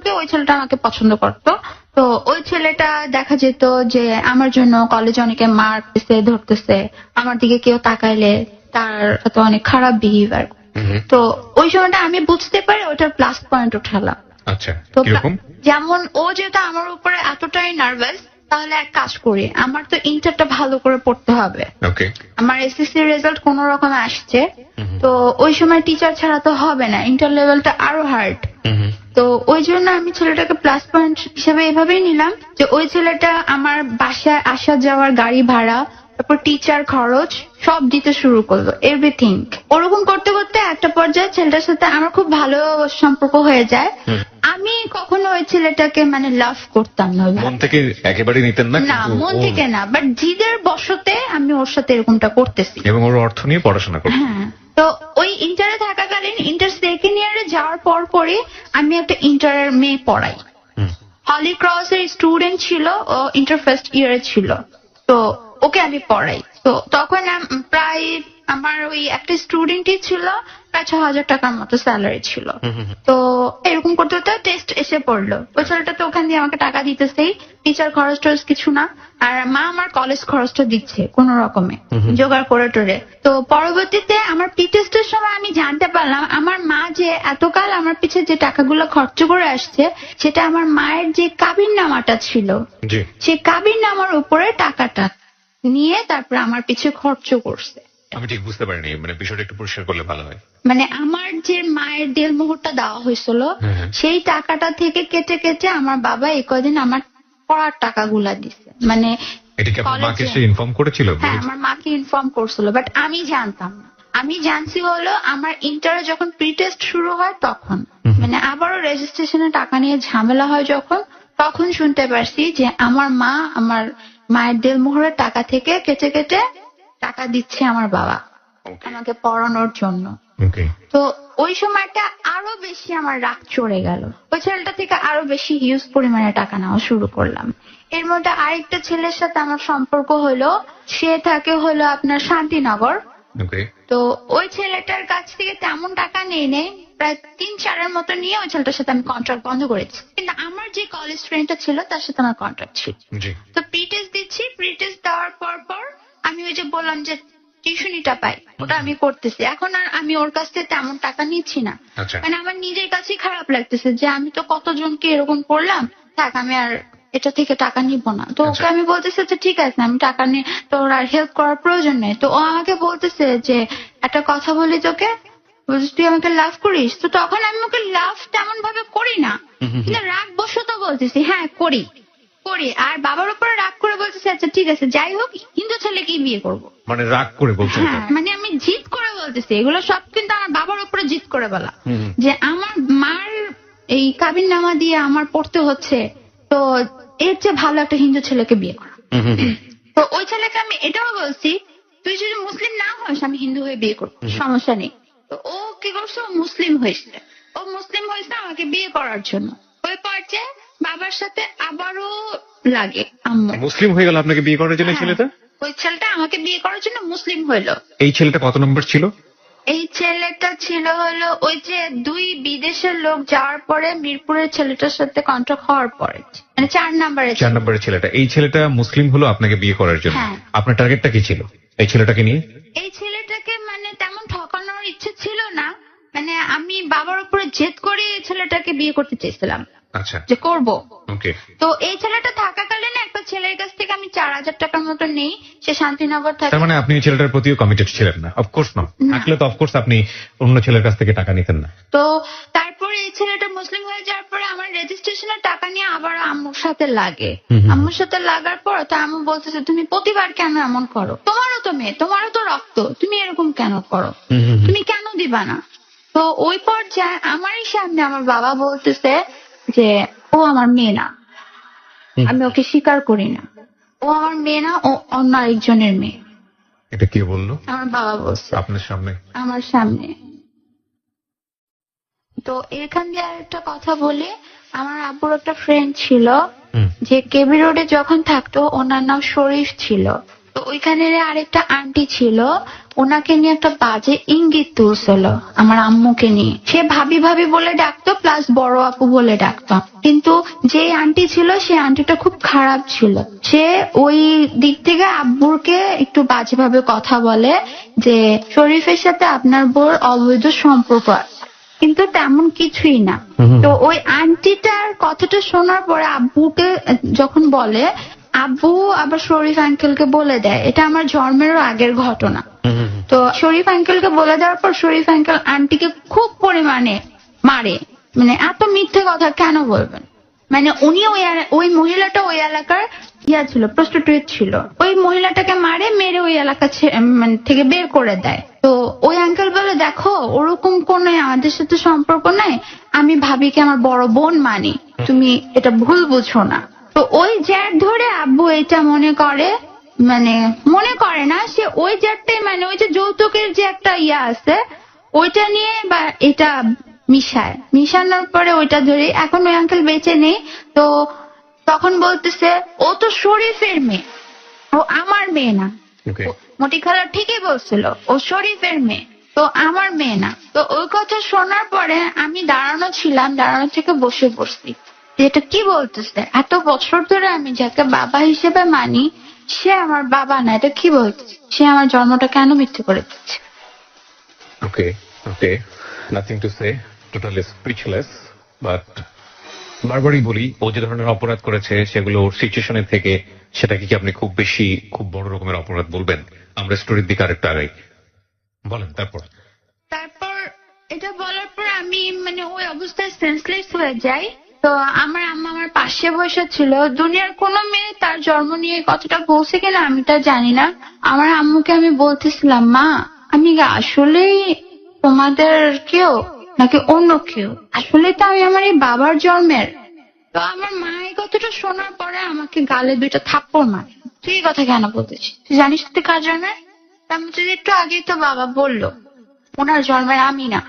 S2: কি ওই ছেলেটা আমাকে পছন্দ করতো। তো ওই ছেলেটা দেখা যেত যে আমার জন্য কলেজে অনেকে মারতেছে, ধরতেছে, আমার দিকে কেউ তাকাইলে তার তো অনেক খারাপ বিহেভিয়ার। তো ওই সময়টা আমি বুঝতে পারি, ওটার প্লাস পয়েন্ট উঠালাম। তো যেমন ও যেটা আমার উপরে এতটাই নার্ভাস, তাহলে এক কাজ করি, আমার তো ইন্টারটা ভালো করে পড়তে হবে। আমার এসএসসি রেজাল্ট কোন রকমে আসছে, তো ওই সময় টিচার ছাড়া তো হবে না, ইন্টার লেভেলটা আরো হার্ড। তো ওই জন্য আমি ছেলেটাকে প্লাস পয়েন্ট হিসেবে এভাবেই নিলাম যে ওই ছেলেটা আমার বাসায় আসা যাওয়ার গাড়ি ভাড়া, তারপর টিচার খরচ সব দিতে শুরু করলো, এভরিথিং। ওরকম করতে করতে একটা পর্যায়ে ছেলেটার সাথে আমার খুব ভালো সম্পর্ক হয়ে যায়। আমি কখনো ওই ছেলেটাকে মানে লাভ করতাম না,
S3: মন থেকে একেবারে নিতেন না?
S2: না, মন থেকে না, বাট জিদের বশতে আমি ওর সাথে এরকমটা করতেছি।
S3: এবং ওর অর্থ নিয়ে পড়াশোনা করতেন।
S2: হ্যাঁ, তো ওই ইন্টারে থাকাকালীন, ইন্টার সেকেন্ড ইয়ারে যাওয়ার পরে আমি একটা ইন্টারের মেয়ে পড়াই। হলি ক্রসের স্টুডেন্ট ছিল, ও ইন্টার ফার্স্ট ইয়ারে ছিল, তো ওকে আমি পড়াই। তো তখন প্রায় আমার ওই একটা স্টুডেন্টই ছিল, প্রায় 6,000 টাকার মতো স্যালারি ছিল। তো এরকম করতে করতে টেস্ট এসে পড়লো, ওই ছেলেটা তো ওখান দিয়ে আমাকে টাকা দিতেছেই, টিচার খরচ টরচ কিছু না, আর মা আমার কলেজ খরচটা দিচ্ছে কোন রকমে জোগাড় করে টোরে। তো পরবর্তীতে আমার প্রি টেস্টের সময় আমি জানতে পারলাম আমার মা যে এতকাল আমার পিছে যে টাকাগুলো খরচ করে আসছে, সেটা আমার মায়ের যে কাবিন নামাটা ছিল, সেই কাবিন নামার উপরে টাকাটা নিয়ে তারপর আমার পিছে খরচ করছে।
S3: আমি ঠিক বুঝতে পারিনি, মানে বিষয়টা একটু পরিষ্কার করলে ভালো হয়।
S2: মানে আমার যে মায়ের দেড়মোহরটা দেওয়া হয়েছিল, সেই টাকাটা থেকে কেটে কেটে আমার বাবা এই কদিন আমার পড়ার টাকাগুলা দিচ্ছে। মানে
S3: এটা কি আপনার মাকে সে ইনফর্ম করেছিল?
S2: হ্যাঁ, আমার মাকে ইনফর্ম করছিল, বাট আমি জানতাম না। আমি জানছি হলো আমার ইন্টারে যখন প্রি টেস্ট শুরু হয় তখন, মানে আবারও রেজিস্ট্রেশনে টাকা নিয়ে ঝামেলা হয় যখন, তখন শুনতে পারছি যে আমার মা আমার মায়ের দেড়মোহরের টাকা থেকে কেটে কেটে টাকা দিচ্ছে আমার বাবা আমাকে পড়ানোর জন্য। তো ওই সময়টা আরো বেশি আমার রাগ চড়ে গেল, ওই ছেলেটা থেকে আরো বেশি হিউজ পরিমাণে টাকা নেওয়া শুরু করলাম। এর মধ্যে আরেকটা ছেলের সাথে আমার সম্পর্ক হলো, সে থাকে হলো আপনার শান্তিনগর।
S3: ওকে।
S2: তো ওই ছেলেটার কাছ থেকে তেমন টাকা নেই নেই, প্রায় 3-4 মতো নিয়ে ওই ছেলেটার সাথে আমি কন্ট্রাক্ট বন্ধ করেছি। কিন্তু আমার যে কলেজ ফ্রেন্ডটা ছিল তার সাথে আমার কন্ট্রাক্ট ছিল।
S3: জি।
S2: তো প্রিটেস্ট দিচ্ছি, প্রিটেস্ট দেওয়ার পর আমি ওই যে বললাম যে টিউশনিটা পাই, ওটা আমি করতেছি। এখন আর আমি ওর কাছ থেকে তেমন টাকা নিচ্ছি না।
S3: আচ্ছা।
S2: মানে আমার নিজের কাছেই খারাপ লাগতেছে যে আমি তো কতজনকে এরকম করলাম, থাক আমি আর এটা থেকে টাকা নিব না। তো ওকে আমি বলতেছি যে ঠিক আছে, আমি টাকা নিয়ে তোর আর হেল্প করার প্রয়োজন নেই। তো ও আমাকে বলতেছে যে একটা কথা বলি তোকে, বলছিস তুই আমাকে লাভ করিস? তো তখন আমি ওকে লাভ তেমন ভাবে করি না, কিন্তু রাগ বসত বলতেছি হ্যাঁ করি। আর বাবার উপরে রাগ করে বলতেছি আচ্ছা ঠিক আছে যাই হোক হিন্দু ছেলেকেই বিয়ে করবো।
S3: মানে রাগ করে বলছেন এটা?
S2: হ্যাঁ, মানে আমি জিদ করে বলতেছি, এগুলো সব কিন্তু আমার বাবার উপরে জিদ করে বলা, যে আমার মার এই কাবিন নামা দিয়ে আমার পড়তে হচ্ছে, তো এর চেয়ে ভালো একটা হিন্দু ছেলেকে বিয়ে করা। তো ওই ছেলেকে আমি এটাও বলছি তুই যদি মুসলিম না হস আমি হিন্দু হয়ে বিয়ে করবো, সমস্যা নেই। তো ও কি করছে, ও মুসলিম হয়েছে আমাকে বিয়ে করার জন্য। ওই পর্যায়ে বাবার সাথে আবারও লাগে আম্মু।
S3: মুসলিম হয়ে গেল আপনাকে বিয়ে করার জন্য
S2: হ্যাঁ,
S3: ছেলেটা?
S2: ওই ছেলেটা আমাকে বিয়ে করার জন্য মুসলিম হইলো।
S3: এই ছেলেটা কত নম্বর ছিল?
S2: এই ছেলেটা ছিল হলো ওই যে 2 বিদেশের লোক যাওয়ার পরে মিরপুরের ছেলেটার সাথে কন্ট্রাক্ট হওয়ার পরে, মানে 4 নম্বরে।
S3: 4 নম্বরের ছেলেটা। এই ছেলেটা মুসলিম হলো আপনাকে বিয়ে করার জন্য।
S2: হ্যাঁ।
S3: আপনার টার্গেটটা কি ছিল এই ছেলেটাকে নিয়ে?
S2: এই ছেলেটাকে মানে তেমন ঠকানোর ইচ্ছে ছিল না, মানে আমি বাবার উপরে জেদ করে এই ছেলেটাকে বিয়ে করতে চেয়েছিলাম
S3: আচ্ছা।
S2: যে করব।
S3: ওকে।
S2: তো এই ছেলেটা থাকাকালীন একটা ছেলের কাছ থেকে আমি 4000 টাকার মতো নেই, সে শান্তিনগর থাকে।
S3: তার মানে আপনি এই ছেলেটার প্রতিও কমিটেড ছিলেন না? অফকোর্স না। থাকলে তো অফকোর্স আপনি অন্য ছেলের কাছ থেকে টাকা নিতেন না।
S2: তো তারপরে এই ছেলেটা মুসলিম হয়ে যাওয়ার পরে আমার রেজিস্ট্রেশনের টাকা নিয়ে আবার আম্মুর সাথে লাগে। আম্মুর সাথে লাগার পর তো আম্মু বলতেছে তুমি প্রতিবার কেন এমন করো, তোমারও তো মেয়ে, তোমারও তো রক্ত, তুমি এরকম কেন করো, তুমি কেন দিবা না? তো ওই পর্যায়ে আমারই সামনে আমার বাবা বলতেছে যে ও আমার মেয়ে না, আমি ওকে স্বীকার করি না, ও আমার মেয়ে না, ও অন্য আরেকজনের মেয়ে।
S3: এটা কে বললো?
S2: আমার বাবা বলছে
S3: আপনার সামনে?
S2: আমার সামনে। তো এখান দিয়ে আর একটা কথা বলি, আমার আব্বুর একটা ফ্রেন্ড ছিল যে কেবি রোডে যখন থাকতো, ওনার নাম শরীফ ছিল। তো ওইখানে আরেকটা আন্টি ছিল, ওনাকে নিয়ে একটা বাজে ইঙ্গিত তুলছিল আমার আম্মুকে নিয়ে। সে ভাবি ভাবি বলে ডাকতো, প্লাস বড় আপু বলে ডাকতো। কিন্তু যে আন্টি ছিল সে আন্টিটা খুব খারাপ ছিল। সে ওই দিক থেকে আব্বুরকে একটু বাজেভাবে কথা বলে যে শরীফের সাথে আপনার বোর অবৈধ সম্পর্ক আছে, কিন্তু তেমন কিছুই না। তো ওই আন্টিটার কথাটা শোনার পরে আব্বুকে যখন বলে, আব্বু আবার শরীফ আঙ্কেলকে বলে দেয়, এটা আমার জন্মেরও আগের ঘটনা। তো শরীফ আঙ্কেলকে বলে দেওয়ার পর শরীফ আঙ্কেল আন্টিকে খুব পরিমাণে মারে। মানে এত মিথ্যে কথা কেন বলবেন, মানে উনি ওই মহিলাটা ওই এলাকার ছিল, প্রস্টিটিউট ছিল। ওই মহিলাটাকে মেরে ওই এলাকা মানে থেকে বের করে দেয়। তো ওই আঙ্কেল বলে দেখো ওরকম কোন আমাদের সাথে সম্পর্ক নাই, আমি ভাবিকে আমার বড় বোন মানি, তুমি এটা ভুল বুঝো না। তো ওই জ্যাট ধরে আব্বু এটা মনে করে, মানে মনে করে না, সে ওই জ্যাটটাই মানে ওই যে যৌতুকের যে একটা আছে ওইটা নিয়ে বা এটা মিশানোর পরে ওইটা ধরে। এখন ওই আঙ্কেল বেঁচে নেই। তো তখন বলতেছে ও তো শরীফের মেয়ে, ও আমার মেয়ে না। মটি খালা ঠিকই বলছিল, ও শরীফের মেয়ে, তো আমার মেয়ে না। তো ওই কথা শোনার পরে আমি দাঁড়ানো ছিলাম, দাঁড়ানো থেকে বসে পড়ছি, এটা কি বলতেছে, এত বছর ধরে আমি যাকে বাবা হিসেবে মানি সে আমার বাবা না, এটা কি বলতেছে, সে আমার জন্মটা কেন মিথ্যে করে দিচ্ছে।
S3: Okay okay, nothing to say, totally speechless. But বারবারই বলি, ও যে ধরনের অপরাধ করেছে সেগুলো ওর সিচুয়েশনের থেকে সেটাকে কি আপনি খুব বড় রকমের অপরাধ বলবেন? আমরা স্টোরির দিকে আরেকটা আগাই, বলেন। তারপর
S2: এটা বলার পর আমি মানে ওই অবস্থায় সেন্সলেস হয়ে যাই। তো আমার আম্মা আমার পাশে বসে ছিল। দুনিয়ার কোনো মেয়ে তার জন্ম নিয়ে কতটা বলছে কিনা আমি তা জানি না। আমার আম্মুকে আমি বলতেছিলাম, মা আমি আসলেই তোমাদের কেউ নাকি অন্য কেউ, আসলে তো আমি আমার এই বাবার জন্মের। তো আমার মা এই কথাটা শোনার পরে আমাকে গালে 2টা থাপ্পড় মারে। তুই এই কথা কেন বলতেছিস, তুই জানিস তুই কার জন্মের? আমি তো একটু আগেই তো বাবা বললো ওনার জন্মের আমি না।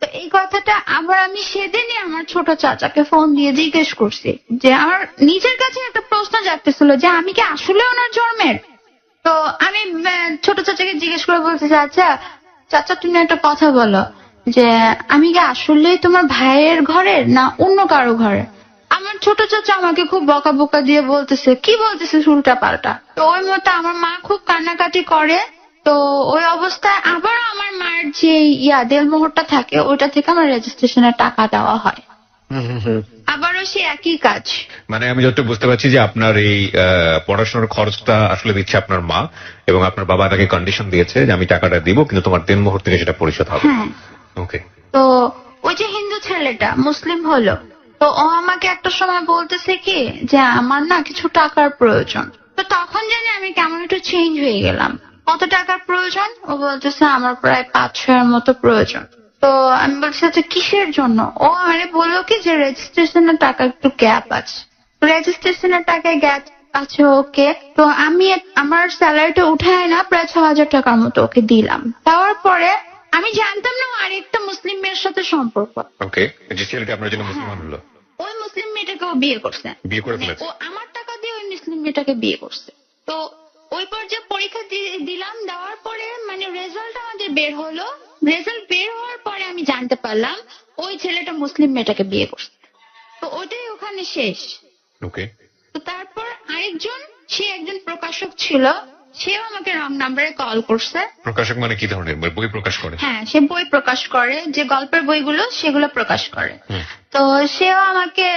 S2: তো এই কথাটা আবার আমি সেদিনই আমার ছোট চাচাকে ফোন দিয়ে জিজ্ঞেস করছি, যে আমার নিজের কাছে একটা প্রশ্ন জাগতেছিল যে আমি কি আসলে ওনার জন্মের। তো আমি ছোট চাচাকে জিজ্ঞেস করে বলতে চাচা, চাচা তুমি একটা কথা বলো, যে আমি কি আসলে তোমার ভাইয়ের ঘরের না অন্য কারো ঘরে। আমার ছোট চাচা আমাকে খুব বকা দিয়ে বলতেছে, কি বলতেছে উল্টা পাল্টা। তো ওই মতো আমার মা খুব কান্নাকাটি করে। তো ওই অবস্থায় আবার আমার মায়ের যে দেলমোহরটা থাকে ওইটা থেকে আমার রেজিস্ট্রেশনের টাকা দেওয়া হয়। আবারও সে একই কাজ।
S3: মানে আমি যতটুকু বুঝতে পারছি যে আপনার এই পড়াশোনার খরচটা আসলে দিচ্ছে আপনার মা, এবং আপনার বাবা তাকে কন্ডিশন দিয়েছে যে আমি টাকাটা দিব কিন্তু তোমার দেনমোহর থেকে সেটা পরিশোধ হবে।
S2: হ্যাঁ।
S3: ওকে।
S2: তো ওই যে হিন্দু ছেলেটা মুসলিম হলো, তো ও আমাকে একটা সময় বলতেছে কি যে আমার না কিছু টাকার প্রয়োজন। তো তখন জানি আমি কেমন একটু চেঞ্জ হয়ে গেলাম। কত টাকার প্রয়োজন? ও বলতেছে আমার প্রায় 500 এর মতো প্রয়োজন। তো আমি বলছি আচ্ছা কিসের জন্য? ও মানে বললো কি যে রেজিস্ট্রেশনের টাকা একটু গ্যাপ আছে। রেজিস্ট্রেশনের টাকায় গ্যাপ আছে, ওকে। তো আমি আমার স্যালারিটা উঠায় না প্রায় 6000 টাকার মতো ওকে দিলাম। দেওয়ার পরে আমি জানতাম না আরেকটা মুসলিম মেয়ের সাথে সম্পর্ক।
S3: ওকে, যে ছেলেটা আপনার জন্য মুসলমান হলো,
S2: ওই মুসলিম মেয়েটাকে ও বিয়ে করছে।
S3: বিয়ে করে ফেলেছে।
S2: ও আমার টাকা দিয়ে ওই মুসলিম মেয়েটাকে বিয়ে করছে। তো ওই পর্যায়ে পরীক্ষা দিলাম, দেওয়ার পরে মানে রেজাল্ট আমাদের বের হলো। রেজাল্ট বের হওয়ার পরে আমি জানতে পারলাম ওই ছেলেটা মুসলিম মেয়েটাকে বিয়ে করছে। তো ওটাই ওখানে শেষ।
S3: ওকে।
S2: তো তারপর আরেকজন, সে একজন প্রকাশক ছিল, সেও আমাকে রং নাম্বারে কল করছে।
S3: প্রকাশক মানে কি ধরনের বই প্রকাশ করে?
S2: হ্যাঁ, সে বই প্রকাশ করে, যে গল্পের বইগুলো সেগুলো প্রকাশ করে। তো সেও আমাকে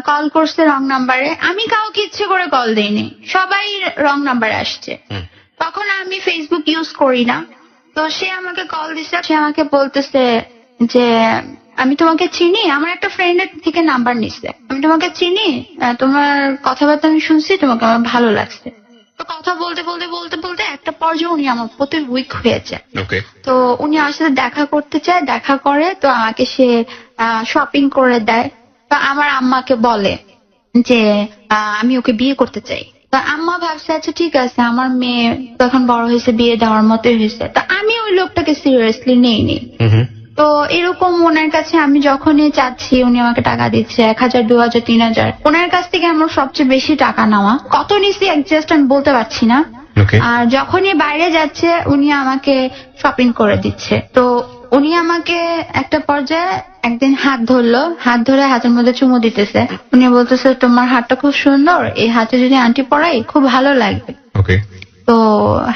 S2: কল করছে রং নাম্বারে। আমি কাউকে ইচ্ছে করে কল দেইনি, সবাই রং নাম্বারে আসছে। তখন আমি ফেসবুক ইউজ করি না। তো সে আমাকে কল দিছে, সে আমাকে বলতেছে যে আমি তোমাকে চিনি, আমার একটা ফ্রেন্ডের থেকে নাম্বার নিছে, আমি তোমাকে চিনি, তোমার কথাবার্তা আমি শুনছি, তোমাকে আমার ভালো লাগছে। তো কথা বলতে বলতে বলতে বলতে একটা পর্যায়ে উনি আমার প্রতি উইক হয়েছে।
S3: ওকে।
S2: তো উনি আমার সাথে দেখা করতে চায়, দেখা করে, তো আমাকে সে শপিং করে দেয়। তো আমার আম্মাকে বলে যে আমি ওকে বিয়ে করতে চাই। তো আম্মা ভাবছে আচ্ছা ঠিক আছে, আমার মেয়ে তখন বড় হয়েছে, বিয়ে দেওয়ার মতোই হয়েছে। তো আমি ওই লোকটাকে সিরিয়াসলি নেইনি। তো এরকম ওনার কাছে আমি যখনই চাচ্ছি উনি আমাকে টাকা দিচ্ছে 1000, 2000, 3000। ওনার কাছ থেকে আমার সবচেয়ে বেশি টাকা নেওয়া। কত নিছি একজাস্ট আমি বলতে পারছি না। আর যখনই বাইরে যাচ্ছে উনি আমাকে শপিং করে দিচ্ছে। তো উনি আমাকে একটা পর্যায়ে একদিন হাত ধরলো, হাত ধরে হাতের মধ্যে চুমু দিতেছে। উনি বলতেছে তোমার হাতটা খুব সুন্দর, এই হাতে যদি আন্টি পরাই খুব ভালো লাগবে।
S3: ওকে।
S2: তো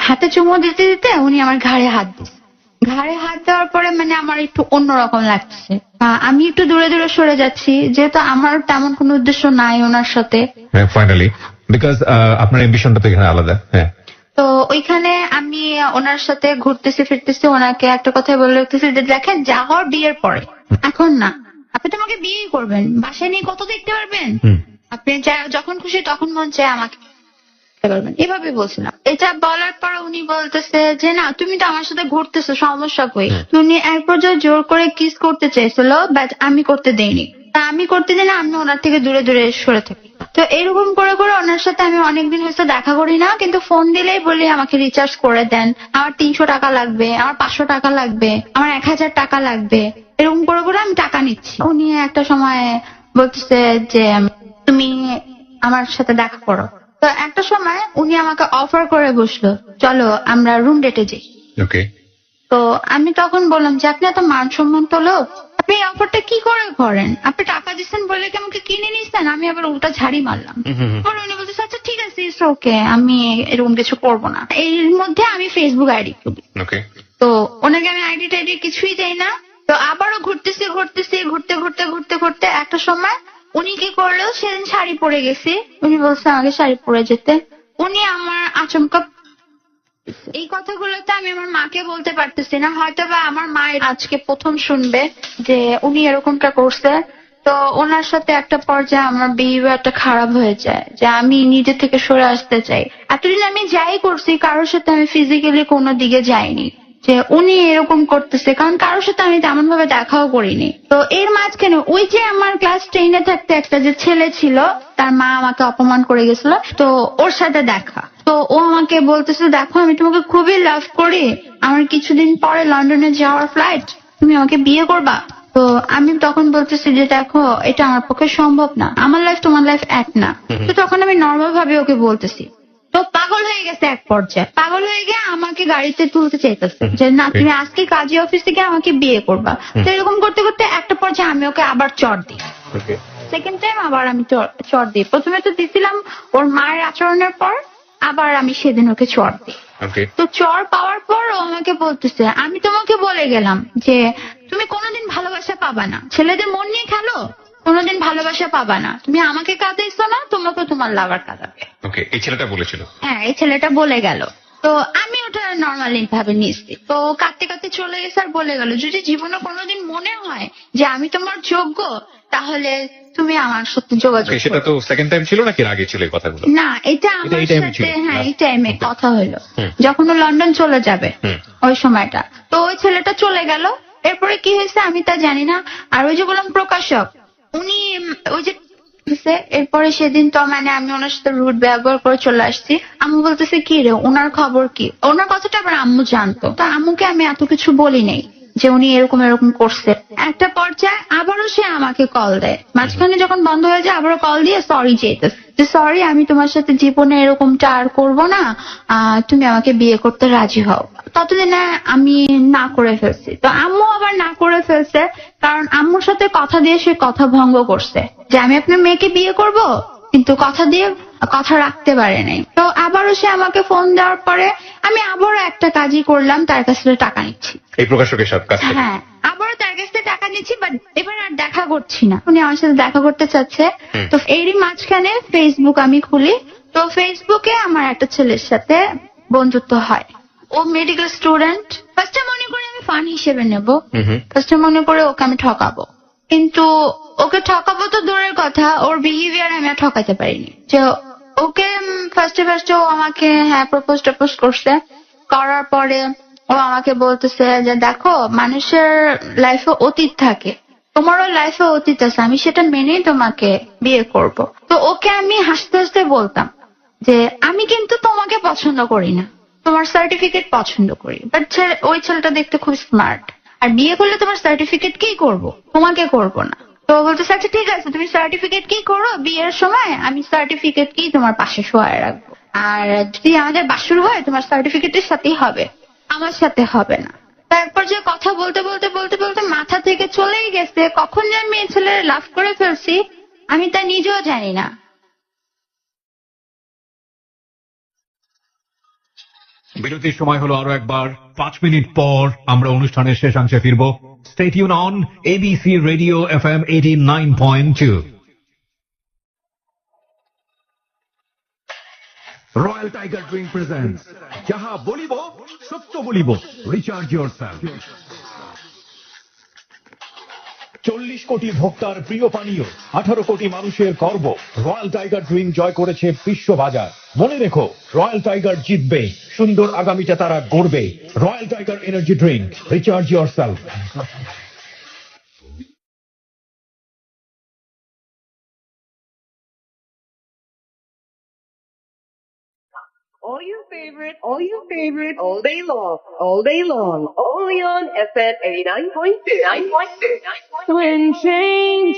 S2: হাতে চুমু দিতে দিতে উনি আমার ঘাড়ে হাত দিচ্ছে। ঘাড়ে হাত দেওয়ার পরে মানে আমার একটু অন্যরকম লাগছে। আমি একটু দূরে দূরে সরে যাচ্ছি, যেহেতু আমার তেমন কোনো উদ্দেশ্য নাই ওনার সাথে।
S3: ফাইনালি বিকজ আপনার এমবিশনটা তো এখানে আলাদা। হ্যাঁ।
S2: তো ওইখানে আমি ওনার সাথে ঘুরতেছি ফিরতেছি, ওনাকে একটা কথাই বলে রাখতেছি যে দেখেন যা হওয়ার বিয়ের পরে, এখন না। আপনি তো আমাকে বিয়ে করবেন, বাসায় নিয়ে কত দেখতে পারবেন, আপনি যখন খুশি তখন মন চায় আমাকে পারবেন, এভাবে বলছিলাম। এটা বলার পর উনি বলতেছে যে না তুমি তো আমার সাথে ঘুরতেছো, সমস্যা কই। উনি এক পর্যায়ে জোর করে কিস করতে চেয়েছিল, বাট আমি করতে দেইনি। তা আমি করতে দিই না, আমি ওনার থেকে দূরে দূরে সরে থাকি। তো এরকম করে করে ওনার সাথে আমি অনেকদিন হয়েছে দেখা করি না, কিন্তু ফোন দিলেই বলি আমাকে রিচার্জ করে দেন, আমার 300 টাকা লাগবে, আমার 500 টাকা লাগবে, আমার 1000 টাকা লাগবে। এরকম করে করে আমি টাকা নিচ্ছি। উনি একটা সময় বলতেছে যে তুমি আমার সাথে দেখা করো। তো একটা সময় উনি আমাকে অফার করে বসলো, চলো আমরা রুম ডেটে যাই।
S3: ওকে।
S2: তো আমি তখন বললাম যে আপনি এত মানসম্মত লোক, আপনি এই অফারটা কি করে করেন? আপনি টাকা দিচ্ছেন বলে কি আমাকে কিনে নিচ্ছেন? আমি আবার উল্টা ঝাড়ি মারলাম। পরে উনি বলতেছে আচ্ছা ঠিক আছে, ইটস ওকে, আমি এরকম কিছু করবো না। এর মধ্যে আমি ফেসবুক আইডি খুলি।
S3: ওকে।
S2: তো ওনাকে আমি আইডি টাইডি কিছুই দেই না। তো আবারও ঘুরতেছি ঘুরতেছি ঘুরতে ঘুরতে ঘুরতে ঘুরতে একটা সময় উনি কি করলো, সেদিন শাড়ি পরে গেছি, উনি বলছে আমাকে শাড়ি পরে যেতে। উনি আমার আচমকা, এই কথাগুলোতে আমি আমার মাকে বলতে পারতেছি না, হয়তো বা আমার মা আজকে প্রথম শুনবে যে উনি এরকমটা করছে। তো ওনার সাথে একটা পর্যায়ে আমার বিহেভিয়ারটা খারাপ হয়ে যায়, যে আমি নিজে থেকে সরে আসতে চাই। এতদিন আমি যাই করছি কারোর সাথে আমি ফিজিক্যালি কোনো দিকে যাইনি, যে উনি এরকম করতেছে, কারণ কারোর সাথে আমি তেমন ভাবে দেখাও করিনি। তো এর মাঝখানে ওই যে আমার ক্লাস 10-এ থাকতে একটা যে ছেলে ছিল, তার মা আমাকে অপমান করে গেছিল, তো ওর সাথে দেখা। তো ও আমাকে বলতেছে দেখো আমি তোমাকে খুবই লাভ করি, আমার কিছুদিন পরে লন্ডনে যাওয়ার ফ্লাইট, তুমি আমাকে বিয়ে করবা? তো আমি তখন বলতেছি যে দেখো এটা আমার পক্ষে সম্ভব না, আমার লাইফ তোমার লাইফ এক না। তো তখন আমি নর্মাল ভাবে ওকে বলতেছি, তো পাগল হয়ে গেছে এক পর্যায়ে, পাগল হয়ে গিয়ে আমাকে গাড়িতে তুলতে চাইতেছে যে না তুমি আজকে কাজী অফিস থেকে আমাকে বিয়ে করবা। তো এরকম করতে করতে একটা পর্যায়ে আমি ওকে আবার চড় দিই। সেকেন্ড টাইম আবার আমি চড় দিই। প্রথমে তো দিছিলাম ওর মায়ের আচরণের পর, আবার আমি সেদিন ওকে চড় দিই। তো চড় পাওয়ার পর ও আমাকে বলতেছে আমি তোমাকে বলে গেলাম যে তুমি কোনোদিন ভালোবাসা পাবা না, ছেলেদের মন নিয়ে খেলো, কোনোদিন ভালোবাসা পাবা না, তুমি আমাকে কাঁদাইছো না, তোমাকে তোমার লাভার কাঁদাবে।
S3: ওকে, এই ছেলেটা বলেছিল?
S2: হ্যাঁ, এই ছেলেটা বলে গেল। তো আমি ওটা নর্মালি ভাবে নিচ্ছি। তো কাঁদতে কাঁদতে চলে গেছে আর বলে গেল যদি জীবনে কোনোদিন মনে হয় যে আমি তোমার যোগ্য, তাহলে তুমি আমার সাথে যোগাযোগ করো।
S3: সেটা তো সেকেন্ড টাইম ছিল নাকি আগে ছিল এই কথাগুলো?
S2: না, এটা আমার
S3: এই টাইমে ছিল?
S2: সাথে, হ্যাঁ এই টাইমে কথা হলো যখন ও লন্ডন চলে যাবে ওই সময়টা। তো ওই ছেলেটা চলে গেল, এরপরে কি হয়েছে আমি তা জানি না। আর ওই যে বললাম প্রকাশক, উনি ওই যে এরপরে সেদিন তো মানে আমি ওনার সাথে রুট ব্যবহার করে চলে আসছি। আম্মু বলতেছে কি রে ওনার খবর কি, ওনার কথাটা আবার আম্মু জানতো। তো আম্মুকে আমি এত কিছু বলি নাই যে উনি এরকম এরকম করছে। একটা পর্যায়ে আবারও সে আমাকে কল দেয়, মাঝখানে যখন বন্ধ হয়ে যায় আবারও কল দিয়ে সরি চেয়েছে যে সরি আমি তোমার সাথে জীবনে এরকমটা আর করবো না, তুমি আমাকে বিয়ে করতে রাজি হও। ততদিনে আমি না করে ফেলছি। তো আম্মু আবার না করে ফেলছে, কারণ আম্মুর সাথে কথা দিয়ে সে কথা ভঙ্গ করছে যে আমি আপনার মেয়েকে বিয়ে করব, কিন্তু কথা দিয়ে কথা রাখতে পারে নাই। তো আবারও সে আমাকে ফোন দেওয়ার পরে আমি আবারও একটা কাজই করলাম, তার কাছ থেকে টাকা নিচ্ছি।
S3: এই প্রকাশকের সাথে কাজ থেকে?
S2: হ্যাঁ, আবারও তার কাছ থেকে টাকা নিচ্ছি, বাট এবার আর দেখা করছি না। উনি আমার সাথে দেখা করতে চাচ্ছে। তো এরই মাঝখানে ফেসবুক আমি খুলি। তো ফেসবুকে আমার একটা ছেলের সাথে বন্ধুত্ব হয়। ও মেডিকেল স্টুডেন্ট। ফার্স্টে মনে করে আমি ফান হিসেবে নেব, ফার্স্টে মনে করে ওকে আমি ঠকাবো, কিন্তু ওকে ঠকাবো তো দূরের কথা, ওর বিহেভিয়ার আমি আর ঠকাতে পারিনি। যে ওকে ফার্স্টে ও আমাকে হ্যাঁ প্রপোজ করছে, করার পরে ও আমাকে বলতেছে যে দেখো মানুষের লাইফে অতীত থাকে, তোমারও লাইফে অতীত আছে, আমি সেটা মেনেই তোমাকে বিয়ে করব। তো ওকে আমি হাসতে হাসতে বলতাম যে আমি কিন্তু তোমাকে পছন্দ করি না, তোমার সার্টিফিকেট পছন্দ করি। বাট ওই ছেলেটা দেখতে খুব স্মার্ট, আর বিয়ে করলে তোমার সার্টিফিকেট কি করব, তোমাকে করব না। তো বলতেছে আচ্ছা ঠিক আছে তুমি সার্টিফিকেট কি করো, বিয়ের সময় আমি সার্টিফিকেট কি তোমার পাশে শোয়ায় রাখবো, আর যদি আমাদের বাসর হয় তোমার সার্টিফিকেটের সাথেই হবে, আমার সাথে হবে না। তারপর যে কথা বলতে বলতে বলতে বলতে মাথা থেকে চলেই গেছে, কখন যে আমি এই ছেলের লাভ করে ফেলছি আমি তা নিজেও জানি না।
S4: বিরতির সময় হলো আরো একবার। 5 মিনিট পর আমরা অনুষ্ঠানের শেষাংশে ফিরবো। Stay tune on ABC radio FM 89.2। Royal tiger drink presents যাহা বলিব সত্য বলিব, রিচার্জ ইয়োরসেলফ।
S5: 40 কোটি ভোক্তার প্রিয় পানীয়, 18 কোটি মানুষের গর্ব, রয়্যাল টাইগার ড্রিঙ্ক জয় করেছে বিশ্ব বাজার। মনে রেখো রয়্যাল টাইগার জিতবে, সুন্দর আগামীটা তারা গড়বে। Royal Tiger energy drink, recharge yourself.
S6: All your favorite, all day long, only on FM 89.2. When change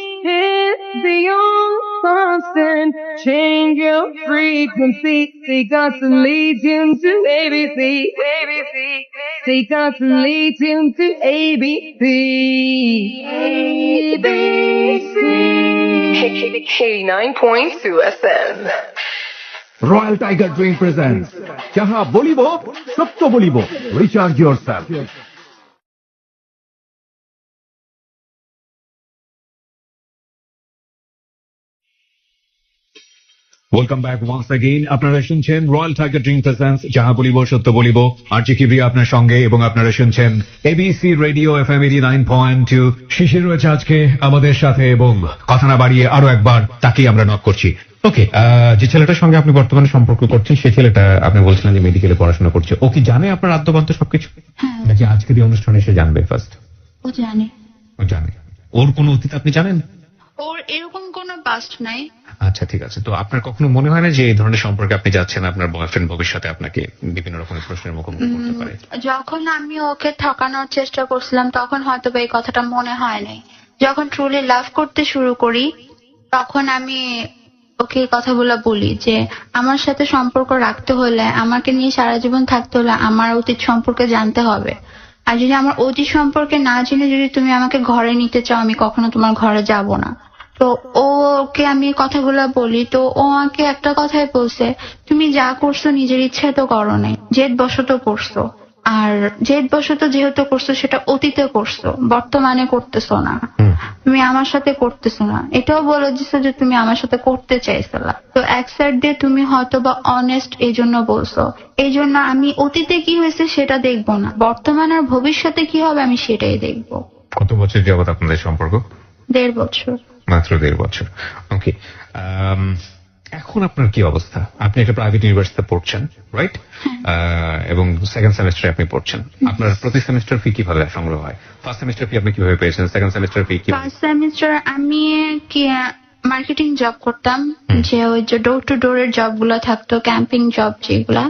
S6: is beyond constant, change your frequency. Seek us and lead you to ABC. Seek us and lead you to ABC. ABC. 89.2 FM.
S4: Royal tiger drink presents যাহা বলিব সত্য বলিব, recharge yourself. Welcome back once again. আপনারা শুনছেন royal tiger drink presents যাহা বলিব সত্য বলিব, আরজি কিবরিয়া আপনার সঙ্গে, এবং আপনারা শুনছেন এবিসি রেডিও FM 89.2। শিশির রয়েছে আজকে আমাদের সাথে, এবং কথা না বাড়িয়ে আরো একবার তাকেই আমরা নক করছি।
S3: ওকে, যে ছেলেটার সঙ্গে আপনি বর্তমানে সম্পর্ক করছেন, সেই ছেলেটা আপনি বলছিলেন যে মেডিকেলে পড়াশোনা করছে, ও কি জানে আপনার আদ্যপান্ত সবকিছু, নাকি আজকের এই অনুষ্ঠানে সে জানবে ফার্স্ট?
S2: ও জানে।
S3: ও জানে। ওর কোনো অতীত আপনি জানেন?
S2: ওর এরকম কোনো পাস্ট নাই।
S3: আচ্ছা ঠিক আছে, তো আপনার কখনো মনে হয় না যে এই ধরনের সম্পর্কে আপনি যাচ্ছেন, আপনার বয়ফ্রেন্ড ভবিষ্যতে আপনাকে বিভিন্ন রকমের প্রশ্নের মুখোমুখি করতে পারে?
S2: যখন আমি ওকে ঠকানোর চেষ্টা করছিলাম তখন হয়তো বা এই কথাটা মনে হয় নাই। যখন ট্রুলি লাভ করতে শুরু করি তখন আমি ওকে এই কথাগুলো বলি যে আমার সাথে সম্পর্ক রাখতে হলে, আমাকে নিয়ে সারা জীবন থাকতে হলে আমার অতীত সম্পর্কে জানতে হবে। আর যদি আমার অতীত সম্পর্কে না জেনে যদি তুমি আমাকে ঘরে নিতে চাও, আমি কখনো তোমার ঘরে যাব না। তো ওকে আমি কথাগুলো বলি, তো ও আমাকে একটা কথাই বলছে, তুমি যা করছো নিজের ইচ্ছে তো করো নাই, জেদ বশত করছো। আর জেদ বশত যেহেতু করছো সেটা অতীতে করছো, বর্তমানে করতেছো না, তুমি আমার সাথে করতেছো না। এটাও বলে দিছো যে তুমি আমার সাথে করতে চাইছিলা। তো এক সাইড দিয়ে তুমি হয়তো বা অনেস্ট এই জন্য বলছো, এই জন্য আমি অতীতে কি হয়েছে সেটা দেখবো না, বর্তমান আর ভবিষ্যতে কি হবে আমি সেটাই দেখবো।
S3: কত বছর যাবত আপনাদের সম্পর্ক?
S2: 1.5 বছর।
S3: মাত্র 1.5 বছর। ওকে, এখন আপনার কি অবস্থা? আপনি একটা প্রাইভেট ইউনিভার্সিটিতে পড়ছেন, রাইট? এবং সেকেন্ড সেমেস্টারে আপনি পড়ছেন। আপনার প্রতি সেমেস্টার ফি কিভাবে সংগ্রহ হয়? ফার্স্ট সেমেস্টার ফি আপনি কিভাবে পেয়েছেন? সেকেন্ড সেমেস্টার ফি কি?
S2: ফার্স্ট সেমিস্টার আমি কি মার্কেটিং জব করতাম, যে ওই যে ডোর টু ডোরের জব গুলো থাকতো, ক্যাম্পিং জব যেগুলা।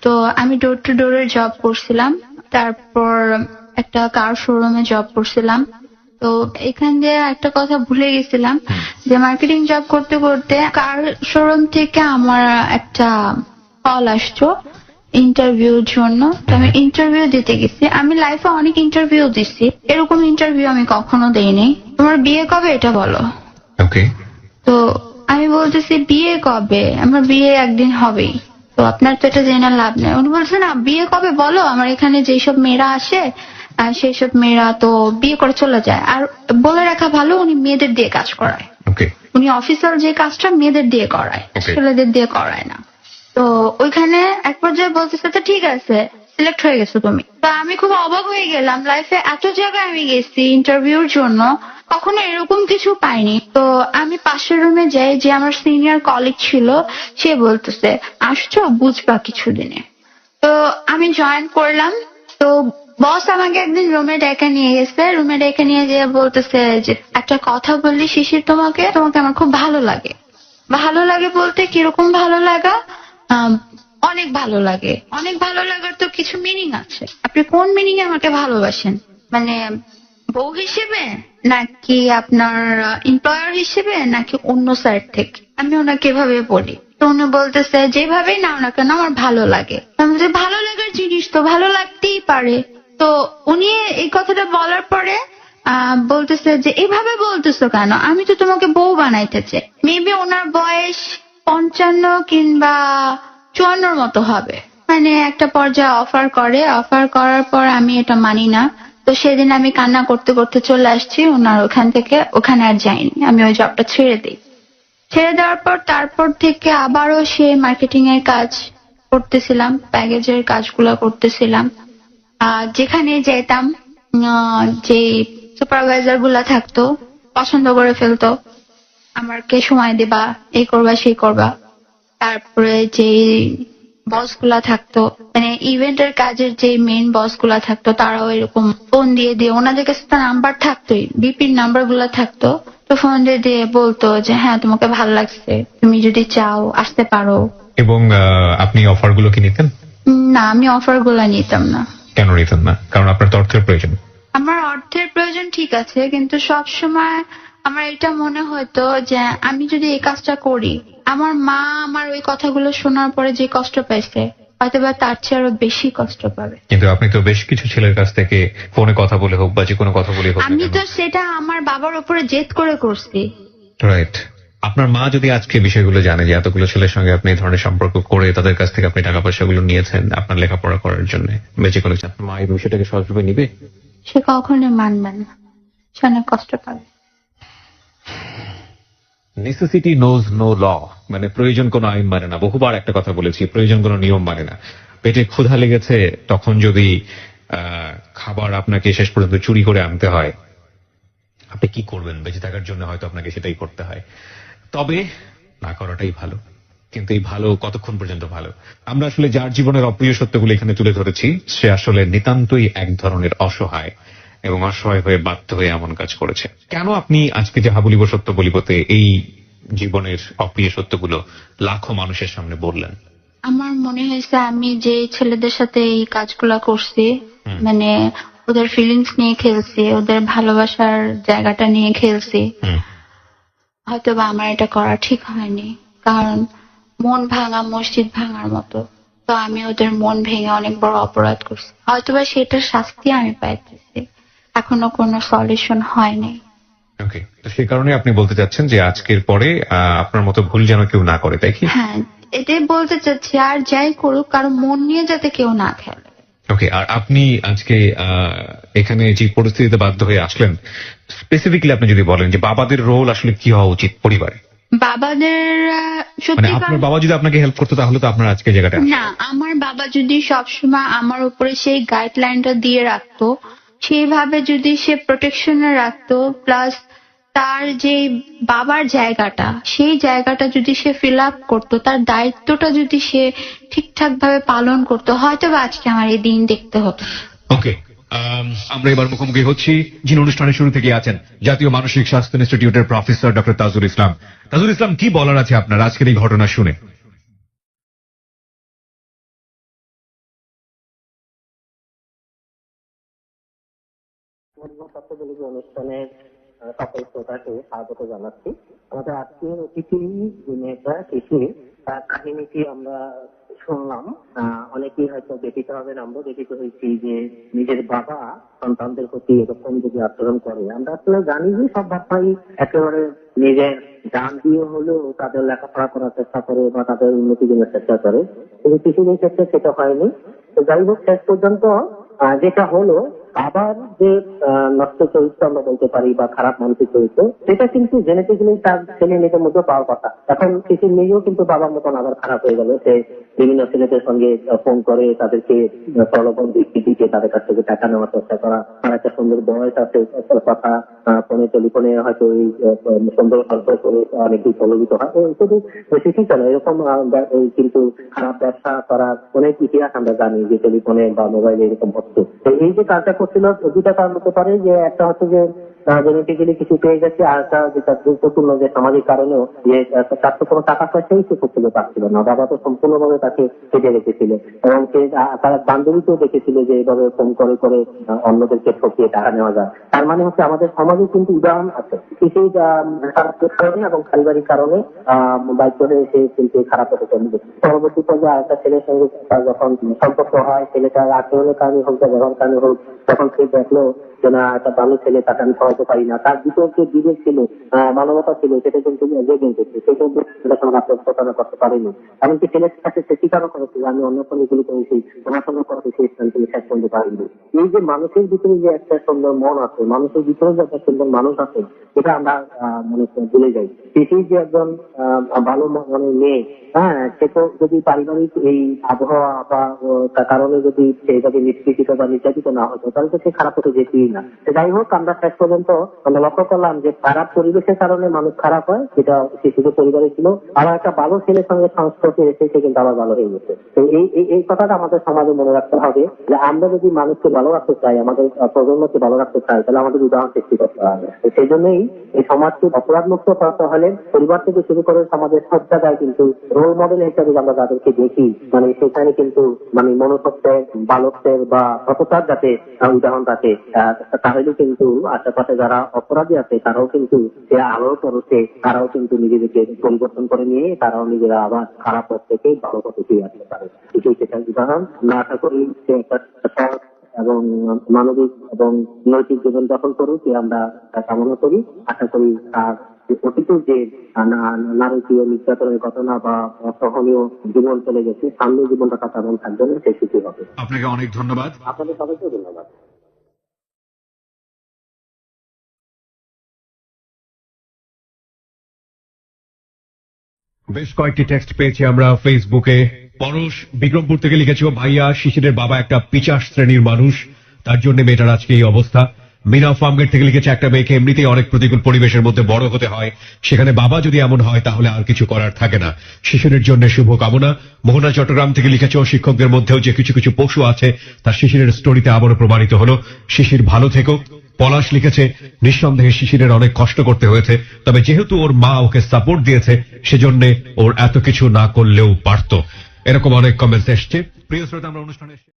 S2: তো আমি ডোর টু ডোরের জব করছিলাম, তারপর একটা কার শোরুমে জব করছিলাম। তো এখান দিয়ে একটা কথা ভুলে গেছিলাম যে মার্কেটিং জব করতে করতে কার শোরুম থেকে আমার একটা কল আসতো ইন্টারভিউর জন্য। তো আমি ইন্টারভিউ দিতে গেছি। আমি লাইফে অনেক ইন্টারভিউ দিচ্ছি, এরকম ইন্টারভিউ আমি কখনো দেইনি। তোমার বিয়ে কবে এটা বলো।
S3: ওকে,
S2: তো আমি বলতেছি বিয়ে কবে, আমার বিয়ে একদিন হবেই, তো আপনার তো এটা জেনে লাভ নেই। উনি বলছে না বিয়ে কবে বলো, আমার এখানে যেসব মেয়েরা আসে সেই সব মেয়েরা তো বিয়ে করে চলে যায়। আর বলে রাখা ভালো, উনি মেয়েদের দিয়ে কাজ করায়।
S3: ওকে,
S2: উনি অফিসার যে কাজটা মেয়েদের দিয়ে করায়,
S3: Okay.
S2: ছেলেদের দিয়ে করায় না। তো ওইখানে এক পর্যায়ে বলতেছে তো ঠিক আছে, সিলেক্ট হয়ে গেছো তুমি। তো আমি খুব অবাক হয়ে গেলাম, লাইফে এত জায়গায় আমি গেছি ইন্টারভিউর জন্য, কখনো এরকম কিছু পাইনি। তো আমি পাশের রুমে যাই, যে আমার সিনিয়র কলিগ ছিল, সে বলতেছে আসছো বুঝবা কিছুদিনে। তো আমি জয়েন করলাম। তো বস আমাকে একদিন রুমে ডেকে নিয়ে গেছে, রুমে ডেকে নিয়ে যেয়ে বলতেছে যে একটা কথা বললি শিশির, তোমাকে তোমাকে আমার খুব ভালো লাগে। ভালো লাগে বলতে কিরকম ভালো লাগা? অনেক ভালো লাগে। অনেক ভালো লাগার তো কিছু মিনিং আছে, আপনি কোন মিনিং এ আমাকে ভালোবাসেন, মানে বউ হিসেবে নাকি আপনার এমপ্লয়ার হিসেবে নাকি অন্য সাইড থেকে? আমি ওনাকে এভাবে বলি। তো উনি বলতেছে যেভাবেই নাও না কেন আমার ভালো লাগে। আমি বলছি, ভালো লাগার জিনিস তো ভালো লাগতেই পারে। তো উনি এই কথাটা বলার পরে বলতেছে যে এভাবে বলতেছো কেন, আমি তো তোমাকে বউ বানাইতে চাই। মেবি ওনার বয়স 55 কিংবা 54 মতো হবে। মানে একটা পর্যায়ে অফার করে, অফার করার পর আমি এটা মানি না। তো সেদিন আমি কান্না করতে করতে চলে আসছি ওনার ওখান থেকে, ওখানে আর যাইনি, আমি ওই জবটা ছেড়ে দিই। ছেড়ে দেওয়ার পর তারপর থেকে আবারও সে মার্কেটিং এর কাজ করতেছিলাম, প্যাকেজের কাজগুলো করতেছিলাম। যেখানে যেতাম যে সুপারভাইজার গুলা থাকতো পছন্দ করে ফেলতো, আমাকে সময় দিবা, এই করবা সেই করবা। তারপরে যে বস গুলা থাকতো, মানে ইভেন্টের কাজের যে মেইন বস গুলা থাকতো, তারাও এরকম ফোন দিয়ে দিয়ে, ওনাদের কাছে তো নাম্বার থাকতোই, বিপির নাম্বার গুলা থাকতো, তো ফোন দিয়ে দিয়ে বলতো যে হ্যাঁ তোমাকে ভালো লাগছে, তুমি যদি চাও আসতে পারো।
S3: এবং আপনি অফার গুলো কি নিতেন?
S2: না, আমি অফার গুলা নিতাম না।
S3: কেন নিতেন না? কারণ আপনার তো অর্থের প্রয়োজন।
S2: আমার অর্থের প্রয়োজন ঠিক আছে, কিন্তু সব সময় আমার এটা মনে হতো যে আমি যদি এই কাজটা করি, আমার মা আমার ওই কথাগুলো শোনার পরে যে কষ্ট পাইছে হয়তোবা তার চেয়ে আরো বেশি কষ্ট পাবে।
S3: কিন্তু আপনি তো বেশ কিছু ছেলের কাছ থেকে ফোনে কথা বলে হোক বা যে কোনো কথা বলে হোক,
S2: আমি তো সেটা আমার বাবার উপরে জেদ করে করছি।
S3: রাইট। আপনার মা যদি আজকে বিষয়গুলো জানে যে এতগুলো ছেলের সঙ্গে আপনি এই ধরনের সম্পর্ক করে তাদের কাছ থেকে আপনি টাকা পয়সাগুলো নিয়েছেন আপনার লেখাপড়া করার জন্য, বেঁচে কোনো, আপনার মা এই বিষয়টাকে সহজভাবে নিবে?
S2: সে কখনোই মানবে না, সে অনেক কষ্ট পাবে।
S3: নেসেসিটি নোজ নো ল, মানে প্রয়োজন কোনো আইন মানে না। বহুবার একটা কথা বলেছি, প্রয়োজন কোনো নিয়ম মানে না। পেটে ক্ষুধা লেগেছে, তখন যদি খাবার আপনাকে শেষ পর্যন্ত চুরি করে আনতে হয়, আপনি কি করবেন? বেঁচে থাকার জন্য হয়তো আপনাকে সেটাই করতে হয়। তবে না করাটাই ভালো। কিন্তু এই ভালো কতক্ষণ পর্যন্ত ভালো? আমরা আসলে যার জীবনের অপ্রিয় সত্যগুলো এখানে তুলে ধরেছি, সে আসলে নিতান্তই এক ধরনের অসহায়,
S1: এবং অসহায় হয়ে বাধ্য হয়ে এমন কাজ করেছে। কেন আপনি আজকে যাহা বলিব সত্য বলিবতে এই জীবনের অপ্রিয় সত্যগুলো লাখো মানুষের সামনে বললেন?
S2: আমার মনে হয়েছে আমি যে ছেলেদের সাথে এই কাজগুলা করছি, মানে ওদের ফিলিংস নিয়ে খেলছি, ওদের ভালোবাসার জায়গাটা নিয়ে খেলছি, হয়তো বা আমার এটা করা ঠিক হয়নি। কারণ মন ভাঙা মসজিদ ভাঙার মতো, তো আমি ওদের মন ভেঙে অনেক বড় অপরাধ করছি, হয়তোবা সেটার শাস্তি আমি পাইতেছি, এখনো কোনো সলিউশন হয়নি।
S3: ওকে, তো সেই কারণে আপনি বলতে চাচ্ছেন যে আজকের পরে আপনার মতো ভুল যেন কেউ না করে, তাই কি?
S2: হ্যাঁ, এটাই বলতে চাচ্ছি, আর যাই করুক কারো মন নিয়ে যাতে কেউ না খেলে।
S3: ওকে, আর আপনি আজকে এখানে যে পরিস্থিতিতে বাধ্য হয়ে আসলেন, স্পেসিফিকলি আপনি যদি বলেন যে বাবাদের রোল আসলে কি হওয়া উচিত পরিবারে?
S2: বাবাদের
S3: মানে
S2: সত্যি
S3: আপনার বাবা যদি আপনাকে হেল্প করতো তাহলে তো আপনার আজকে জায়গাটা।
S2: না, আমার বাবা যদি সবসময় আমার উপরে সেই গাইডলাইনটা দিয়ে রাখতো, সেইভাবে যদি সে প্রোটেকশনে রাখতো, প্লাস তার যে বাবার জায়গাটা, সেই জায়গাটা যদি সে ফিল আপ করতো, তার দায়িত্বটা যদি সে ঠিকঠাক ভাবে পালন করতো, হয়তো বা আজকে আমার এই দিন দেখতে হতো।
S4: ওকে, আমরা এবার মুখোমুখি হচ্ছি যিনি অনুষ্ঠানের শুরু থেকে আছেন, জাতীয় মানসিক স্বাস্থ্য ইনস্টিটিউটের প্রফেসর ডক্টর তাজুল ইসলাম। তাজুল ইসলাম, কি বলার আছে আপনার আজকের এই ঘটনা শুনে?
S7: অনুষ্ঠানের সকল শ্রোতাকে স্বাগত জানাচ্ছি। আমাদের আজকের অতিথি মেয়েটা শিশু, তার কাহিনীটি আমরা শুনলাম। অনেকেই হয়তো ব্যথিত হবেন, আমরা ব্যথিত হয়েছি যে নিজের বাবা সন্তানদের প্রতি এরকম যদি আচরণ করে। আমরা আসলে জানি যে সব বাবাই একেবারে নিজের জান দিয়ে হলেও তাদের লেখাপড়া করার চেষ্টা করে বা তাদের উন্নতি জনের চেষ্টা করে, কিন্তু শিশুদের ক্ষেত্রে সেটা হয়নি। তো যাই হোক, শেষ পর্যন্ত যেটা হলো, বাবার যে নষ্ট চরিত্র আমরা বলতে পারি বা খারাপ মানসিক চরিত্র, সেটা কিন্তু জেনেটিক্যালি তার ছেলে মেয়েদের মধ্যে পাওয়ার কথা। এখন কিছু মেয়েও কিন্তু বাবার মতন আবার খারাপ হয়ে গেল, সে বিভিন্ন ছেলেদের সঙ্গে ফোন করে তাদেরকে প্রলোভন দিকে তাদের কাছ থেকে টাকা নেওয়ার চেষ্টা করা, আর একটা সুন্দর বয়স আছে, কথা ফোনে টেলিফোনে হয়তো এই সুন্দর গল্প করে অনেকেই প্রলোভিত হয়। শুধু শিশু কেন, এরকম কিন্তু খারাপ ব্যবসা করার অনেক ইতিহাস আমরা জানি যে টেলিফোনে বা মোবাইলে এরকম হচ্ছে। এই যে কাজটা করছিল, দুটা কারণ হতে পারে, যে একটা হচ্ছে যে জেনেটিক্যালি কিছু পেয়ে গেছে, আর একটা যেটা গুরুত্বপূর্ণ যে সামাজিক কারণেও যে তার তো কোনো টাকা পয়সাই সে করতে পারছিল না, বাবা তো সম্পূর্ণভাবে তাকে কেটে রেখেছিল, এবং সে তার বান্ধবীকেও দেখেছিল যে এইভাবে ফোন করে করে অন্যদেরকে ঠকিয়ে টাকা নেওয়া যায়। তার মানে হচ্ছে আমাদের সমাজে কিন্তু উদাহরণ আছে, কিছু কারণে এবং পারিবারিক কারণে বাধ্য হয়ে সে কিন্তু খারাপ হতে চলে। পরবর্তী পর্যায়ে আরেকটা ছেলের সঙ্গে তার যখন সম্পর্ক হয়, ছেলেটার আচরণের কারণে হোক বা ব্যবহার কারণে হোক, তখন সে দেখলো যে না, একটা ভালো ছেলে, তাকে আমি সহায়তা পারি না। তার ভিতর যে বিবেক ছিল, মানবতা ছিল, সেটা কিন্তু জেগে উঠেছে, সে কিন্তু প্রতারণা করতে পারেনি। এমনকি ছেলের কাছে সে স্বীকারও করেছে যে আমি অন্য কোনো এগুলো করেছি, তোমার সঙ্গে করেছি, সেই স্থান থেকে শেষ করতে পারিনি। এই যে মানুষের ভিতরে যে একটা সুন্দর মন আছে, মানুষের ভিতরে যে একটা সুন্দর মানুষ আছে, এটা আমরা মানে ভুলে যাই। সেই যে একজন ভালো মনের মেয়ে, হ্যাঁ, সে তো যদি পারিবারিক এই আবহাওয়া বা তার কারণে যদি সেইভাবে নিষ্কৃত বা নির্যাতিত না হতো, তাহলে তো সে খারাপ হতে যেতেই না। যাই হোক, আমরা শেষ পর্যন্ত আমরা লক্ষ্য করলাম যে খারাপ পরিবেশের কারণে মানুষ খারাপ হয়, যেটা শিশুদের পরিবারে ছিল, আবার একটা ভালো ছেলের সঙ্গে সংস্পর্শে এসে সে কিন্তু আবার ভালো হয়ে গেছে। তো এই কথাটা আমাদের সমাজে মনে রাখতে হবে যে আমরা যদি মানুষকে ভালো রাখতে চাই, আমাদের প্রজন্মকে ভালো রাখতে চাই, তাহলে আমাদের উদাহরণ সৃষ্টি করতে হবে। সেই জন্যই এই সমাজকে অপরাধ মুক্ত করতে হলে পরিবার থেকে শুরু করে সমাজের সব জায়গায় কিন্তু রোল মডেল হিসেবে আমরা যাদেরকে দেখি, মানে সেখানে কিন্তু মানে মনুষ্যত্বের, বালকত্বের বা সততার যাতে উদাহরণ থাকে, তাহলে কিন্তু আশেপাশে যারা অপরাধী আছে তারাও কিন্তু সে আলোর পরতে তারাও কিন্তু নিজেদেরকে পরিবর্তন করে নিয়ে তারাও নিজেরা আবার খারাপ পথ থেকে ভালো পথে ফিরে আসতে পারে। সেটার উদাহরণ আমরা আশা করি সে একটা এবং মানবিক এবং নৈতিক জীবন যাপন করুক, আমরা কামনা করি। আশা করি তার অতীত যে নারকীয় নির্যাতনের ঘটনা বা অসহনীয় জীবন চলে গেছে, সামনে জীবনটা তার তেমন থাকবে না, সে সুখী হবে।
S4: আপনাকে অনেক ধন্যবাদ।
S7: আপনাদের সবাইকে ধন্যবাদ।
S4: বেশ কয়েকটি টেক্সট পেয়েছি আমরা ফেসবুকে। পরশ বিক্রমপুর থেকে লিখেছে, ভাইয়া, শিশিরের বাবা একটা পিচাস শ্রেণীর মানুষ, তার জন্য মেয়েটার আজকে এই অবস্থা। মিনা ফার্মগেট থেকে লিখেছে একটা মেয়েকে এমনিতেই অনেক প্রতিকূল পরিবেশের মধ্যে বড় হতে হয়, সেখানে বাবা যদি এমন হয় তাহলে আর কিছু করার থাকে না। শিশিরের জন্য শুভ কামনা। মোহনা চট্টগ্রাম থেকে লিখেছে শিক্ষকদের মধ্যেও যে কিছু কিছু পশু আছে তার শিশিরের স্টোরিতে আবারও প্রমাণিত হলো। শিশির ভালো থেকো। পলাশ লিখেছে নিঃসন্দেহে শিশিরের অনেক কষ্ট করতে হয়েছে, তবে যেহেতু ওর মা ওকে সাপোর্ট দিয়েছে সেজন্য ওর এত কিছু না করলেও পারতো। এরকম অনেক কমেন্টস এসছে। প্রিয় শ্রোতা, আমরা অনুষ্ঠানে